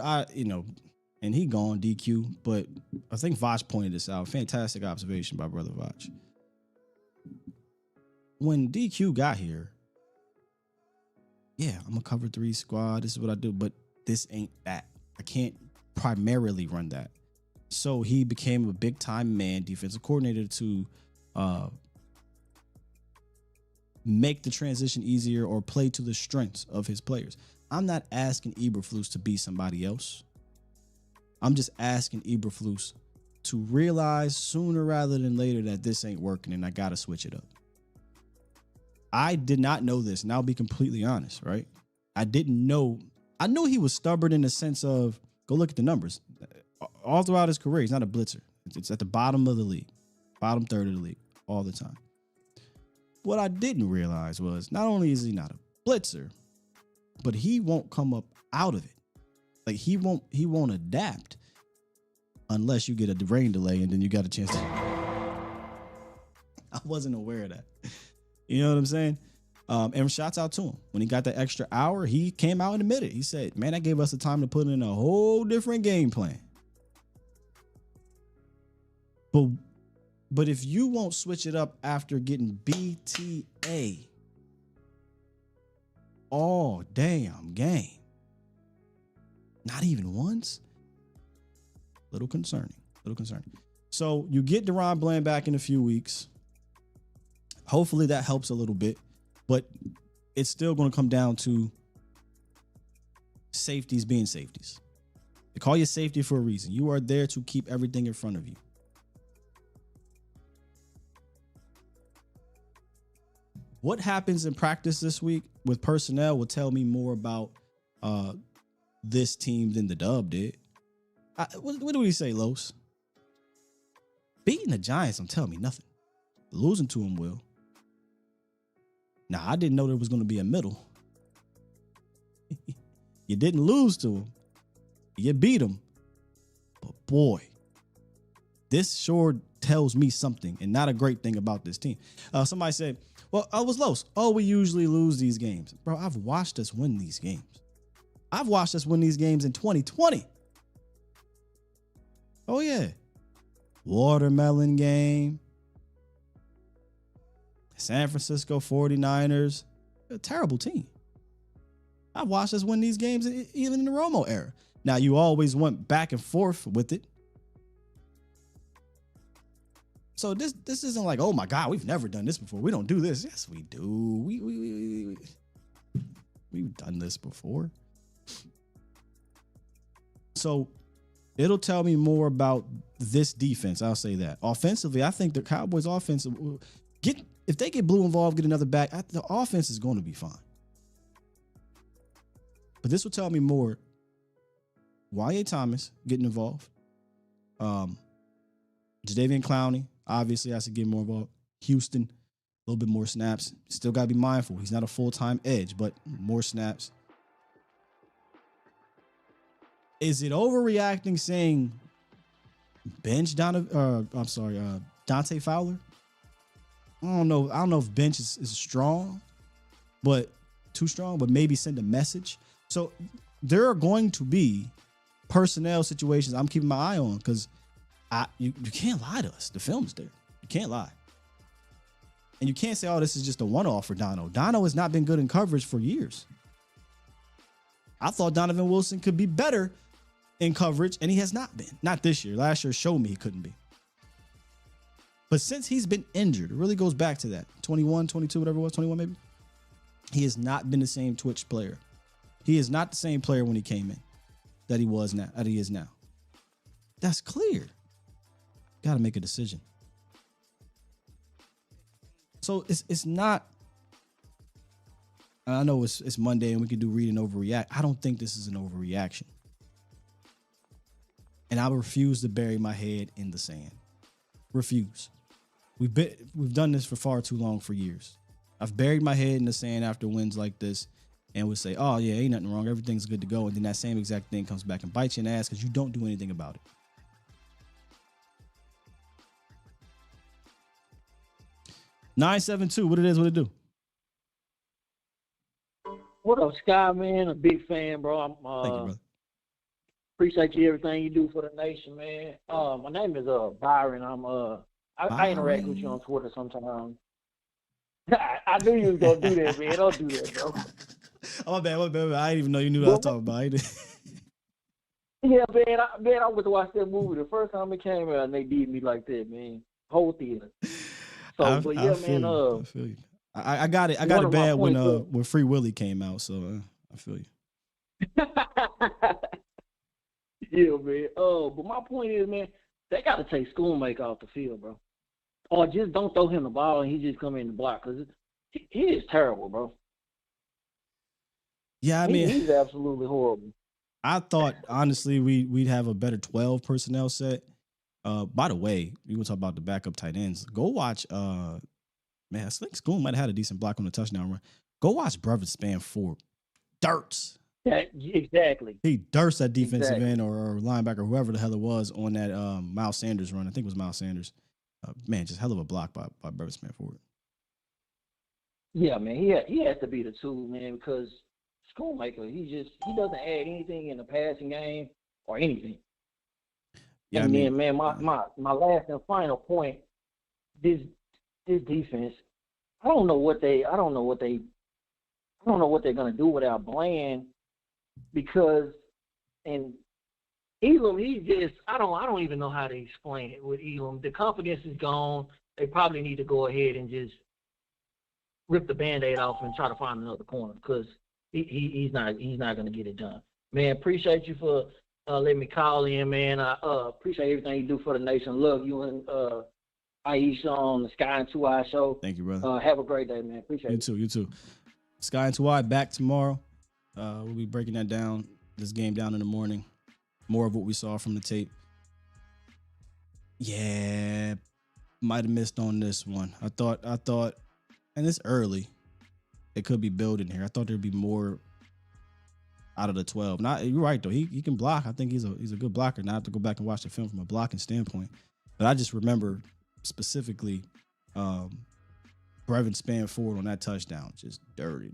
S3: and he gone DQ, but I think Voch pointed this out. Fantastic observation by Brother Voch. When DQ got here, yeah, I'm a cover 3 squad. This is what I do, but this ain't that. I can't primarily run that. So he became a big time man defensive coordinator to make the transition easier or play to the strengths of his players. I'm not asking Eberflus to be somebody else. I'm just asking Eberflus to realize sooner rather than later that this ain't working and I got to switch it up. I did not know this, and I'll be completely honest, right? I didn't know. I knew he was stubborn in the sense of, go look at the numbers. All throughout his career, he's not a blitzer. It's at the bottom of the league, bottom third of the league all the time. What I didn't realize was not only is he not a blitzer, but he won't come up out of it. Like he won't adapt unless you get a rain delay and then you got a chance to. I wasn't aware of that. You know what I'm saying? And shouts out to him. When he got that extra hour, he came out and admitted. He said, man, that gave us the time to put in a whole different game plan. But if you won't switch it up after getting BTA all damn game, not even once, little concerning. So you get Deron Bland back in a few weeks. Hopefully that helps a little bit, but it's still going to come down to safeties being safeties. They call you safety for a reason. You are there to keep everything in front of you. What happens in practice this week with personnel will tell me more about this team than the dub did. What do we say, Los? Beating the Giants don't tell me nothing. Losing to them will. Now, I didn't know there was going to be a middle. You didn't lose to them. You beat them. But boy, this sure tells me something and not a great thing about this team. Somebody said, well, I was Los. Oh, we usually lose these games. Bro, I've watched us win these games. I've watched us win these games in 2020. Oh, yeah. Watermelon game. San Francisco 49ers. A terrible team. I've watched us win these games even in the Romo era. Now, you always went back and forth with it. So this isn't like, oh my God, we've never done this before. We don't do this. Yes, we do. We've done this before. So it'll tell me more about this defense. I'll say that. Offensively, I think the Cowboys offense if they get Blue involved, get another back, the offense is going to be fine. But this will tell me more. Y.A. Thomas getting involved. Jadeveon Clowney obviously has to get more involved. Houston, a little bit more snaps. Still got to be mindful. He's not a full-time edge, but more snaps. Is it overreacting saying bench Dante Fowler? I don't know. I don't know if bench is strong, but too strong, but maybe send a message. So there are going to be personnel situations I'm keeping my eye on because you can't lie to us. The film's there. You can't lie. And you can't say, oh, this is just a one-off for Dono. Dono has not been good in coverage for years. I thought Donovan Wilson could be better in coverage, and he has not been. Not this year. Last year showed me he couldn't be. But since he's been injured, it really goes back to that. 21, 22, whatever it was, 21 maybe. He has not been the same Twitch player. He is not the same player when he came in that he was now, that he is now. That's clear. Got to make a decision. So it's not. I know it's Monday and we can do read and overreact. I don't think this is an overreaction. And I refuse to bury my head in the sand. Refuse. We've done this for far too long for years. I've buried my head in the sand after wins like this and would say, oh yeah, ain't nothing wrong. Everything's good to go. And then that same exact thing comes back and bites you in the ass because you don't do anything about it. (972). What it is, what it do?
S12: What up, Sky, man? A big fan, bro. I'm
S3: Thank you, brother.
S12: Appreciate you, everything you do for the nation, man. My name is Byron. I interact with you on Twitter sometimes. I knew you was gonna do that, man. Don't do that, bro.
S3: Oh, my bad. I didn't even know you knew what I was talking about.
S12: Yeah, man. I went to watch that movie the first time it came out, and they did me like that, man. Whole theater. So,
S3: I
S12: but yeah,
S3: feel
S12: man.
S3: you. I feel you. I got it. I got it bad when Free Willy came out. So I feel you.
S12: Yeah, man. But my point is, man, they got to take Schoonmaker off the field, bro. Or just don't throw him the ball and he just come in the block because he is terrible, bro.
S3: Yeah, I mean,
S12: he's absolutely horrible.
S3: I thought honestly we'd have a better 12 personnel set. By the way, we will talk about the backup tight ends. Go watch. Man, I think Schoon might have had a decent block on the touchdown run. Go watch Brevin Spanford. Dirts.
S12: Yeah, exactly.
S3: He dirts that defensive end or linebacker, whoever the hell it was, on that Miles Sanders run. I think it was Miles Sanders. Man, just hell of a block by Brevin Spanford.
S12: Yeah, man, he has to be the two, man, because Schoonmaker, he doesn't add anything in the passing game or anything. Yeah, and then, man, my last and final point, this defense, I don't know what they're gonna do without Bland, because and Elam, I don't even know how to explain it with Elam. The confidence is gone. They probably need to go ahead and just rip the Band-Aid off and try to find another corner because he's not gonna get it done. Man, appreciate you for letting me call in, man. I appreciate everything you do for the nation. Love you and Aisha on the Sky and 2 Eye show.
S3: Thank you, brother.
S12: Have a great day, man. Appreciate it.
S3: You too. Sky and 2 Eye back tomorrow. We'll be breaking that down, this game down in the morning. More of what we saw from the tape. Yeah, might have missed on this one. I thought, and it's early. It could be building here. I thought there'd be more out of the 12. You're right though. He can block. I think he's a good blocker. Now I have to go back and watch the film from a blocking standpoint. But I just remember specifically Brevin Spanford on that touchdown, just dirty.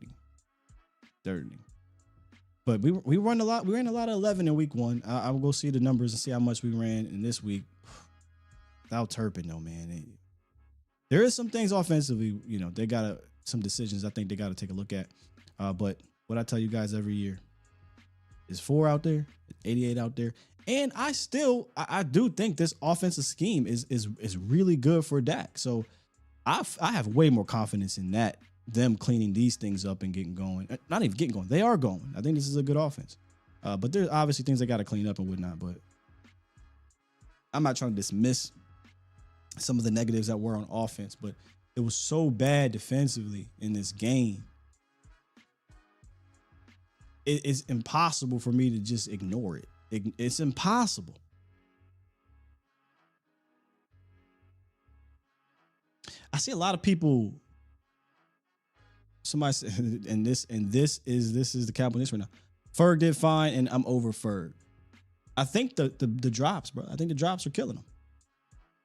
S3: But we ran a lot. We ran a lot of 11 in week 1. I will go see the numbers and see how much we ran in this week. Without Turpin though, man. There is some things offensively, they got some decisions I think they got to take a look at. But what I tell you guys every year is 4 out there, 88 out there. And I do think this offensive scheme is really good for Dak. So I have way more confidence in that, them cleaning these things up and getting going. Not even getting going. They are going. I think this is a good offense. But there's obviously things they got to clean up and whatnot. But I'm not trying to dismiss some of the negatives that were on offense. But it was so bad defensively in this game. It is impossible for me to just ignore it. It's impossible. I see a lot of people. Somebody said, and this is the Cowboys right now. Ferg did fine, and I'm over Ferg. I think the drops, bro. I think the drops are killing him,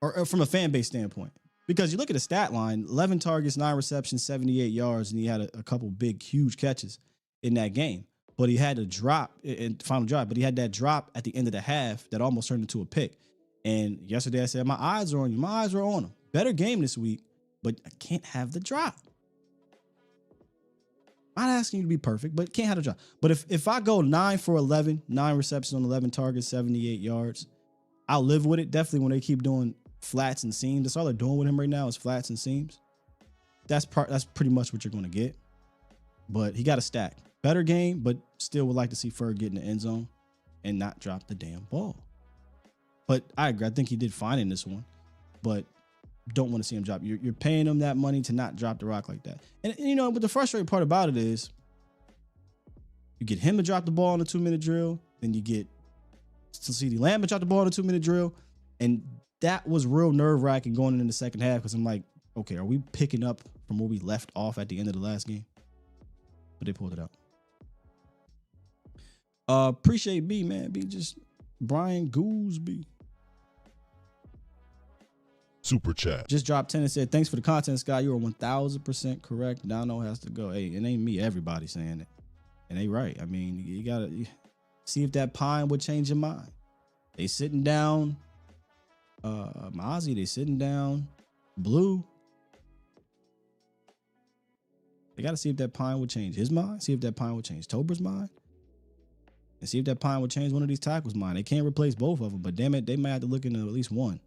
S3: or from a fan base standpoint. Because you look at the stat line: 11 targets, 9 receptions, 78 yards, and he had a couple big, huge catches in that game. But he had a drop in final drive. But he had that drop at the end of the half that almost turned into a pick. And yesterday I said, my eyes are on you. My eyes are on him. Better game this week, but I can't have the drop. I'm not asking you to be perfect, but can't have the drop. But if I go 9 for 11, 9 receptions on 11 targets, 78 yards, I'll live with it. Definitely when they keep doing flats and seams. That's all they're doing with him right now is flats and seams. That's pretty much what you're going to get. But he got a stack. Better game, but still would like to see Ferg get in the end zone and not drop the damn ball. But I agree. I think he did fine in this one, but don't want to see him drop. You're paying him that money to not drop the rock like that. And you know, but the frustrating part about it is you get him to drop the ball in a 2-minute drill, then you get CeeDee Lamb to drop the ball in a 2-minute drill, and that was real nerve-wracking going into the second half because I'm like, okay, are we picking up from where we left off at the end of the last game? But they pulled it out. Appreciate B, man. B just Brian Goolsby.
S13: Super chat.
S3: Just dropped 10 and said, thanks for the content, Scott. You are 1000% correct. Dono has to go. Hey, it ain't me. Everybody saying it. And they right. I mean, you got to see if that pine would change your mind. They sitting down. Mozzie, they sitting down. Blue. They got to see if that pine would change his mind. See if that pine would change Tober's mind. And see if that pine would change one of these tackles' mind. They can't replace both of them, but damn it, they might have to look into at least one.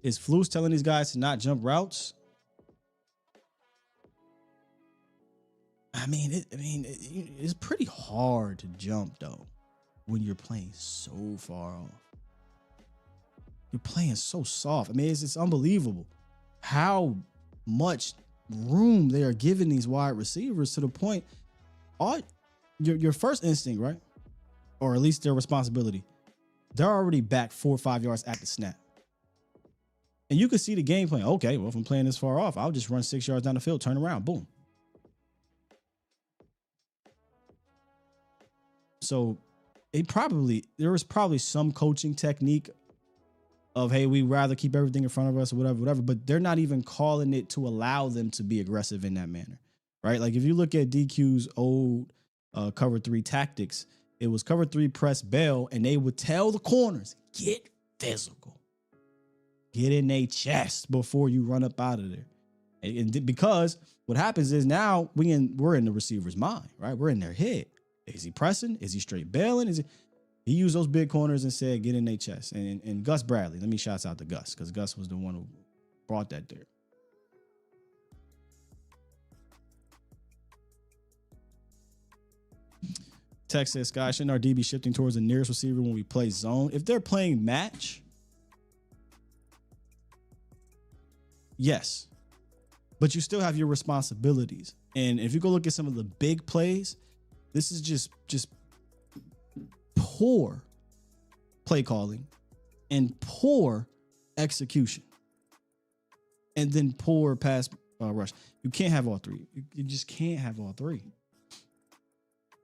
S3: Is Flus telling these guys to not jump routes? I mean, it's pretty hard to jump though when you're playing so far off. You're playing so soft. I mean, it's unbelievable how much room they are giving these wide receivers to the point. Your first instinct, right? Or at least their responsibility. They're already back 4 or 5 yards at the snap. And you could see the game plan. Okay, well, if I'm playing this far off, I'll just run 6 yards down the field, turn around, boom. So there was probably some coaching technique of, hey, we'd rather keep everything in front of us or whatever, but they're not even calling it to allow them to be aggressive in that manner, right? Like if you look at DQ's old cover 3 tactics, it was cover 3 press bail, and they would tell the corners, get physical. Get in their chest before you run up out of there. And because what happens is now we're in the receiver's mind, right? We're in their head. Is he pressing? Is he straight bailing? He used those big corners and said, get in their chest. And Gus Bradley, let me shout out to Gus, because Gus was the one who brought that there. Text says, Scott, shouldn't our D be shifting towards the nearest receiver when we play zone? If they're playing match, yes. But you still have your responsibilities. And if you go look at some of the big plays, this is just poor play calling and poor execution. And then poor pass rush. You can't have all three. You just can't have all three.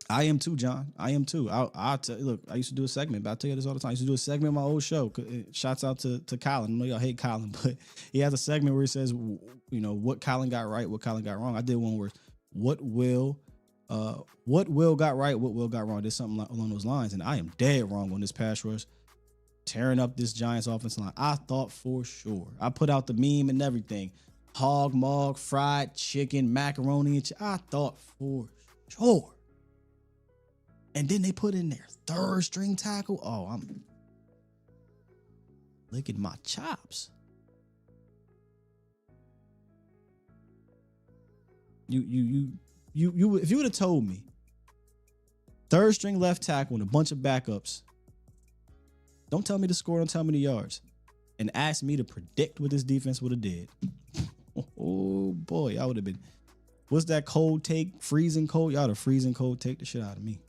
S3: I am too, John. I am too. I'll tell you, look, I used to do a segment, but I tell you this all the time. I used to do a segment in my old show. Shouts out to Colin. I know y'all hate Colin, but he has a segment where he says, you know, what Colin got right, what Colin got wrong. I did one where what Will got right, what Will got wrong. There's something along those lines, and I am dead wrong on this pass rush, tearing up this Giants offensive line. I thought for sure. I put out the meme and everything. Hog, mog, fried chicken, macaroni, and I thought for sure. And then they put in their third string tackle. Oh, I'm licking my chops. You if you would have told me third string left tackle and a bunch of backups, don't tell me the score, don't tell me the yards, and ask me to predict what this defense would have did. Oh boy, I would have been. What's that cold take? Freezing cold? Y'all the freezing cold take the shit out of me.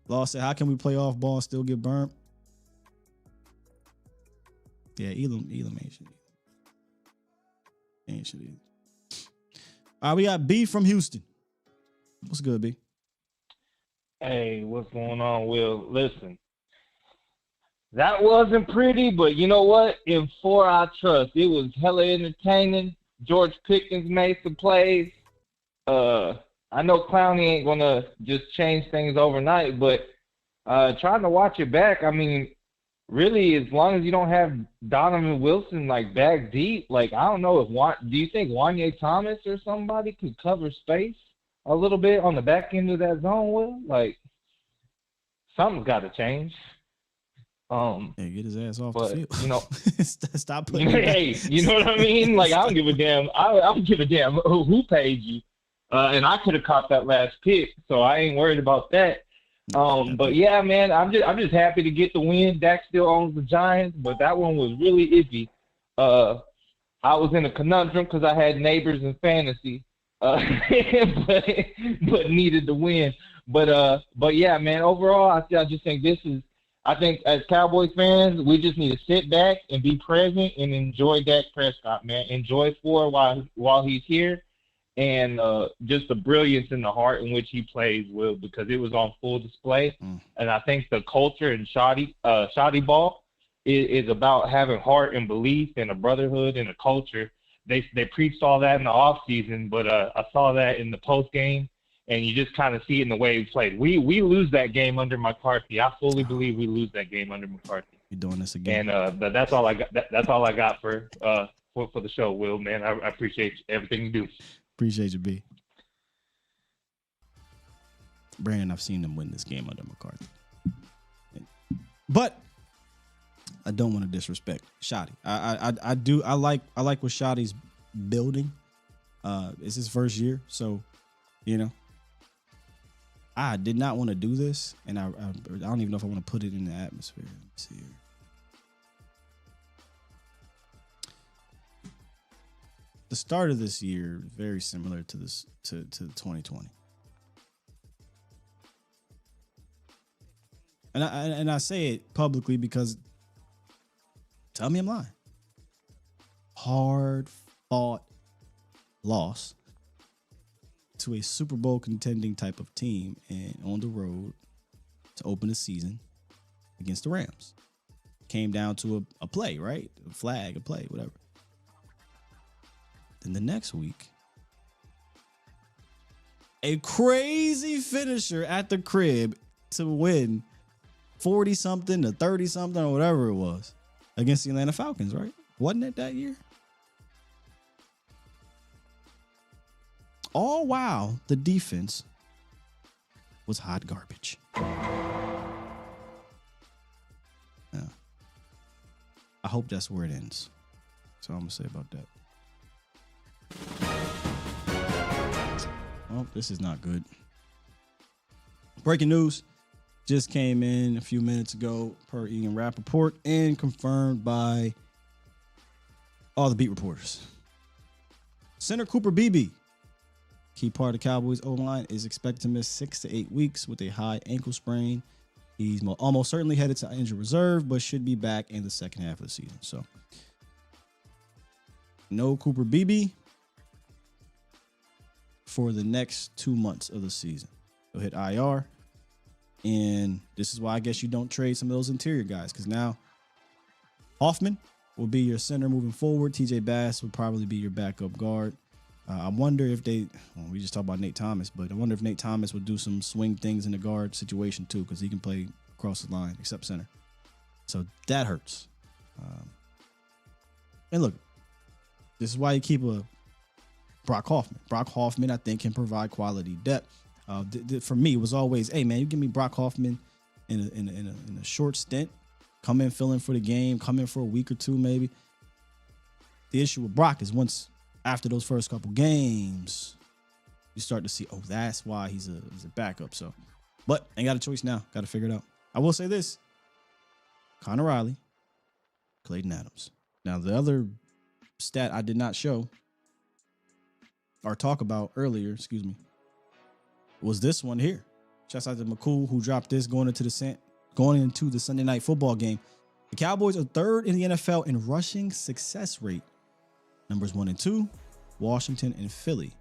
S3: Law said, how can we play off ball and still get burnt? Yeah, Elam ain't shit. Ain't shit either. All right, we got B from Houston. What's good, B?
S6: Hey, what's going on, Will? Listen, that wasn't pretty, but you know what? In 4 I trust. It was hella entertaining. George Pickens made some plays. I know Clowney ain't gonna just change things overnight, but trying to watch it back, I mean, really, as long as you don't have Donovan Wilson like back deep, like I don't know if do you think Wanye Thomas or somebody could cover space a little bit on the back end of that zone? Will, like, something's got to change.
S3: Yeah, get his ass off the field.
S6: You know,
S3: stop putting.
S6: Hey, you know what I mean? Like, I don't give a damn. I don't give a damn who paid you. And I could have caught that last pick, so I ain't worried about that. But yeah, man, I'm just happy to get the win. Dak still owns the Giants, but that one was really iffy. I was in a conundrum because I had neighbors in fantasy, but needed the win. But yeah, man, overall, I just think I think as Cowboys fans, we just need to sit back and be present and enjoy Dak Prescott, man. Enjoy Ford while he's here, and just the brilliance and the heart in which he plays, Will, because it was on full display. And I think the culture in shoddy ball is about having heart and belief and a brotherhood and a culture. They preached all that in the offseason, but I saw that in the post game. And you just kind of see it in the way we played. We lose that game under McCarthy. I fully believe we lose that game under McCarthy.
S3: You're doing this again.
S6: And that's all I got. That's all I got for the show, Will. Man, I appreciate everything you do.
S3: Appreciate you, B. Brandon, I've seen them win this game under McCarthy, but I don't want to disrespect Shoddy. I do. I like what Shoddy's building. It's his first year, so you know. I did not want to do this, and I don't even know if I want to put it in the atmosphere. Let me see here. The start of this year very similar to this to 2020, and I say it publicly because tell me I'm lying. Hard fought loss to a Super Bowl contending type of team and on the road to open the season against the Rams. Came down to a play, right? A flag, a play, whatever. Then the next week, a crazy finisher at the crib to win 40-something to 30-something or whatever it was against the Atlanta Falcons, right? Wasn't it that year? All while the defense was hot garbage. Yeah. I hope that's where it ends. That's all I'm going to say about that. Well, this is not good. Breaking news just came in a few minutes ago per Ian Rappaport and confirmed by all the beat reporters. Center Cooper Beebe, key part of the Cowboys O-line, is expected to miss 6 to 8 weeks with a high ankle sprain. He's almost certainly headed to injured reserve, but should be back in the second half of the season. So, no Cooper Beebe for the next 2 months of the season. He'll hit IR, and this is why I guess you don't trade some of those interior guys, because now Hoffman will be your center moving forward. TJ Bass will probably be your backup guard. I wonder if we just talked about Nate Thomas, but I wonder if Nate Thomas would do some swing things in the guard situation too, because he can play across the line except center. So that hurts. And look, this is why you keep a Brock Hoffman. Brock Hoffman, I think, can provide quality depth. For me, it was always, hey man, you give me Brock Hoffman in a short stint, come in, fill in for the game, come in for a week or two maybe. The issue with Brock is once after those first couple games, you start to see, oh, that's why he's a backup. So, but ain't got a choice now. Got to figure it out. I will say this: Connor Riley, Clayton Adams. Now, the other stat I did not show or talk about earlier, was this one here. Shouts out to McCool, who dropped this going into the Sunday night football game. The Cowboys are third in the NFL in rushing success rate. Numbers 1 and 2, Washington and Philly.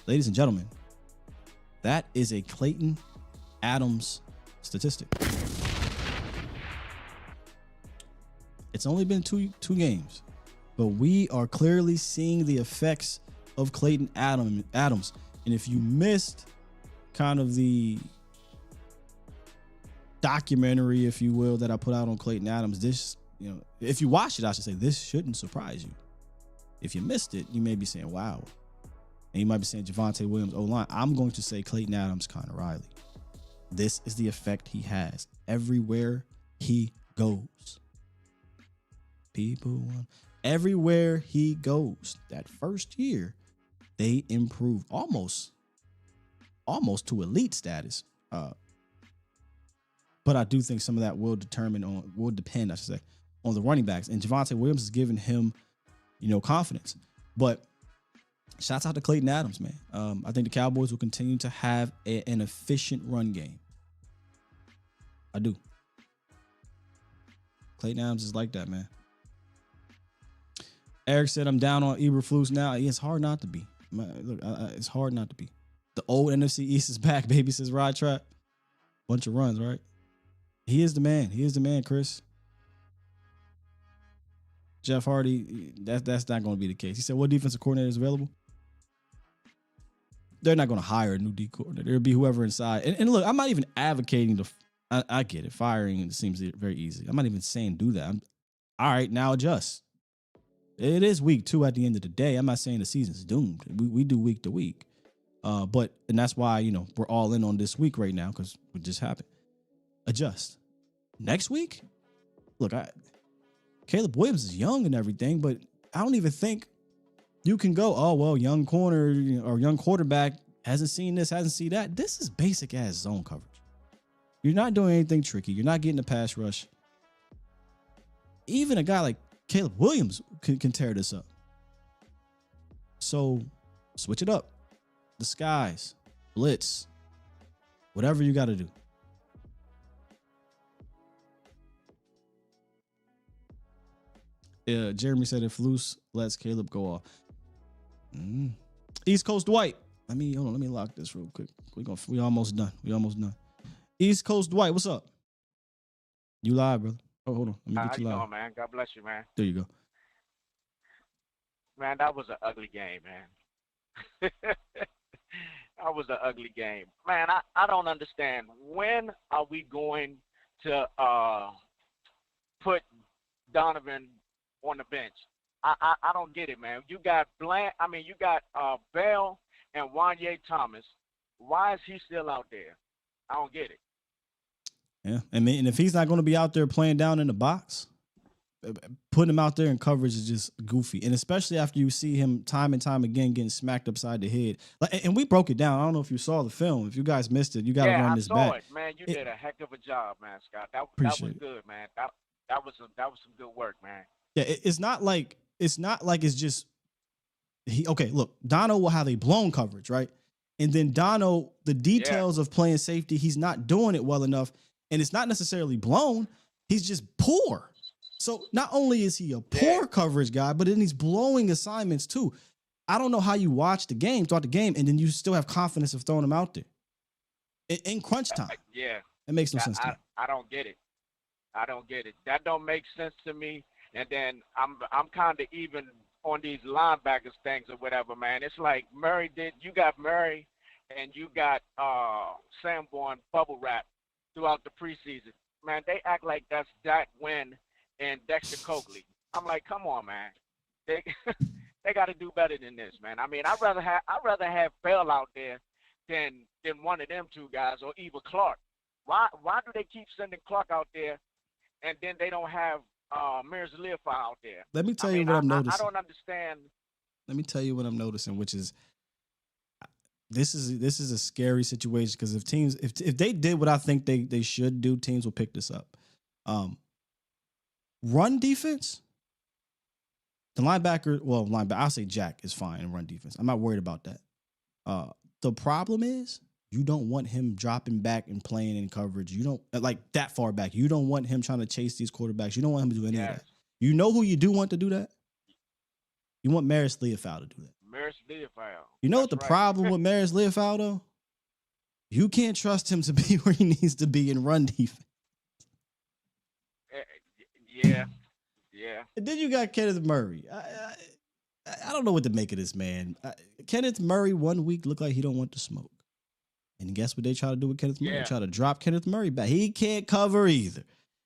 S3: Ladies and gentlemen, That is a Clayton Adams statistic. It's only been two games, but we are clearly seeing the effects of Clayton Adams. And if you missed kind of the documentary, if you will, that I put out on Clayton Adams, this, if you watched it, I should say, this shouldn't surprise you. If you missed it, you may be saying, wow. And you might be saying Javonte Williams O-line. I'm going to say Clayton Adams, Connor Riley. This is the effect he has everywhere he goes. Everywhere he goes. That first year, they improved almost to elite status. But I do think some of that will depend, I should say, on the running backs. And Javonte Williams has given him, confidence. But shouts out to Clayton Adams, man. I think the Cowboys will continue to have an efficient run game. I do. Clayton Adams is like that, man. Eric said, I'm down on Eberflus now. It's hard not to be. Look, it's hard not to be. The old NFC East is back, baby, says Rod Trap. Bunch of runs, right? He is the man. He is the man, Chris. Jeff Hardy, that's not going to be the case. He said, what defensive coordinator is available? They're not going to hire a new D coordinator. It'll be whoever inside. And look, I'm not even advocating I get it. Firing seems very easy. I'm not even saying do that. All right, now adjust. It is week 2 at the end of the day. I'm not saying the season's doomed. We do week to week. And that's why, we're all in on this week right now because it just happened. Adjust. Next week, look, Caleb Williams is young and everything, but I don't even think you can go, oh, well, young corner or young quarterback hasn't seen this, hasn't seen that. This is basic ass zone coverage. You're not doing anything tricky. You're not getting a pass rush. Even a guy like Caleb Williams can tear this up. So switch it up. Disguise, blitz, whatever you got to do. Jeremy said if Flus lets Caleb go off. East Coast Dwight. Let me lock this real quick. We almost done. East Coast Dwight, what's up? You live, brother. Oh, hold on. Let me get you live.
S13: How you doing, man? God bless you, man.
S3: There you go.
S13: Man, that was an ugly game, man. That was an ugly game. Man, I don't understand. When are we going to put Donovan on the bench? I don't get it, man. You got Bell and Wanye Thomas. Why is he still out there? I don't get it.
S3: Yeah, and if he's not going to be out there playing down in the box, putting him out there in coverage is just goofy. And especially after you see him time and time again getting smacked upside the head. And we broke it down. I don't know if you saw the film. If you guys missed it, you got to run this back.
S13: Yeah, I saw it, man. You did a heck of a job, man, Scott. That was good, man. That was some good work, man.
S3: Yeah, it's not like it's just okay, look, Dono will have a blown coverage, right? And then Dono, the details of playing safety, he's not doing it well enough. And it's not necessarily blown. He's just poor. So not only is he a poor coverage guy, but then he's blowing assignments too. I don't know how you watch the game, throughout the game, and then you still have confidence of throwing him out there in crunch time. It makes no sense to me.
S13: I don't get it. That don't make sense to me. And then I'm kind of even on these linebackers things or whatever, man. It's like you got Murray and you got Sanborn bubble wrap throughout the preseason. Man, they act like that's Dak Wynn and Dexter Coakley. I'm like, come on, man. They got to do better than this, man. I mean, I'd rather have Bell out there than one of them two guys or even Clark. Why do they keep sending Clark out there and then they don't have Mears Learfield out there?
S3: Let me tell you what I'm noticing.
S13: I don't understand.
S3: Let me tell you what I'm noticing, which is this is a scary situation because if they did what I think they should do, teams will pick this up. Run defense, the linebacker, I'll say Jack is fine in run defense. I'm not worried about that. The problem is you don't want him dropping back and playing in coverage. You don't like that far back. You don't want him trying to chase these quarterbacks. You don't want him to do any of that. You know who you do want to do that? You want Maris Learfield to do that.
S13: Maris Learfield.
S3: You know what the problem with Maris Learfield though? You can't trust him to be where he needs to be in run defense.
S13: Yeah.
S3: And then you got Kenneth Murray. I don't know what to make of this, man. Kenneth Murray 1 week looked like he don't want to smoke. And guess what they try to do with Kenneth Murray?
S13: Yeah.
S3: They try to drop Kenneth Murray back. He can't cover either.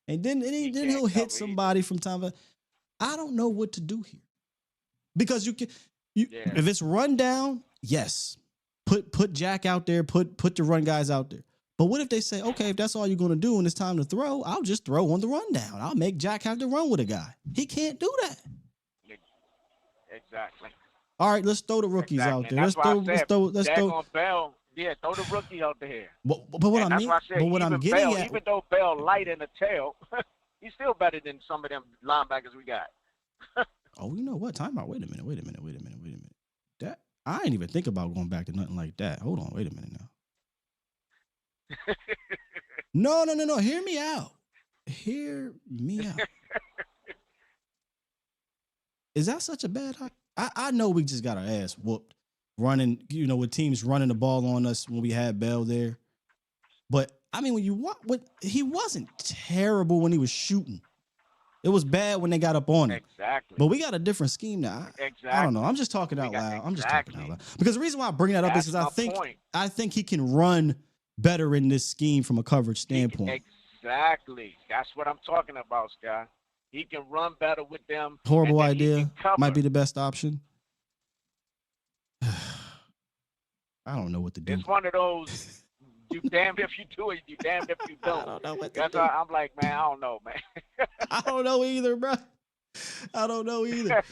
S3: And then he'll hit somebody from time to time. I don't know what to do here. Because if it's run down, yes. Put Jack out there, put the run guys out there. But what if they say, okay, if that's all you're going to do and it's time to throw, I'll just throw on the rundown. I'll make Jack have to run with a guy. He can't do that.
S13: Exactly.
S3: All right, let's throw the rookies out there. Let's throw.
S13: Bell. Yeah, throw the rookie out there.
S3: But what I mean, but what I'm getting
S13: Bell,
S3: at,
S13: even though Bell light in the tail, he's still better than some of them linebackers we got.
S3: Oh, you know what? Time out. Wait a minute. That I ain't even think about going back to nothing like that. Hold on. Wait a minute now. No. Hear me out. Is that such a bad? I know we just got our ass whooped running, with teams running the ball on us when we had Bell there. But I mean, he wasn't terrible when he was shooting. It was bad when they got up on him.
S13: Exactly.
S3: But we got a different scheme now.
S13: Exactly.
S3: I don't know. I'm just talking out loud. Because the reason why I bring that up is because I think he can run better in this scheme from a coverage standpoint.
S13: Exactly. That's what I'm talking about, Scott. He can run better with them.
S3: Horrible idea. Might be the best option. I don't know what to do.
S13: It's one of those, you damned if you do it, you damned if you don't.
S3: I don't know what to
S13: That's
S3: do.
S13: why I'm like, man, I don't know, man.
S3: I don't know either, bro. I don't know either.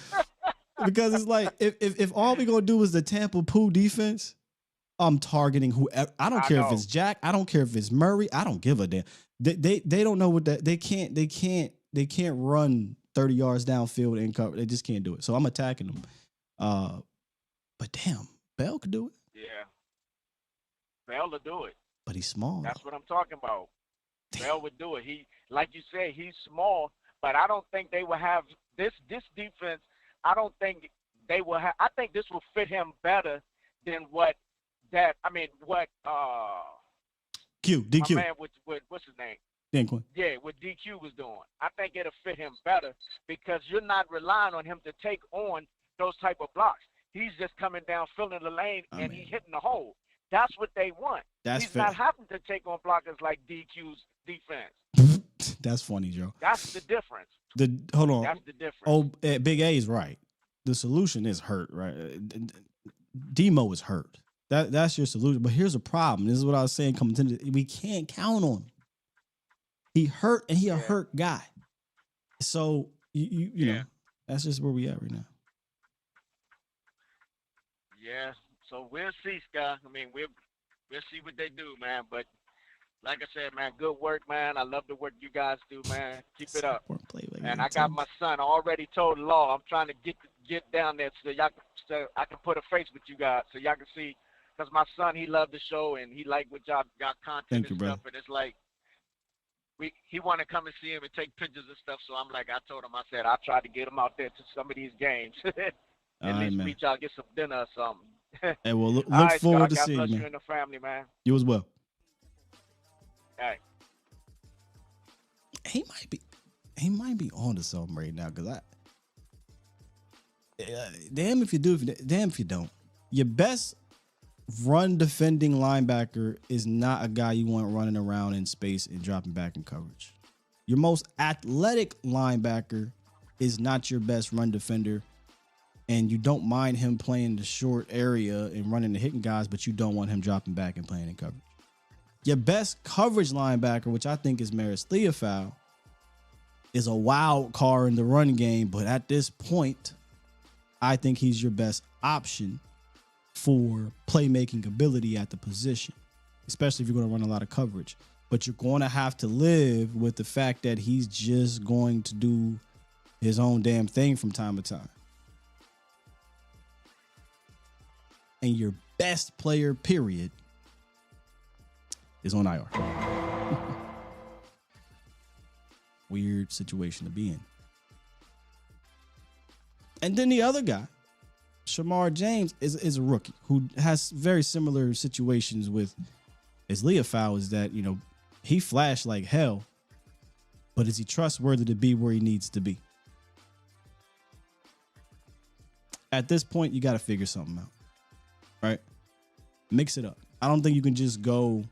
S3: Because it's like, if all we're going to do is the Tampa Poo defense, I'm targeting whoever. I don't care if it's Jack. I don't care if it's Murray. I don't give a damn. They don't know what that. They can't run 30 yards downfield and cover. They just can't do it. So I'm attacking them. But damn, Bell could do it.
S13: Yeah. Bell will do it.
S3: But he's small.
S13: That's what I'm talking about. Bell would do it. He, like you said, he's small, but I don't think they will have this defense. I don't think they will have. I think this will fit him better than what
S3: DQ.
S13: My man with what's his name?
S3: Dan Quinn.
S13: Yeah, what DQ was doing. I think it'll fit him better because you're not relying on him to take on those type of blocks. He's just coming down, filling the lane, and he's hitting the hole. That's what they want. He's not having to take on blockers like DQ's defense.
S3: That's funny, Joe.
S13: That's the difference.
S3: Hold on.
S13: That's the difference.
S3: Oh, Big A is right. The solution is hurt, right? Demo is hurt. That's your solution. But here's a problem. This is what I was saying coming to this. We can't count on him. He hurt, and he a hurt guy. So, you know, that's just where we at right now.
S13: Yeah, so we'll see, Scott. I mean, we'll see what they do, man. But like I said, man, good work, man. I love the work you guys do, man. Keep it up. And I got my son already told Law. I'm trying to get down there so I can put a face with you guys so y'all can see. Because my son, he loved the show and he liked what y'all got content
S3: Thank you,
S13: and
S3: bro.
S13: stuff. And it's like he want to come and see him and take pictures and stuff. So I'm like, I told him, I said, I'll try to get him out there to some of these games. At least meet y'all, get some dinner or something.
S3: Hey, well, look
S13: All right,
S3: forward to
S13: God
S3: seeing
S13: bless
S3: you,
S13: you
S3: man.
S13: and the family, man.
S3: You as well.
S13: All right.
S3: He might be on to something right now, because damn if you do, damn if you don't. Your best run defending linebacker is not a guy you want running around in space and dropping back in coverage. Your most athletic linebacker is not your best run defender, and you don't mind him playing the short area and running the hitting guys, but you don't want him dropping back and playing in coverage. Your best coverage linebacker, which I think is Maris Theophile, is a wild card in the run game, but at this point, I think he's your best option for playmaking ability at the position, especially if you're going to run a lot of coverage. But you're going to have to live with the fact that he's just going to do his own damn thing from time to time. And your best player, period, is on IR. Weird situation to be in. And then the other guy, Shamar James, is a rookie who has very similar situations with is Leofau is that, he flashed like hell, but is he trustworthy to be where he needs to be? At this point, you got to figure something out, right? Mix it up. I don't think you can just go,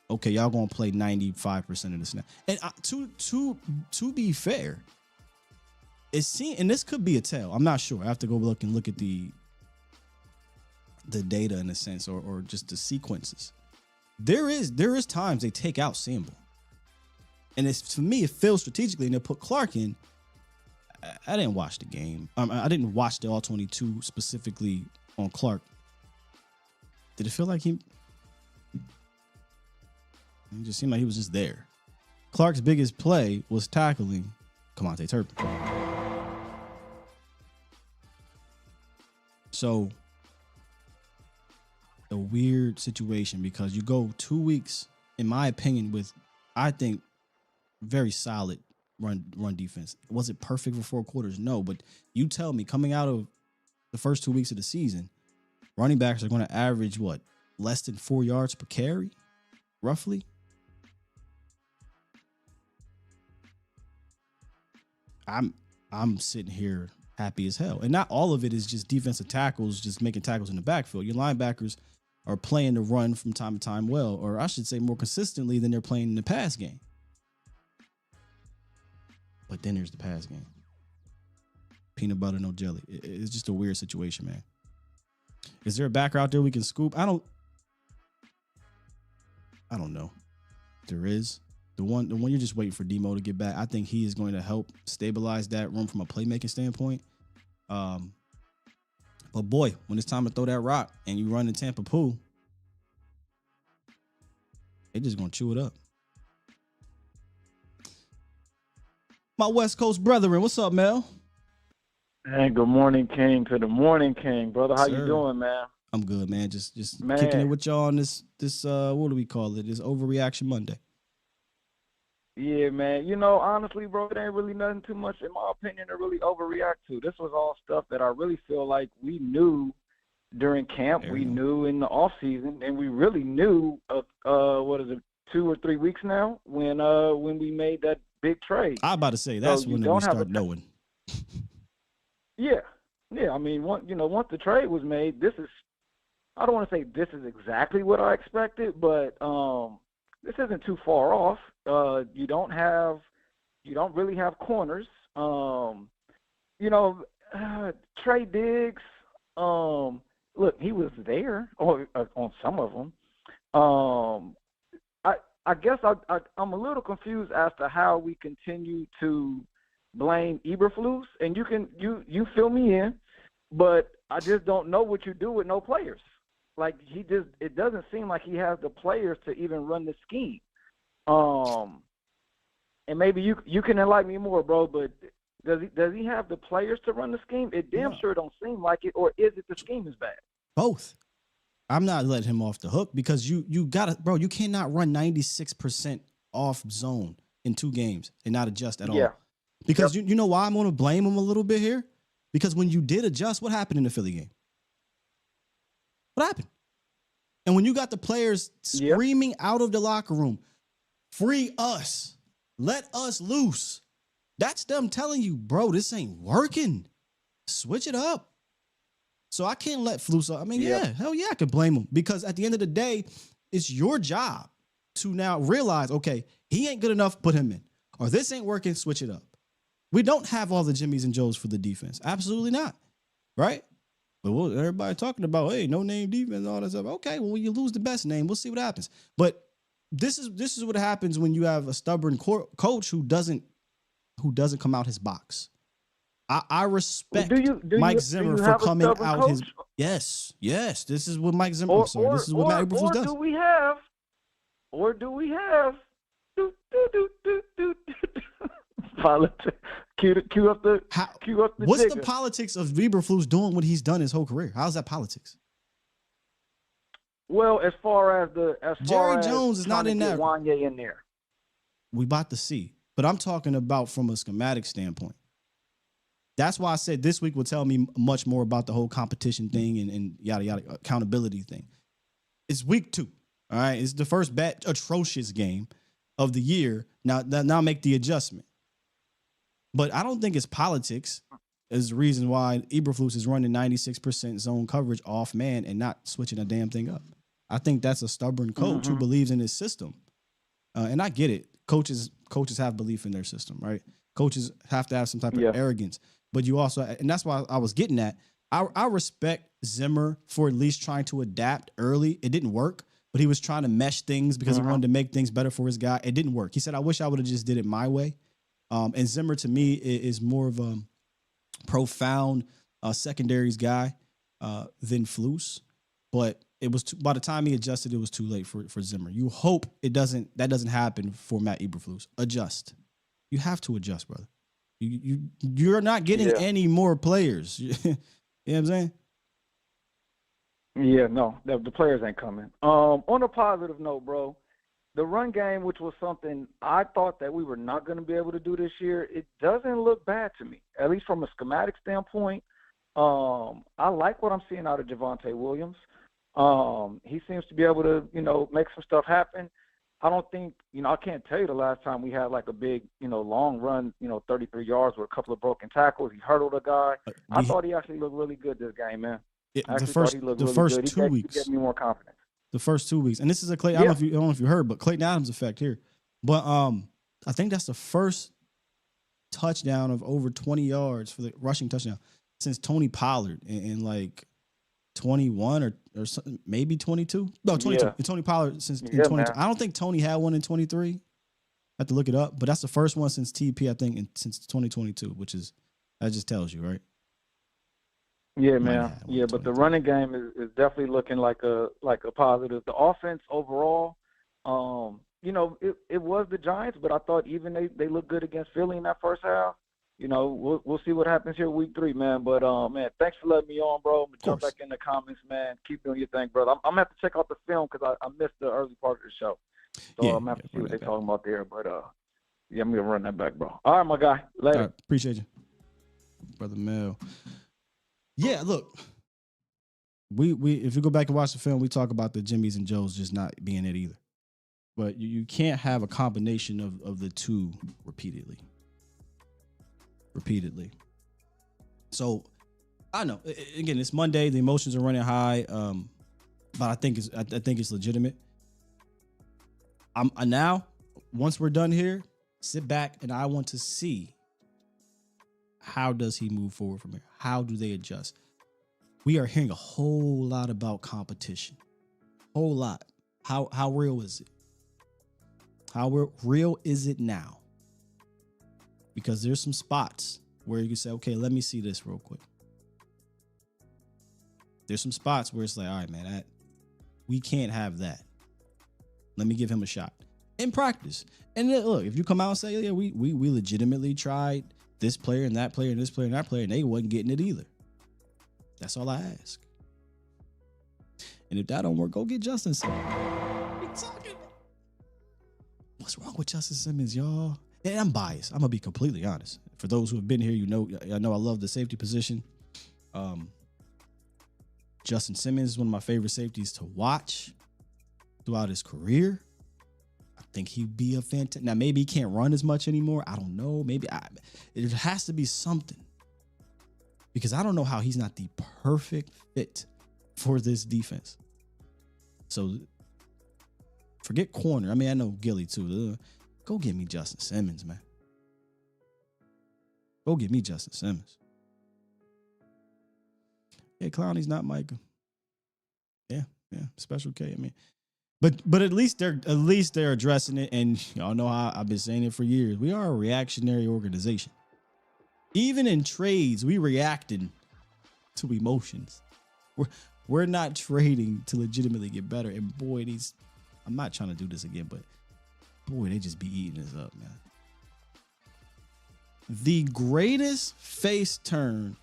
S3: okay, y'all going to play 95% of the snap. And to be fair, and this could be a tell. I'm not sure. I have to go look at the data in a sense, or just the sequences. There is times they take out Sample, and for me, it feels strategically, and they put Clark in. I didn't watch the game. I didn't watch the all 22 specifically on Clark. Did it feel like it just seemed like he was just there? Clark's biggest play was tackling Kamante Turpin. So, a weird situation because you go 2 weeks, in my opinion, with, I think, very solid run defense. Was it perfect for 4 quarters? No, but you tell me, coming out of the first 2 weeks of the season, running backs are going to average what? Less than 4 yards per carry, roughly? I'm sitting here happy as hell. And not all of it is just defensive tackles, just making tackles in the backfield. Your linebackers are playing the run from time to time well, or I should say more consistently than they're playing in the pass game. But then there's the pass game. Peanut butter, no jelly. It's just a weird situation, man. Is there a backer out there we can scoop? I don't know. There is. The one you're just waiting for Demo to get back. I think he is going to help stabilize that room from a playmaking standpoint. But boy, when it's time to throw that rock and you run in Tampa Pool, they just gonna chew it up. My West Coast brethren, what's up, Mel?
S14: Hey, good morning, King, to the morning King, brother. How you doing, man?
S3: I'm good, man. Just kicking it with y'all on this what do we call it? This Overreaction Monday.
S14: Yeah, man. Honestly, bro, it ain't really nothing too much, in my opinion, to really overreact to. This was all stuff that I really feel like we knew during camp, we knew in the off season, and we really knew 2 or 3 weeks now when we made that big trade.
S3: I'm about to say that's when we start knowing.
S14: Yeah. I mean, once the trade was made, I don't want to say this is exactly what I expected, but this isn't too far off. You don't really have corners. Trey Diggs, look, he was there on some of them. I guess I'm a little confused as to how we continue to blame Eberflus, and you fill me in, but I just don't know what you do with no players. Like it doesn't seem like he has the players to even run the scheme. And maybe you can enlighten me more, bro, but does he have the players to run the scheme? It damn sure don't seem like it, or is it the scheme is bad?
S3: Both. I'm not letting him off the hook because you gotta, bro, you cannot run 96% off zone in 2 games and not adjust at all. Because you know why I'm gonna blame him a little bit here? Because when you did adjust, what happened in the Philly game? What happened? And when you got the players screaming out of the locker room, free us, let us loose. That's them telling you, bro, this ain't working. Switch it up. So I can't let Flus up. I mean, hell yeah, I could blame him. Because at the end of the day, it's your job to now realize, okay, he ain't good enough, put him in. Or this ain't working, switch it up. We don't have all the Jimmys and Joes for the defense. Absolutely not. Right? But everybody talking about, hey, no name defense, all that stuff. Okay, well, when you lose the best name, we'll see what happens. But this is what happens when you have a stubborn coach who doesn't come out his box. I respect Mike Zimmer for coming out his. Yes. This is what Mike Zimmer. This is what Matt Eberflus does.
S14: Or do we have? Politics. Cue up the.
S3: What's
S14: digger.
S3: the politics of Eberflus doing what he's done his whole career? How's that politics?
S14: Well, as far as
S3: Jerry Jones is not in that.
S14: Wanye in there.
S3: We about to see, but I'm talking about from a schematic standpoint. That's why I said this week will tell me much more about the whole competition thing and yada yada accountability thing. It's week 2. All right, it's the first bad, atrocious game of the year. Now make the adjustment. But I don't think it's politics is the reason why Eberflus is running 96% zone coverage off man and not switching a damn thing up. I think that's a stubborn coach who believes in his system. And I get it. Coaches have belief in their system, right? Coaches have to have some type of arrogance. But you also, and that's why I was getting at, I respect Zimmer for at least trying to adapt early. It didn't work, but he was trying to mesh things because he wanted to make things better for his guy. It didn't work. He said, I wish I would have just did it my way. And Zimmer, to me, is more of a profound secondaries guy than Flus. But it was by the time he adjusted, it was too late for Zimmer. You hope that doesn't happen for Matt Eberflus. Adjust. You have to adjust, brother. You're not getting any more players. You know what I'm saying?
S14: Yeah, no, the players ain't coming. On a positive note, bro, the run game, which was something I thought that we were not going to be able to do this year, it doesn't look bad to me, at least from a schematic standpoint. I like what I'm seeing out of Javonte Williams. He seems to be able to, make some stuff happen. I don't think, I can't tell you the last time we had like a big, long run, 33 yards with a couple of broken tackles. He hurdled a guy. I thought he actually looked really good this game, man.
S3: The first 2 weeks.
S14: He gave me more confidence.
S3: The first 2 weeks. And this is a Clayton, I don't know if you heard, but Clayton Adams effect here. But I think that's the first touchdown of over 20 yards for the rushing touchdown since Tony Pollard in like 21 or something, maybe 22. No, 22. And Tony Pollard since in 22. Man. I don't think Tony had one in 23. I have to look it up, but that's the first one since TP, I think, since 2022, which is, that just tells you, right?
S14: Yeah, man. Yeah, but the running game is definitely looking like a positive. The offense overall, it was the Giants, but I thought even they looked good against Philly in that first half. We'll see what happens here week 3, man. But, man, thanks for letting me on, bro. I'm going to jump back in the comments, man. Keep doing your thing, brother. I'm going to have to check out the film because I missed the early part of the show. So I'm going to have to see what they're talking about there. But, I'm going to run that back, bro. All right, my guy. Later.
S3: Right, appreciate you. Brother Mel. Yeah, look. We if you go back and watch the film, we talk about the Jimmys and Joes just not being it either. But you can't have a combination of the two repeatedly. So I know, again, it's Monday, the emotions are running high, but I think it's legitimate. Now, once we're done here, sit back and I want to see how does he move forward from here? How do they adjust? We are hearing a whole lot about competition. Whole lot. How real is it? How real is it now? Because there's some spots where you can say, okay, let me see this real quick. There's some spots where it's like, all right, man, we can't have that. Let me give him a shot in practice. And then, look, if you come out and say, yeah, we legitimately tried this player and that player and this player and that player, and they wasn't getting it either. That's all I ask. And if that don't work, go get Justin Simmons. What's wrong with Justin Simmons, y'all? And I'm biased. I'm gonna be completely honest. For those who have been here, I know I love the safety position. Justin Simmons is one of my favorite safeties to watch throughout his career. I think he'd be a fantastic. Now maybe he can't run as much anymore. I don't know. Maybe it has to be something, because I don't know how he's not the perfect fit for this defense. So forget corner. I mean, I know Gilly too. Go get me Justin Simmons, man. Go get me Justin Simmons. Yeah, Clowney's not Micah. Yeah, Special K. I mean, but at least they're addressing it, and y'all know how I've been saying it for years. We are a reactionary organization. Even in trades, we reacting to emotions. We're not trading to legitimately get better. And boy, I'm not trying to do this again, but boy, they just be eating us up, man. The greatest face turn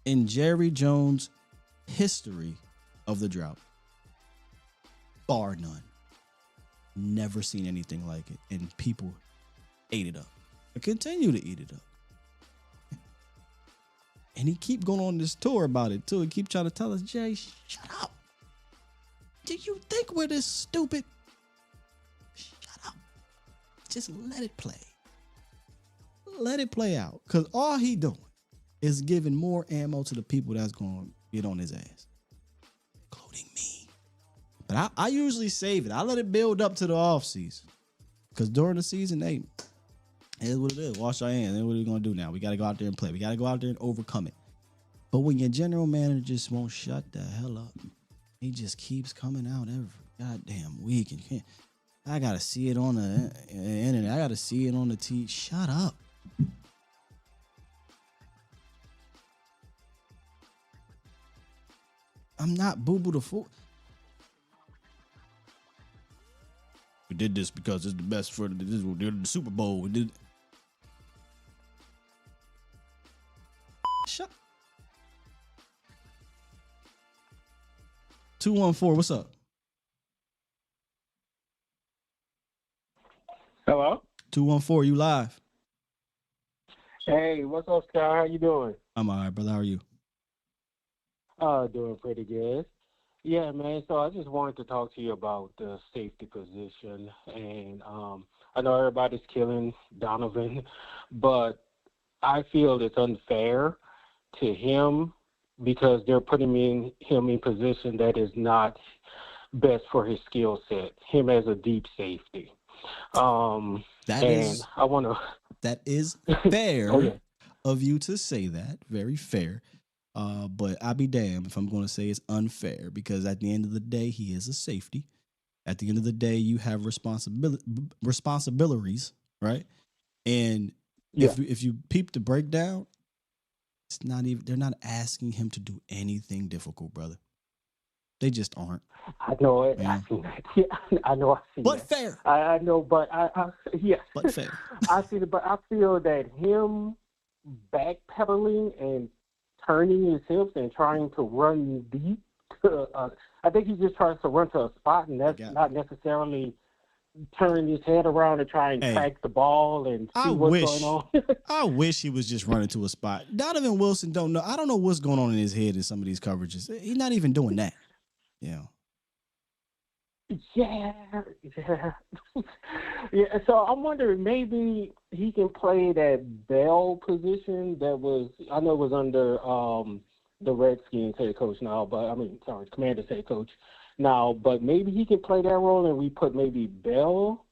S3: in Jerry Jones' history of the drought, bar none. Never seen anything like it, and people ate it up and continue to eat it up. And he keep going on this tour about it too. He keep trying to tell us, Jay, shut up. do you think we're this stupid? Shut up. Just let it play. Let it play out. Because all he doing is giving more ammo to the people that's going to get on his ass, including me. But I usually save it. I let it build up to the offseason. Because during the season, hey, it is what it is. Wash our hands. That's what we're going to do now. We got to go out there and play. We got to go out there and overcome it. But when your general manager just won't shut the hell up, he just keeps coming out every goddamn week. And I got to see it on the internet. I got to see it on the TV. Shut up. I'm not Boo-Boo the Fool. We did this because it's the best for the Super Bowl. We did. Shut. 214, what's up?
S15: Hello?
S3: 214, you live.
S15: Hey, what's up, Sky? How you doing?
S3: I'm all right, brother. How are you?
S15: Doing pretty good. Yeah, man. So I just wanted to talk to you about the safety position. And I know everybody's killing Donovan, but I feel it's unfair to him because they're putting him in position that is not best for his skill set, him as a deep safety. That
S3: is fair of you to say that. Very fair. But I'll be damned if I'm going to say it's unfair because at the end of the day, he is a safety. At the end of the day, you have responsibilities, right? And if you peep the breakdown, it's not even. They're not asking him to do anything difficult, brother. They just aren't.
S15: I know it.
S3: Yeah.
S15: I see that. Yeah, I know. I see
S3: but
S15: that.
S3: Fair.
S15: I know, but yes.
S3: But fair.
S15: I see it, but I feel that him backpedaling and turning his hips and trying to run deep. I think he just tries to run to a spot, and that's not necessarily turning his head around and try and track the ball and see what's going on.
S3: I wish he was just running to a spot. Donovan Wilson don't know. I don't know what's going on in his head in some of these coverages. He's not even doing that. Yeah.
S15: Yeah. So I'm wondering maybe he can play that Bell position that was I know it was under the Redskins head coach now, Commanders head coach now, but maybe he can play that role and we put maybe Bell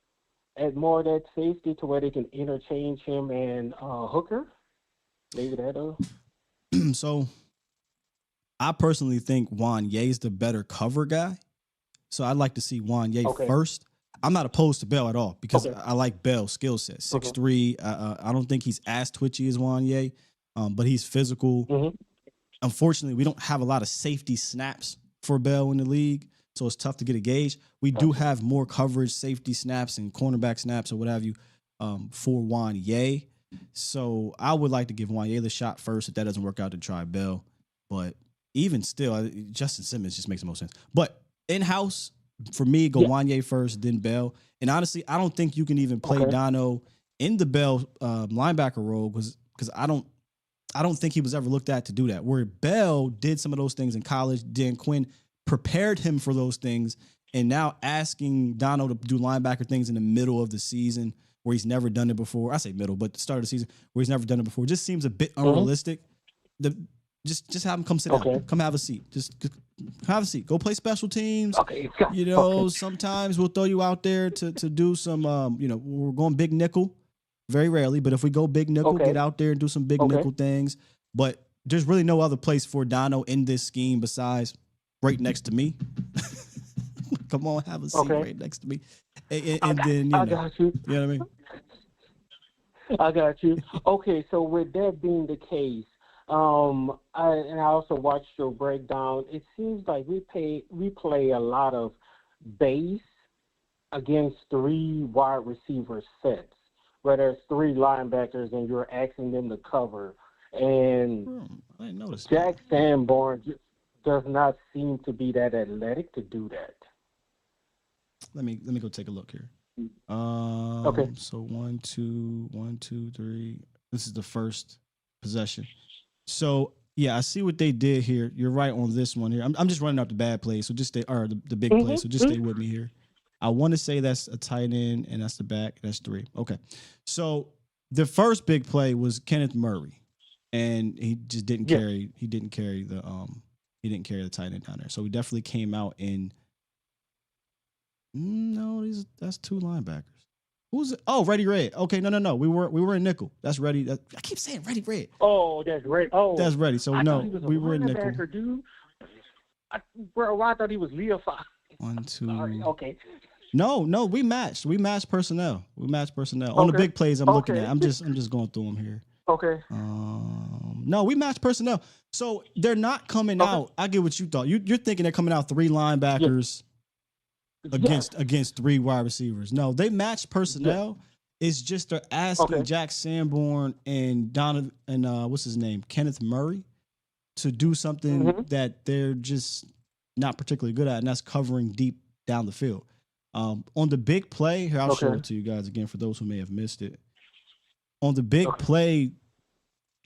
S15: at more of that safety to where they can interchange him and Hooker. Maybe that.
S3: So I personally think Juan Ye's the better cover guy. So I'd like to see Juan Ye first. I'm not opposed to Bell at all because I like Bell's skill set. 6'3". I don't think he's as twitchy as Juan Ye, but he's physical.
S15: Mm-hmm.
S3: Unfortunately, we don't have a lot of safety snaps for Bell in the league, so it's tough to get a gauge. We do have more coverage, safety snaps, and cornerback snaps or what have you for Juan Ye. So I would like to give Juan Ye the shot first. If that doesn't work out, to try Bell. But even still, Justin Simmons just makes the most sense. But in-house, for me, go Juan Ye first, then Bell. And honestly, I don't think you can even play Dono in the Bell linebacker role because I don't think he was ever looked at to do that. Where Bell did some of those things in college, Dan Quinn prepared him for those things, and now asking Dono to do linebacker things in the middle of the season where he's never done it before. I say middle, but the start of the season where he's never done it before just seems a bit unrealistic. Just have him come sit down. Come have a seat. Just have a seat. Go play special teams. Sometimes we'll throw you out there to do some, we're going big nickel. Very rarely, but if we go big nickel, get out there and do some big nickel things. But there's really no other place for Dono in this scheme besides right next to me. Come on, have a seat right next to me. And then,
S15: I got you.
S3: You know what I mean?
S15: I got you. Okay, so with that being the case, I also watched your breakdown. It seems like we play a lot of base against 3 wide receiver sets, where there's 3 linebackers and you're asking them to cover. And
S3: I didn't notice
S15: Jack Sanborn does not seem to be that athletic to do that.
S3: Let me go take a look here. So 1, 2, 1, 2, 3. This is the first possession. So Yeah, I see what they did here. You're right on this one here. I'm just running out the bad plays, so just stay, or the big plays, so just stay with me here. I want to say that's a tight end, and that's the back. That's 3. Okay. So the first big play was Kenneth Murray, and he just didn't carry. He didn't carry the tight end down there. So he definitely came out in. No, that's 2 linebackers. Who's it? Oh, Reddy Red. Okay, no. We were in nickel. That's Reddy. I keep saying Reddy Red.
S9: Oh, that's Reddy. Oh,
S3: that's Reddy. So
S9: I
S3: no,
S9: thought he was a
S3: we were in nickel.
S9: linebacker, dude. Bro, I thought he was Leo 5.
S3: 1, 2.
S9: Sorry. Okay.
S3: No, we matched. We matched personnel. On the big plays I'm looking at. I'm just going through them here.
S9: Okay.
S3: No, we matched personnel. So they're not coming out. I get what you thought. You're thinking they're coming out 3 linebackers against 3 wide receivers. No, they matched personnel. It's just they're asking Jack Sanborn and Donovan and what's his name, Kenneth Murray, to do something that they're just not particularly good at, and that's covering deep down the field. On the big play, here I'll show it to you guys again for those who may have missed it. On the big play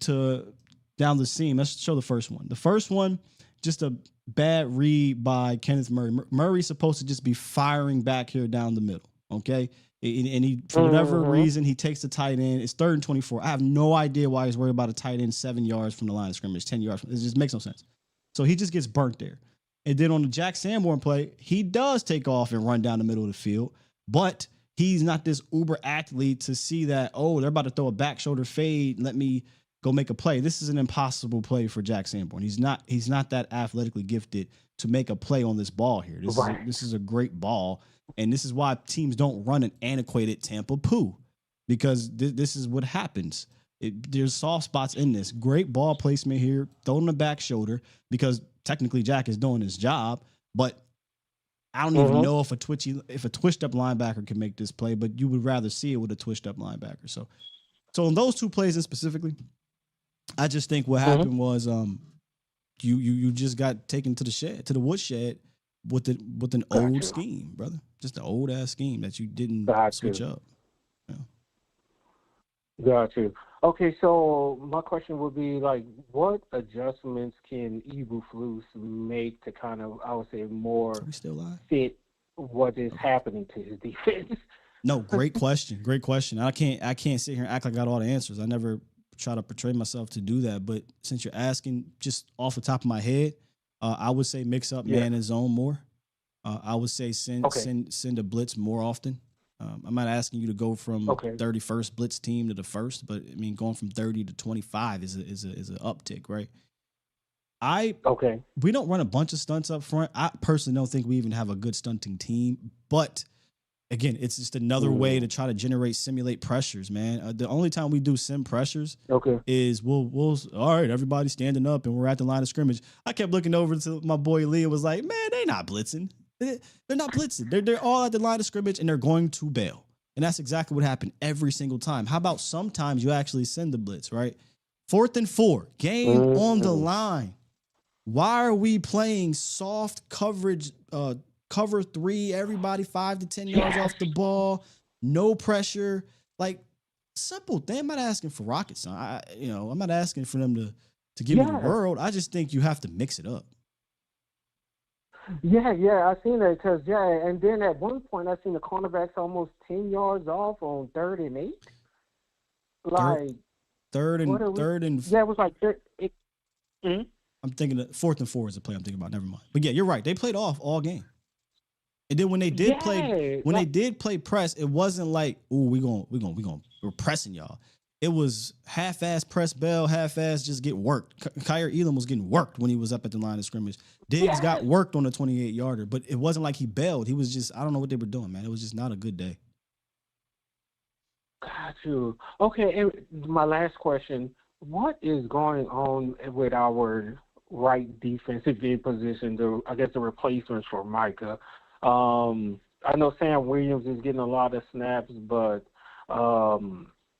S3: to down the seam, let's show the first one. The first one, just a bad read by Kenneth Murray. Murray's supposed to just be firing back here down the middle, okay? And he, for whatever reason, he takes the tight end. It's 3rd and 24. I have no idea why he's worried about a tight end 7 yards from the line of scrimmage, 10 yards. It just makes no sense. So he just gets burnt there. And then on the Jack Sanborn play, he does take off and run down the middle of the field, but he's not this uber athlete to see that, oh, they're about to throw a back shoulder fade. Let me go make a play. This is an impossible play for Jack Sanborn. He's not that athletically gifted to make a play on this ball here. This is a great ball, and this is why teams don't run an antiquated Tampa poo, because this is what happens. There's soft spots in this. Great ball placement here, throwing the back shoulder, because technically Jack is doing his job, but I don't even know if a twitched up linebacker can make this play, but you would rather see it with a twitched up linebacker. So in those 2 plays in specifically, I just think what happened was you just got taken to the woodshed with an old scheme, brother. Just an old ass scheme that you didn't switch up. Yeah.
S15: Got you. Okay, so my question would be, like, what adjustments can Eberflus make to kind of, I would say, more fit what is happening to his defense?
S3: No, great question. Great question. I can't sit here and act like I got all the answers. I never try to portray myself to do that. But since you're asking, just off the top of my head, I would say mix up man and zone more. I would say send a blitz more often. I'm not asking you to go from 31st blitz team to the first, but I mean going from 30 to 25 is an uptick, right? We don't run a bunch of stunts up front. I personally don't think we even have a good stunting team, but again, it's just another way to try to simulate pressures, man. The only time we do sim pressures is we'll all right, everybody standing up and we're at the line of scrimmage. I kept looking over to my boy Lee and was like, man, they not blitzing. They're not blitzing. They're all at the line of scrimmage and they're going to bail. And that's exactly what happened every single time. How about sometimes you actually send the blitz, right? 4th and 4, game on the line. Why are we playing soft coverage, cover 3, everybody 5 to 10 yards off the ball, no pressure? Like, simple thing. I'm not asking for rocket science. I'm not asking for them to give me the world. I just think you have to mix it up.
S15: Yeah, I seen that because and then at one point I seen the cornerbacks almost 10 yards off on 3rd and 8. Like third and it was like
S3: I'm thinking that 4th and 4 is the play I'm thinking about. Never mind. But yeah, you're right. They played off all game. And then when they did play press, it wasn't like, ooh, we're pressing y'all. It was half-ass press Bell, half-ass just get worked. Kyer Elam was getting worked when he was up at the line of scrimmage. Diggs got worked on the 28-yarder, but it wasn't like he bailed. He was just, I don't know what they were doing, man. It was just not a good day.
S15: Got you. Okay, and my last question, what is going on with our right defensive end position, the replacements for Micah? I know Sam Williams is getting a lot of snaps, but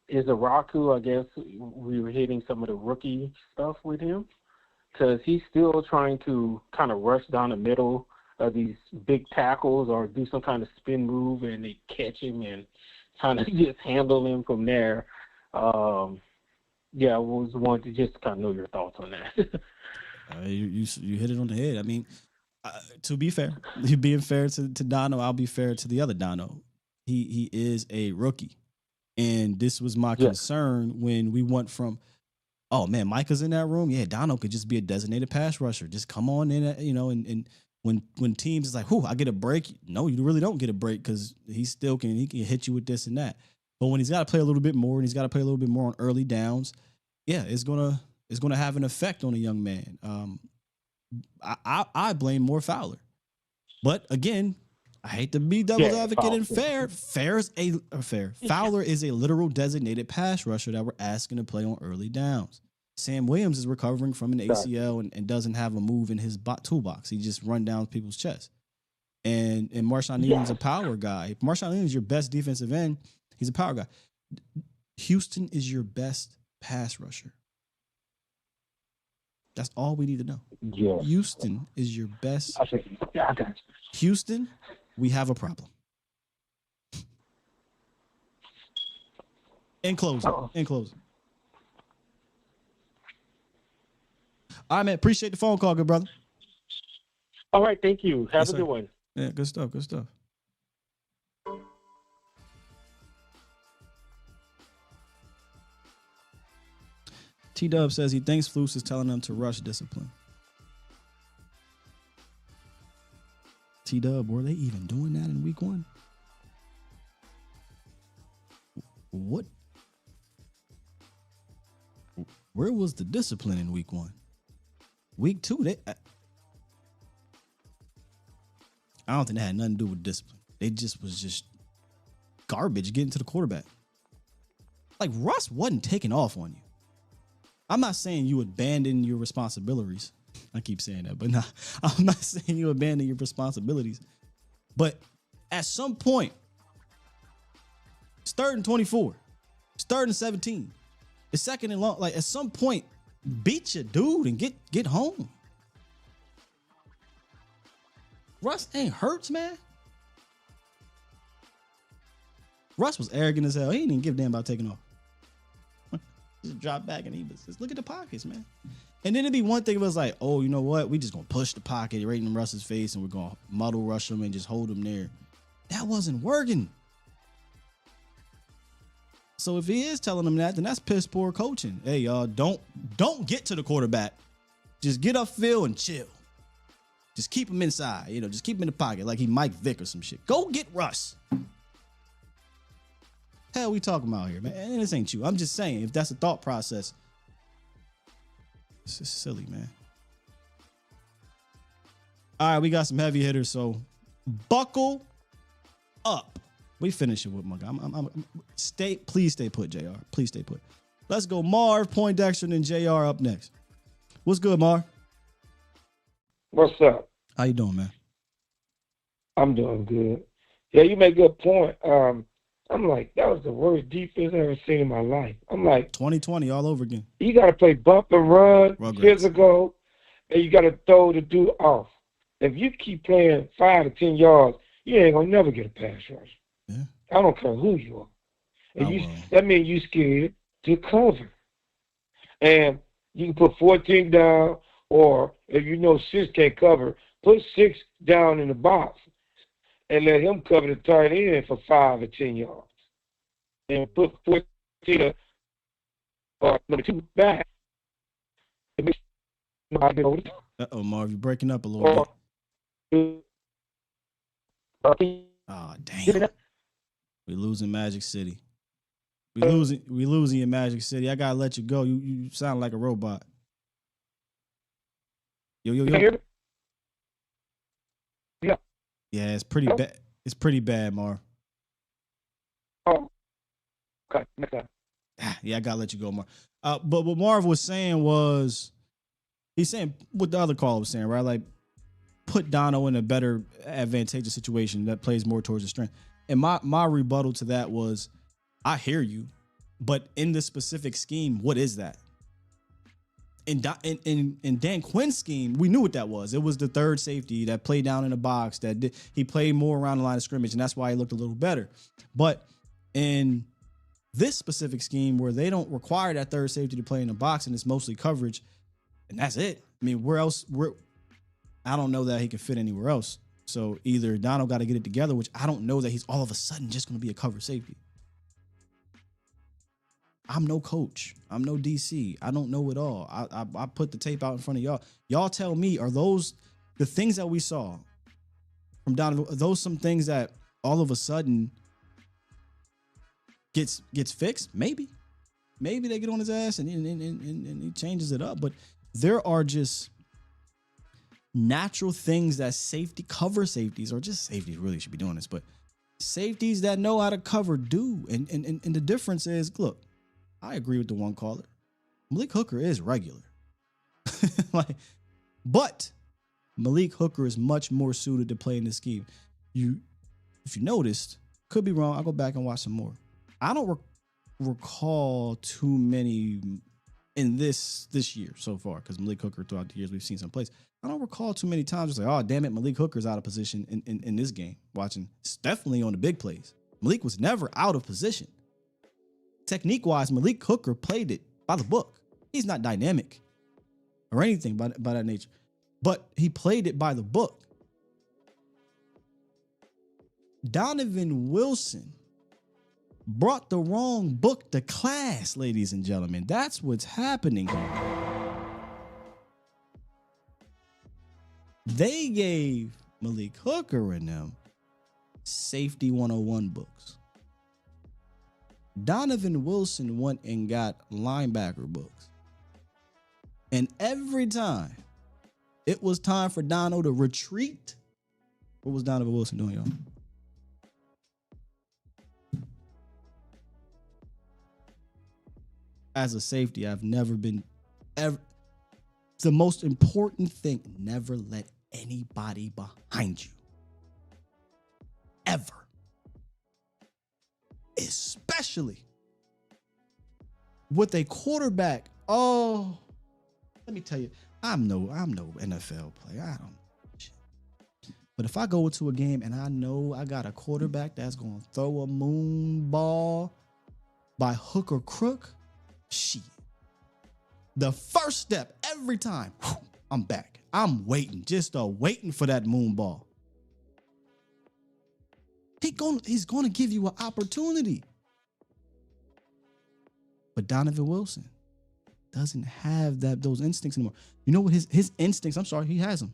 S15: is Araku, I guess we were hitting some of the rookie stuff with him because he's still trying to kind of rush down the middle of these big tackles or do some kind of spin move and they catch him and kind of just handle him from there. Yeah, I was wanting to just kind of know your thoughts on that.
S3: You hit it on the head. I mean, to be fair, being fair to Dono, I'll be fair to the other Dono. He is a rookie, and this was my concern when we went from, oh man, Micah's in that room. Yeah, Dono could just be a designated pass rusher. Just come on in, and when teams is like, whew, I get a break. No, you really don't get a break because he can hit you with this and that. But when he's got to play a little bit more and he's got to play a little bit more on early downs, yeah, it's gonna have an effect on a young man. I blame more Fowler, but again, I hate to be devil's advocate and fair. Fowler is a literal designated pass rusher that we're asking to play on early downs. Sam Williams is recovering from an ACL and doesn't have a move in his toolbox. He just run down people's chests. And Marshawn Eaton's a power guy. If Marshawn Eaton is your best defensive end, he's a power guy. Houston is your best pass rusher. That's all we need to know.
S15: Yeah.
S3: Houston is your best.
S15: I got you.
S3: Houston, we have a problem. In closing. All right, man. Appreciate the phone call, good brother.
S15: All right, thank you. Have a good one.
S3: Yeah, good stuff. T-Dub says he thinks Flus is telling them to rush discipline. T-Dub, were they even doing that in week 1? What? Where was the discipline in week 1? Week 2, I don't think that had nothing to do with discipline. They was just garbage getting to the quarterback. Like, Russ wasn't taking off on you. I'm not saying you abandon your responsibilities. I keep saying that, but I'm not saying you abandon your responsibilities. But at some point, it's 3rd and 24. It's 3rd and 17. It's 2nd and long. Like, at some point, beat your dude and get home. Russ ain't hurts, man. Russ was arrogant as hell. He didn't even give a damn about taking off. Just drop back and he was just look at the pockets, man. And then it'd be one thing, it was like, oh, you know what? We just gonna push the pocket right in Russ's face and we're gonna muddle rush him and just hold him there. That wasn't working. So if he is telling them that, then that's piss poor coaching. Hey, y'all, don't get to the quarterback. Just get upfield and chill. Just keep him inside, just keep him in the pocket like he Mike Vick or some shit. Go get Russ. Hell we talking about here, man? And this ain't you. I'm just saying, if that's a thought process, it's just silly, man. All right, we got some heavy hitters, so buckle up. We finish it with my guy. Please stay put, JR. Please stay put. Let's go, Marv, Poindexter, and JR up next. What's good, Marv?
S16: What's up?
S3: How you doing, man?
S16: I'm doing good. Yeah, you make a good point. I'm like, that was the worst defense I've ever seen in my life. I'm like,
S3: 2020 all over again.
S16: You got to play bump and run, physical, and you got to throw the dude off. If you keep playing 5 to 10 yards, you ain't going to never get a pass rush.
S3: Yeah.
S16: I don't care who you are. And that means you scared to cover. And you can put 14 down, or if you know 6 can't cover, put 6 down in the box and let him cover the tight end for 5 or 10 yards. And put 14 or number 2 back.
S3: Uh-oh, Marv, you're breaking up a little bit. Oh, dang. We're losing Magic City. We losing your Magic City. I gotta let you go. You sound like a robot. Yo.
S16: Yeah.
S3: Yeah, it's pretty bad. It's pretty bad, Marv.
S16: Oh. Okay.
S3: Yeah, I gotta let you go, Marv. But what Marv was saying was, he's saying what the other caller was saying, right? Like, put Dono in a better advantageous situation that plays more towards his strength. And my rebuttal to that was, I hear you, but in this specific scheme, what is that? In Dan Quinn's scheme, we knew what that was. It was the third safety that played down in the box, he played more around the line of scrimmage, and that's why he looked a little better. But in this specific scheme where they don't require that third safety to play in the box and it's mostly coverage, and that's it. I mean, I don't know that he can fit anywhere else. So either Donald got to get it together, which I don't know that he's all of a sudden just going to be a cover safety. I'm no coach. I'm no DC. I don't know it all. I put the tape out in front of y'all. Y'all tell me, are those the things that we saw from Donovan? Are those some things that all of a sudden gets fixed? Maybe they get on his ass and he changes it up. But there are just natural things that cover safeties, or just safeties really should be doing this, but safeties that know how to cover do. And the difference is, look, I agree with the one caller. Malik Hooker is regular. But Malik Hooker is much more suited to play in this scheme. If you noticed, could be wrong, I'll go back and watch some more. I don't recall too many in this year so far, because Malik Hooker throughout the years we've seen some plays. I don't recall too many times it's like, oh, damn it, Malik Hooker's out of position in this game. Watching, it's definitely on the big plays. Malik was never out of position. Technique-wise, Malik Hooker played it by the book. He's not dynamic or anything by that nature, but he played it by the book. Donovan Wilson brought the wrong book to class, ladies and gentlemen. That's what's happening here. They gave Malik Hooker and them safety 101 books. Donovan Wilson went and got linebacker books. And every time it was time for Dono to retreat, what was Donovan Wilson doing, y'all? As a safety, I've never been ever. The most important thing, never let anybody behind you. Ever. Especially with a quarterback. Oh, let me tell you, I'm no NFL player. I don't know shit. But if I go into a game and I know I got a quarterback that's going to throw a moon ball by hook or crook, shit. The first step every time, I'm back. I'm waiting, just waiting for that moon ball. He's going to give you an opportunity. But Donovan Wilson doesn't have those instincts anymore. You know what his instincts, I'm sorry, he has them.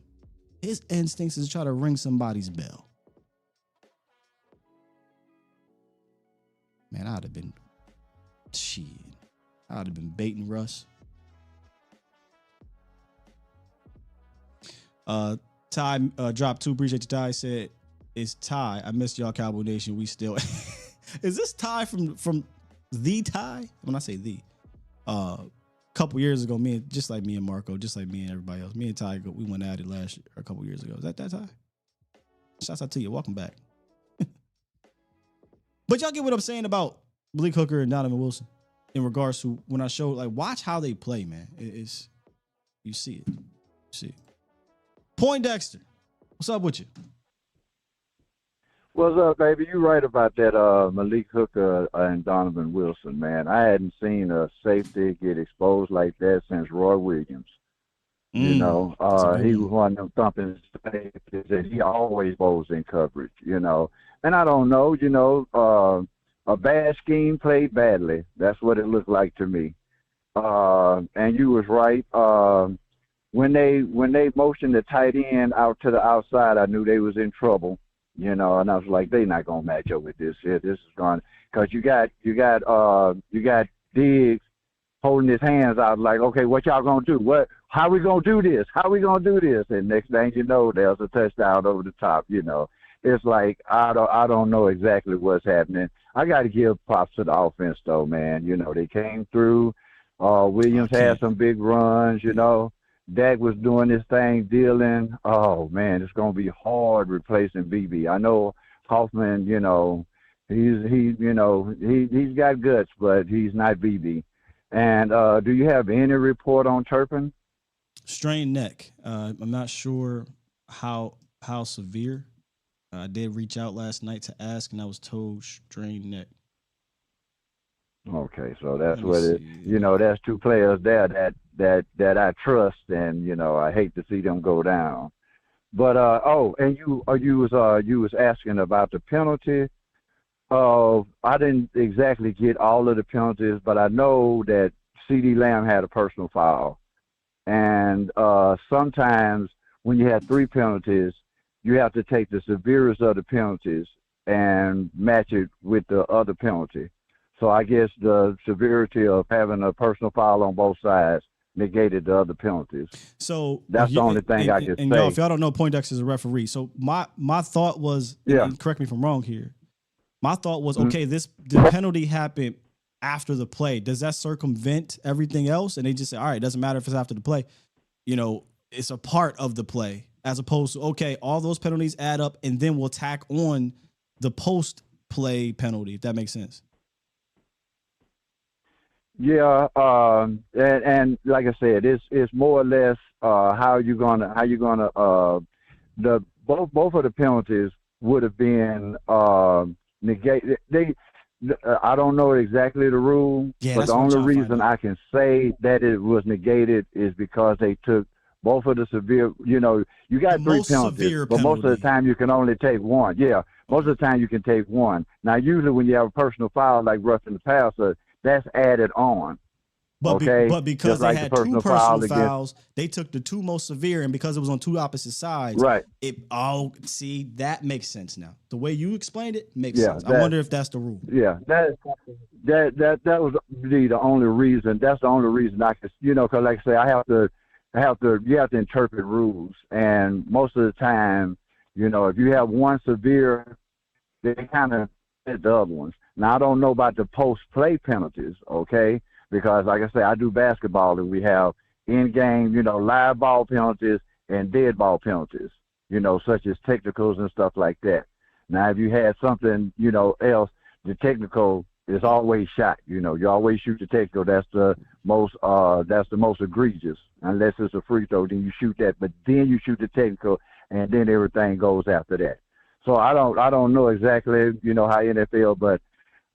S3: His instincts is to try to ring somebody's bell. Man, I'd have been baiting Russ. Ty dropped 2. Appreciate you, Ty. Said, it's Ty. I missed y'all, Cowboy Nation. We still. Is this Ty from the Ty? When I say the, couple years ago, just like me and Marco, just like me and everybody else, me and Ty, we went at it a couple years ago. Is that Ty? Shouts out to you. Welcome back. But y'all get what I'm saying about Malik Hooker and Donovan Wilson in regards to when I show, like, watch how they play, man. It's you see it. You see it. Poindexter, what's up with you?
S11: What's up, baby? You're right about that Malik Hooker and Donovan Wilson, man. I hadn't seen a safety get exposed like that since Roy Williams. You know, he was one of them thumping safeties that he always goes in coverage, you know. And I don't know, you know, a bad scheme played badly. That's what it looked like to me. And you was right. When they motioned the tight end out to the outside, I knew they was in trouble, you know, and I was like, they not gonna match up with this here. This is gone, because you got Diggs holding his hands out like, okay, what y'all gonna do? How we gonna do this? How we gonna do this? And next thing you know, there's a touchdown over the top. You know, it's like I don't know exactly what's happening. I got to give props to the offense though, man. You know, they came through. Williams had some big runs. You know. Dak was doing his thing, dealing. Oh man, it's gonna be hard replacing Beebe. I know Hoffman, you know, he's got guts, but he's not Beebe. And do you have any report on Turpin?
S3: Strained neck. I'm not sure how severe. I did reach out last night to ask, and I was told strained neck.
S11: Okay, so that's what it. That's two players there that I trust, and I hate to see them go down. But and you was asking about the penalty. I didn't exactly get all of the penalties, but I know that CeeDee Lamb had a personal foul, and sometimes when you have 3 penalties, you have to take the severest of the penalties and match it with the other penalty. So I guess the severity of having a personal foul on both sides negated the other penalties.
S3: So
S11: that's the only thing I can say.
S3: And y'all, if y'all don't know, Poindexter is a referee. So my thought was, and correct me if I'm wrong here. My thought was, okay, the penalty happened after the play. Does that circumvent everything else? And they just say, all right, it doesn't matter if it's after the play. It's a part of the play, as opposed to, okay, all those penalties add up, and then we'll tack on the post-play penalty, if that makes sense.
S11: Yeah, and like I said, it's more or less how you gonna the both of the penalties would have been negated. I don't know exactly the rule, but the only reason I can say that it was negated is because they took both of the severe. You got 3 penalties, but most of the time you can only take one. Yeah, most of the time you can take one. Now, usually when you have a personal foul like roughing the passer, that's added on.
S3: But because
S11: they
S3: had 2 personal fouls, they took the 2 most severe, and because it was on 2 opposite sides,
S11: right?
S3: That makes sense now. The way you explained it makes sense. I wonder if that's the rule.
S11: Yeah, that was the only reason. That's the only reason I could, because like I say, you have to interpret rules, and most of the time, if you have one severe, they kind of fit the other ones. Now, I don't know about the post-play penalties, okay? Because, like I say, I do basketball, and we have in-game, live ball penalties and dead ball penalties, such as technicals and stuff like that. Now, if you had something, else, the technical is always shot. You always shoot the technical. That's the most egregious. Unless it's a free throw, then you shoot that. But then you shoot the technical, and then everything goes after that. So I don't know exactly, how NFL, but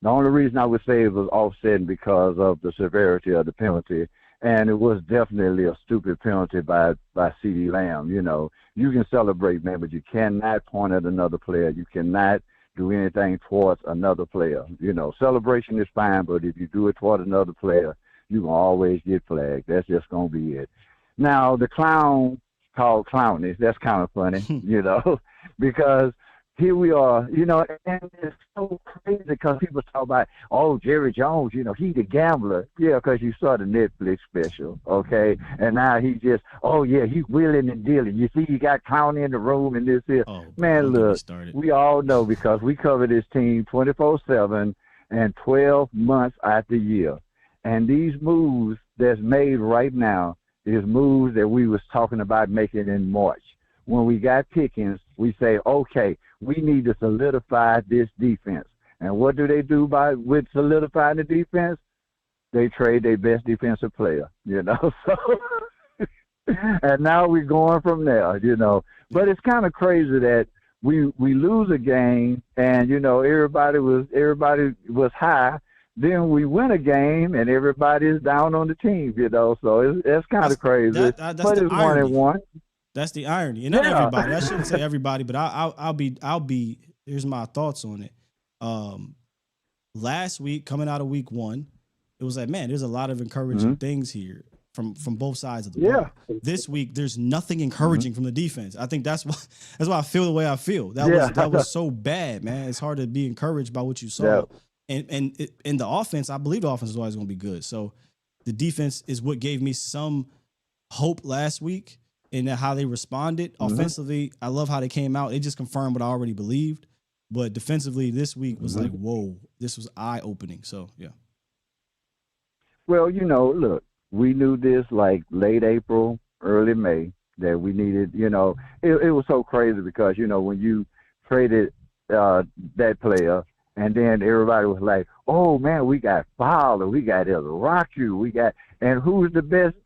S11: the only reason I would say it was offsetting because of the severity of the penalty, and it was definitely a stupid penalty by CeeDee Lamb. You can celebrate, man, but you cannot point at another player. You cannot do anything towards another player. Celebration is fine, but if you do it toward another player, you're going to always get flagged. That's just going to be it. Now, the clown called Clowney, that's kind of funny, because here we are, and it's so crazy because people talk about, Jerry Jones, he the gambler. Yeah, because you saw the Netflix special, okay? And now he just, he's wheeling and dealing. You see, you got Clowney in the room and this here. Man, look, we all know because we cover this team 24/7 and 12 months out the year. And these moves that's made right now is moves that we was talking about making in March. When we got Pickens, we say, okay, we need to solidify this defense. And what do they do with solidifying the defense? They trade their best defensive player, So, and now we're going from there, But it's kind of crazy that we lose a game, and everybody was high. Then we win a game, and everybody is down on the team, So it's kind of crazy.
S3: That's
S11: but it's
S3: irony.
S11: 1-1.
S3: That's the irony, and not everybody. I shouldn't say everybody, but I'll be. Here's my thoughts on it. Last week, coming out of week 1, it was like, man, there's a lot of encouraging things here from both sides of the ball. This week, there's nothing encouraging from the defense. I think that's why I feel the way I feel. That was so bad, man. It's hard to be encouraged by what you saw.
S11: Yeah.
S3: And in the offense, I believe the offense is always going to be good. So the defense is what gave me some hope last week. And how they responded offensively, I love how they came out. It just confirmed what I already believed. But defensively, this week was like, whoa, this was eye-opening. So, yeah.
S11: Well, look, we knew this like late April, early May, that we needed, it was so crazy because, when you traded that player, and then everybody was like, oh, man, we got Fowler, we got Rocky, and who's the best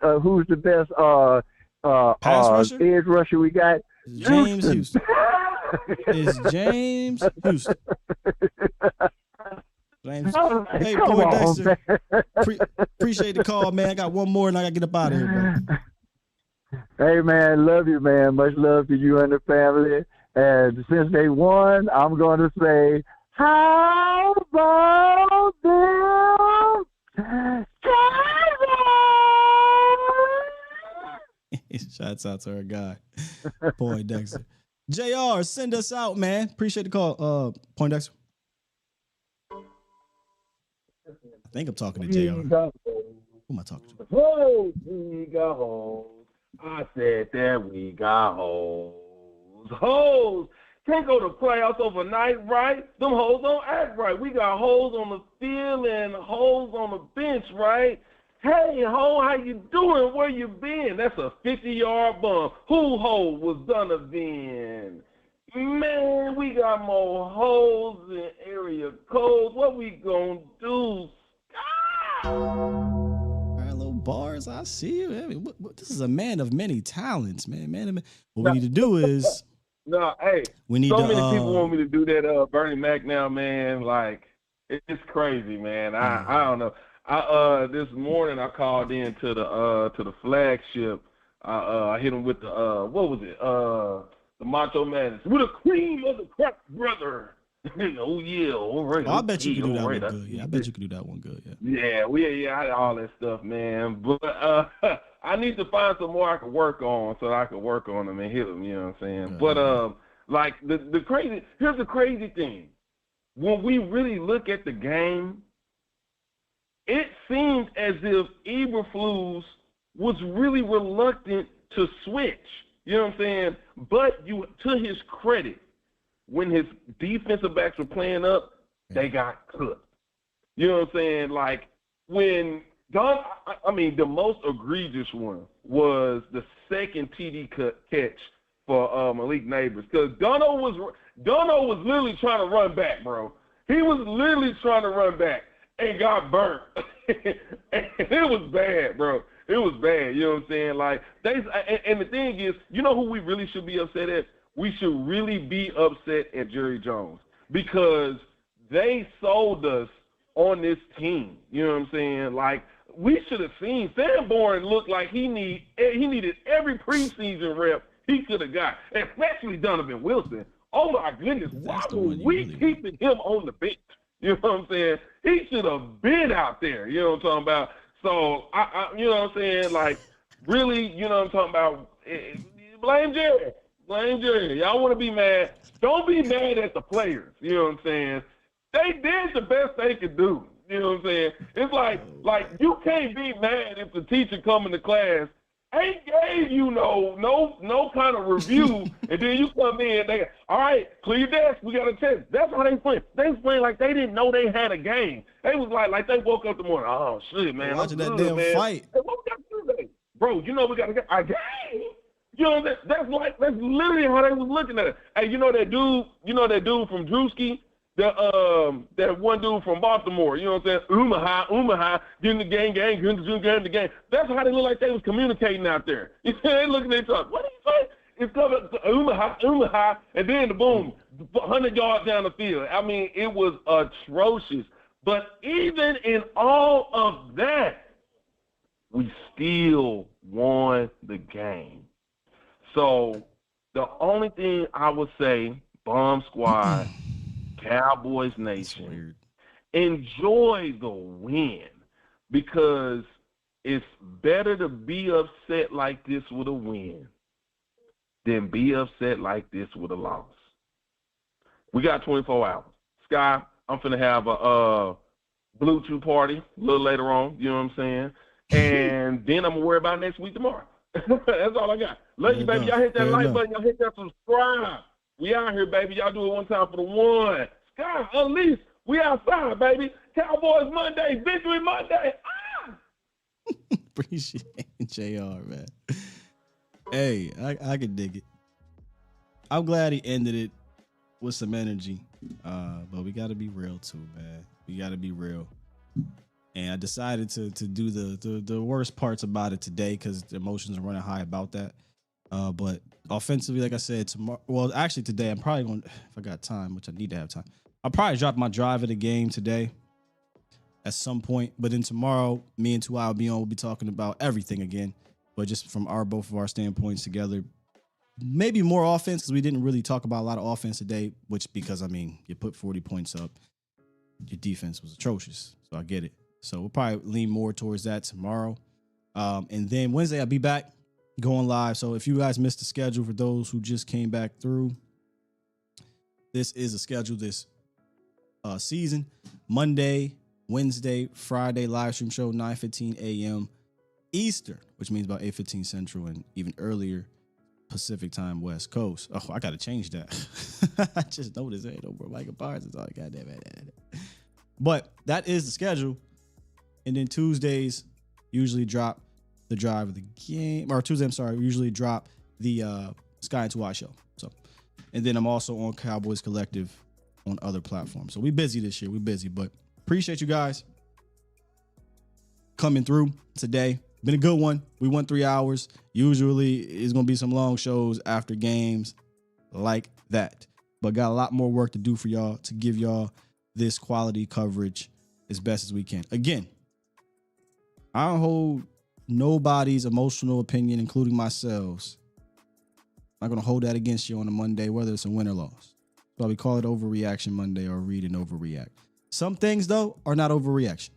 S11: edge rusher we got?
S3: James Houston. Is James Houston. Flames.
S4: Come
S3: Hey,
S4: on,
S3: Poindexter.
S4: man.
S3: Appreciate the call, man. I got one more and I got to get up out of here, bro.
S11: Hey, man, love you, man. Much love to you and the family. And since they won, I'm going to say, how about them Cowboys?
S3: Shouts out to our guy, Poindexter. JR, send us out, man. Appreciate the call, Poindexter. I think I'm talking to JR. Who am I talking to?
S6: Hoes, we got hoes. I said that we got hoes. Hoes can't go to playoffs overnight, right? Them hoes don't act right. We got hoes on the field and hoes on the bench, right? Hey, ho, how you doing? Where you been? That's a 50-yard bump. Who ho was Donovan? Man, we got more hoes than area codes. What we gonna do?
S3: All right, little bars. I see you. I mean, this is a man of many talents, man. What we need to do is
S6: hey,
S3: we need
S6: so
S3: to,
S6: many people want me to do that Bernie Mac now, man. Like, it's crazy, man. I don't know. This morning I called in to the flagship. I hit him with the what was it? The Macho Madness with the cream of the crop, brother. Oh yeah, all right.
S3: I bet you can do that
S6: right.
S3: one good. Yeah, I bet you can do that one good.
S6: Yeah, I had all that stuff, man. But I need to find some more I can work on so I can work on them and hit them. You know what I'm saying? But like here's the crazy thing. When we really look at the game, it seems as if Eberflus was really reluctant to switch. You know what I'm saying? But to his credit, when his defensive backs were playing up, they got cooked. You know what I'm saying? Like when the most egregious one was the second TD catch for Malik Neighbors, because Dono was literally trying to run back, bro. He was literally trying to run back and got burnt. And it was bad, bro. It was bad. You know what I'm saying? Like and the thing is, you know who we really should be upset at? We should really be upset at Jerry Jones, because they sold us on this team. You know what I'm saying? Like, we should have seen Sanborn look like he needed every preseason rep he could have got, especially Donovan Wilson. Oh my goodness, why were we keeping him on the bench? You know what I'm saying? He should have been out there. You know what I'm talking about? So you know what I'm saying? Like, really, you know what I'm talking about? Blame Jerry. Blame Jerry. Y'all want to be mad? Don't be mad at the players. You know what I'm saying? They did the best they could do. You know what I'm saying? It's like you can't be mad if the teacher come into class ain't gave you no kind of review, and then you come in, they all right, clear your desk, we got a test. That's how they playing. They was playing like they didn't know they had a game. They was like they woke up the morning, oh shit, man,
S3: watching that
S6: good,
S3: damn
S6: man.
S3: fight.
S6: Hey, what we got to do today? Bro, you know we got to get a game. You know that's literally how they was looking at it. Hey, you know that dude from Drewski? That one dude from Baltimore, you know what I'm saying? Umaha, getting the game, getting the game. That's how they look like they was communicating out there. You see, they looking at each other. What do you say? It's coming Umaha, and then the boom, 100 yards down the field. I mean, it was atrocious. But even in all of that, we still won the game. So the only thing I would say, Bomb Squad, Cowboys Nation, enjoy the win, because it's better to be upset like this with a win than be upset like this with a loss. We got 24 hours. Sky, I'm finna have a Bluetooth party a little later on, you know what I'm saying? And then I'm gonna worry about next week tomorrow. That's all I got. Love you, baby. Y'all hit that like button. Y'all hit that subscribe. We out here, baby. Y'all do it one time for the one. Sky, Unleashed. We outside, baby. Cowboys Monday. Victory Monday.
S3: Appreciate JR, man. Hey, I can dig it. I'm glad he ended it with some energy. But we got to be real, too, man. We got to be real. And I decided to do the worst parts about it today because the emotions are running high about that. But offensively, like I said, tomorrow, well, actually today, I'm probably going to, if I got time, which I need to have time, I'll probably drop my drive of the game today. at some point. But then tomorrow, me and Tuai will be on. We'll be talking about everything again, but just from both of our standpoints together. Maybe more offense because we didn't really talk about a lot of offense today, which because, I mean, you put 40 points up. Your defense was atrocious, so I get it. So we'll probably lean more towards that tomorrow. And then Wednesday, I'll be back going live. So if you guys missed the schedule, for those who just came back through, this is a schedule this season. Monday, Wednesday, Friday, live stream show, 9:15 a.m. Eastern, which means about 8:15 Central and even earlier Pacific time, West Coast. Oh, I got to change that. I just noticed that. No, bro, Michael Bars is all I got. But that is the schedule. And then Tuesdays usually drop the drive of the game. Or Tuesday, I'm sorry, we usually drop the Sky and 2i show. So, and then I'm also on Cowboys Collective on other platforms. So we busy this year. We busy, but appreciate you guys coming through today. Been a good one. We went 3 hours. Usually it's going to be some long shows after games like that. But got a lot more work to do for y'all to give y'all this quality coverage as best as we can. Again, I don't hold nobody's emotional opinion, including myself. I'm not going to hold that against you on a Monday, whether it's a win or loss. So we call it Overreaction Monday or Read and Overreact. Some things, though, are not overreaction.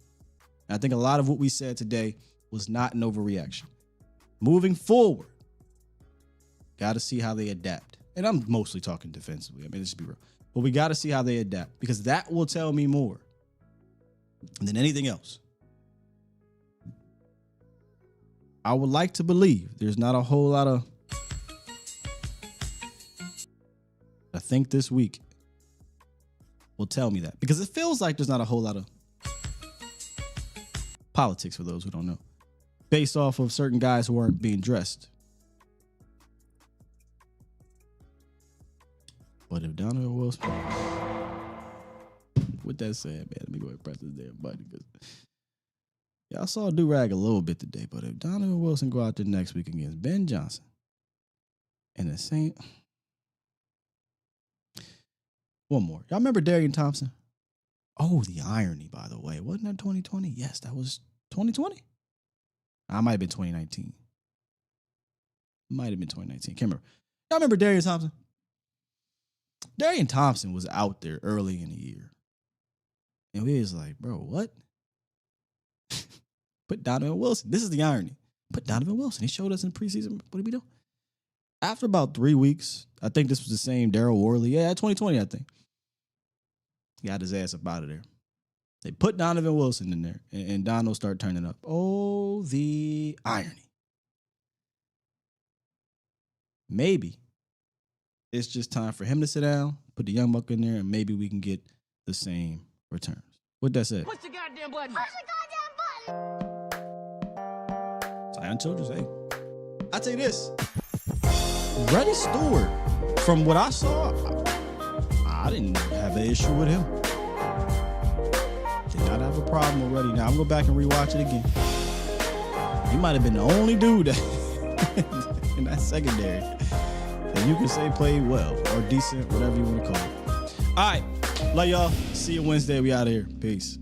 S3: And I think a lot of what we said today was not an overreaction. Moving forward, got to see how they adapt. And I'm mostly talking defensively. I mean, let's just be real. But we got to see how they adapt because that will tell me more than anything else. I would like to believe there's not a whole lot of, I think this week will tell me that because it feels like there's not a whole lot of politics for those who don't know, based off of certain guys who aren't being dressed. But if Donovan Wilson, with that said, man, let me go ahead and press this damn button because I saw do-rag a little bit today. But if Donovan Wilson go out there next week against Ben Johnson and the Saints, one more. Y'all remember Darian Thompson? Oh, the irony, by the way. Wasn't that 2020? Yes, that was 2020. I might have been 2019. Might have been 2019. Can't remember. Y'all remember Darian Thompson? Darian Thompson was out there early in the year. And we was like, bro, what? Put Donovan Wilson. This is the irony. Put Donovan Wilson. He showed us in preseason. What did we do? After about 3 weeks, I think this was the same Daryl Worley. Yeah, 2020, I think. He got his ass up out of there. They put Donovan Wilson in there, and Dono started turning up. Oh, the irony. Maybe it's just time for him to sit down, put the young buck in there, and maybe we can get the same returns. What that said?
S5: Push the goddamn button. Push the goddamn button.
S3: Zion Childress, hey. I'll tell you this. Reddy Stewart, from what I saw, I didn't have an issue with him. Did not have a problem with Reddy. Now, I'm going to go back and rewatch it again. He might have been the only dude in that secondary that you can say played well or decent, whatever you want to call it. All right. Love y'all. See you Wednesday. We out of here. Peace.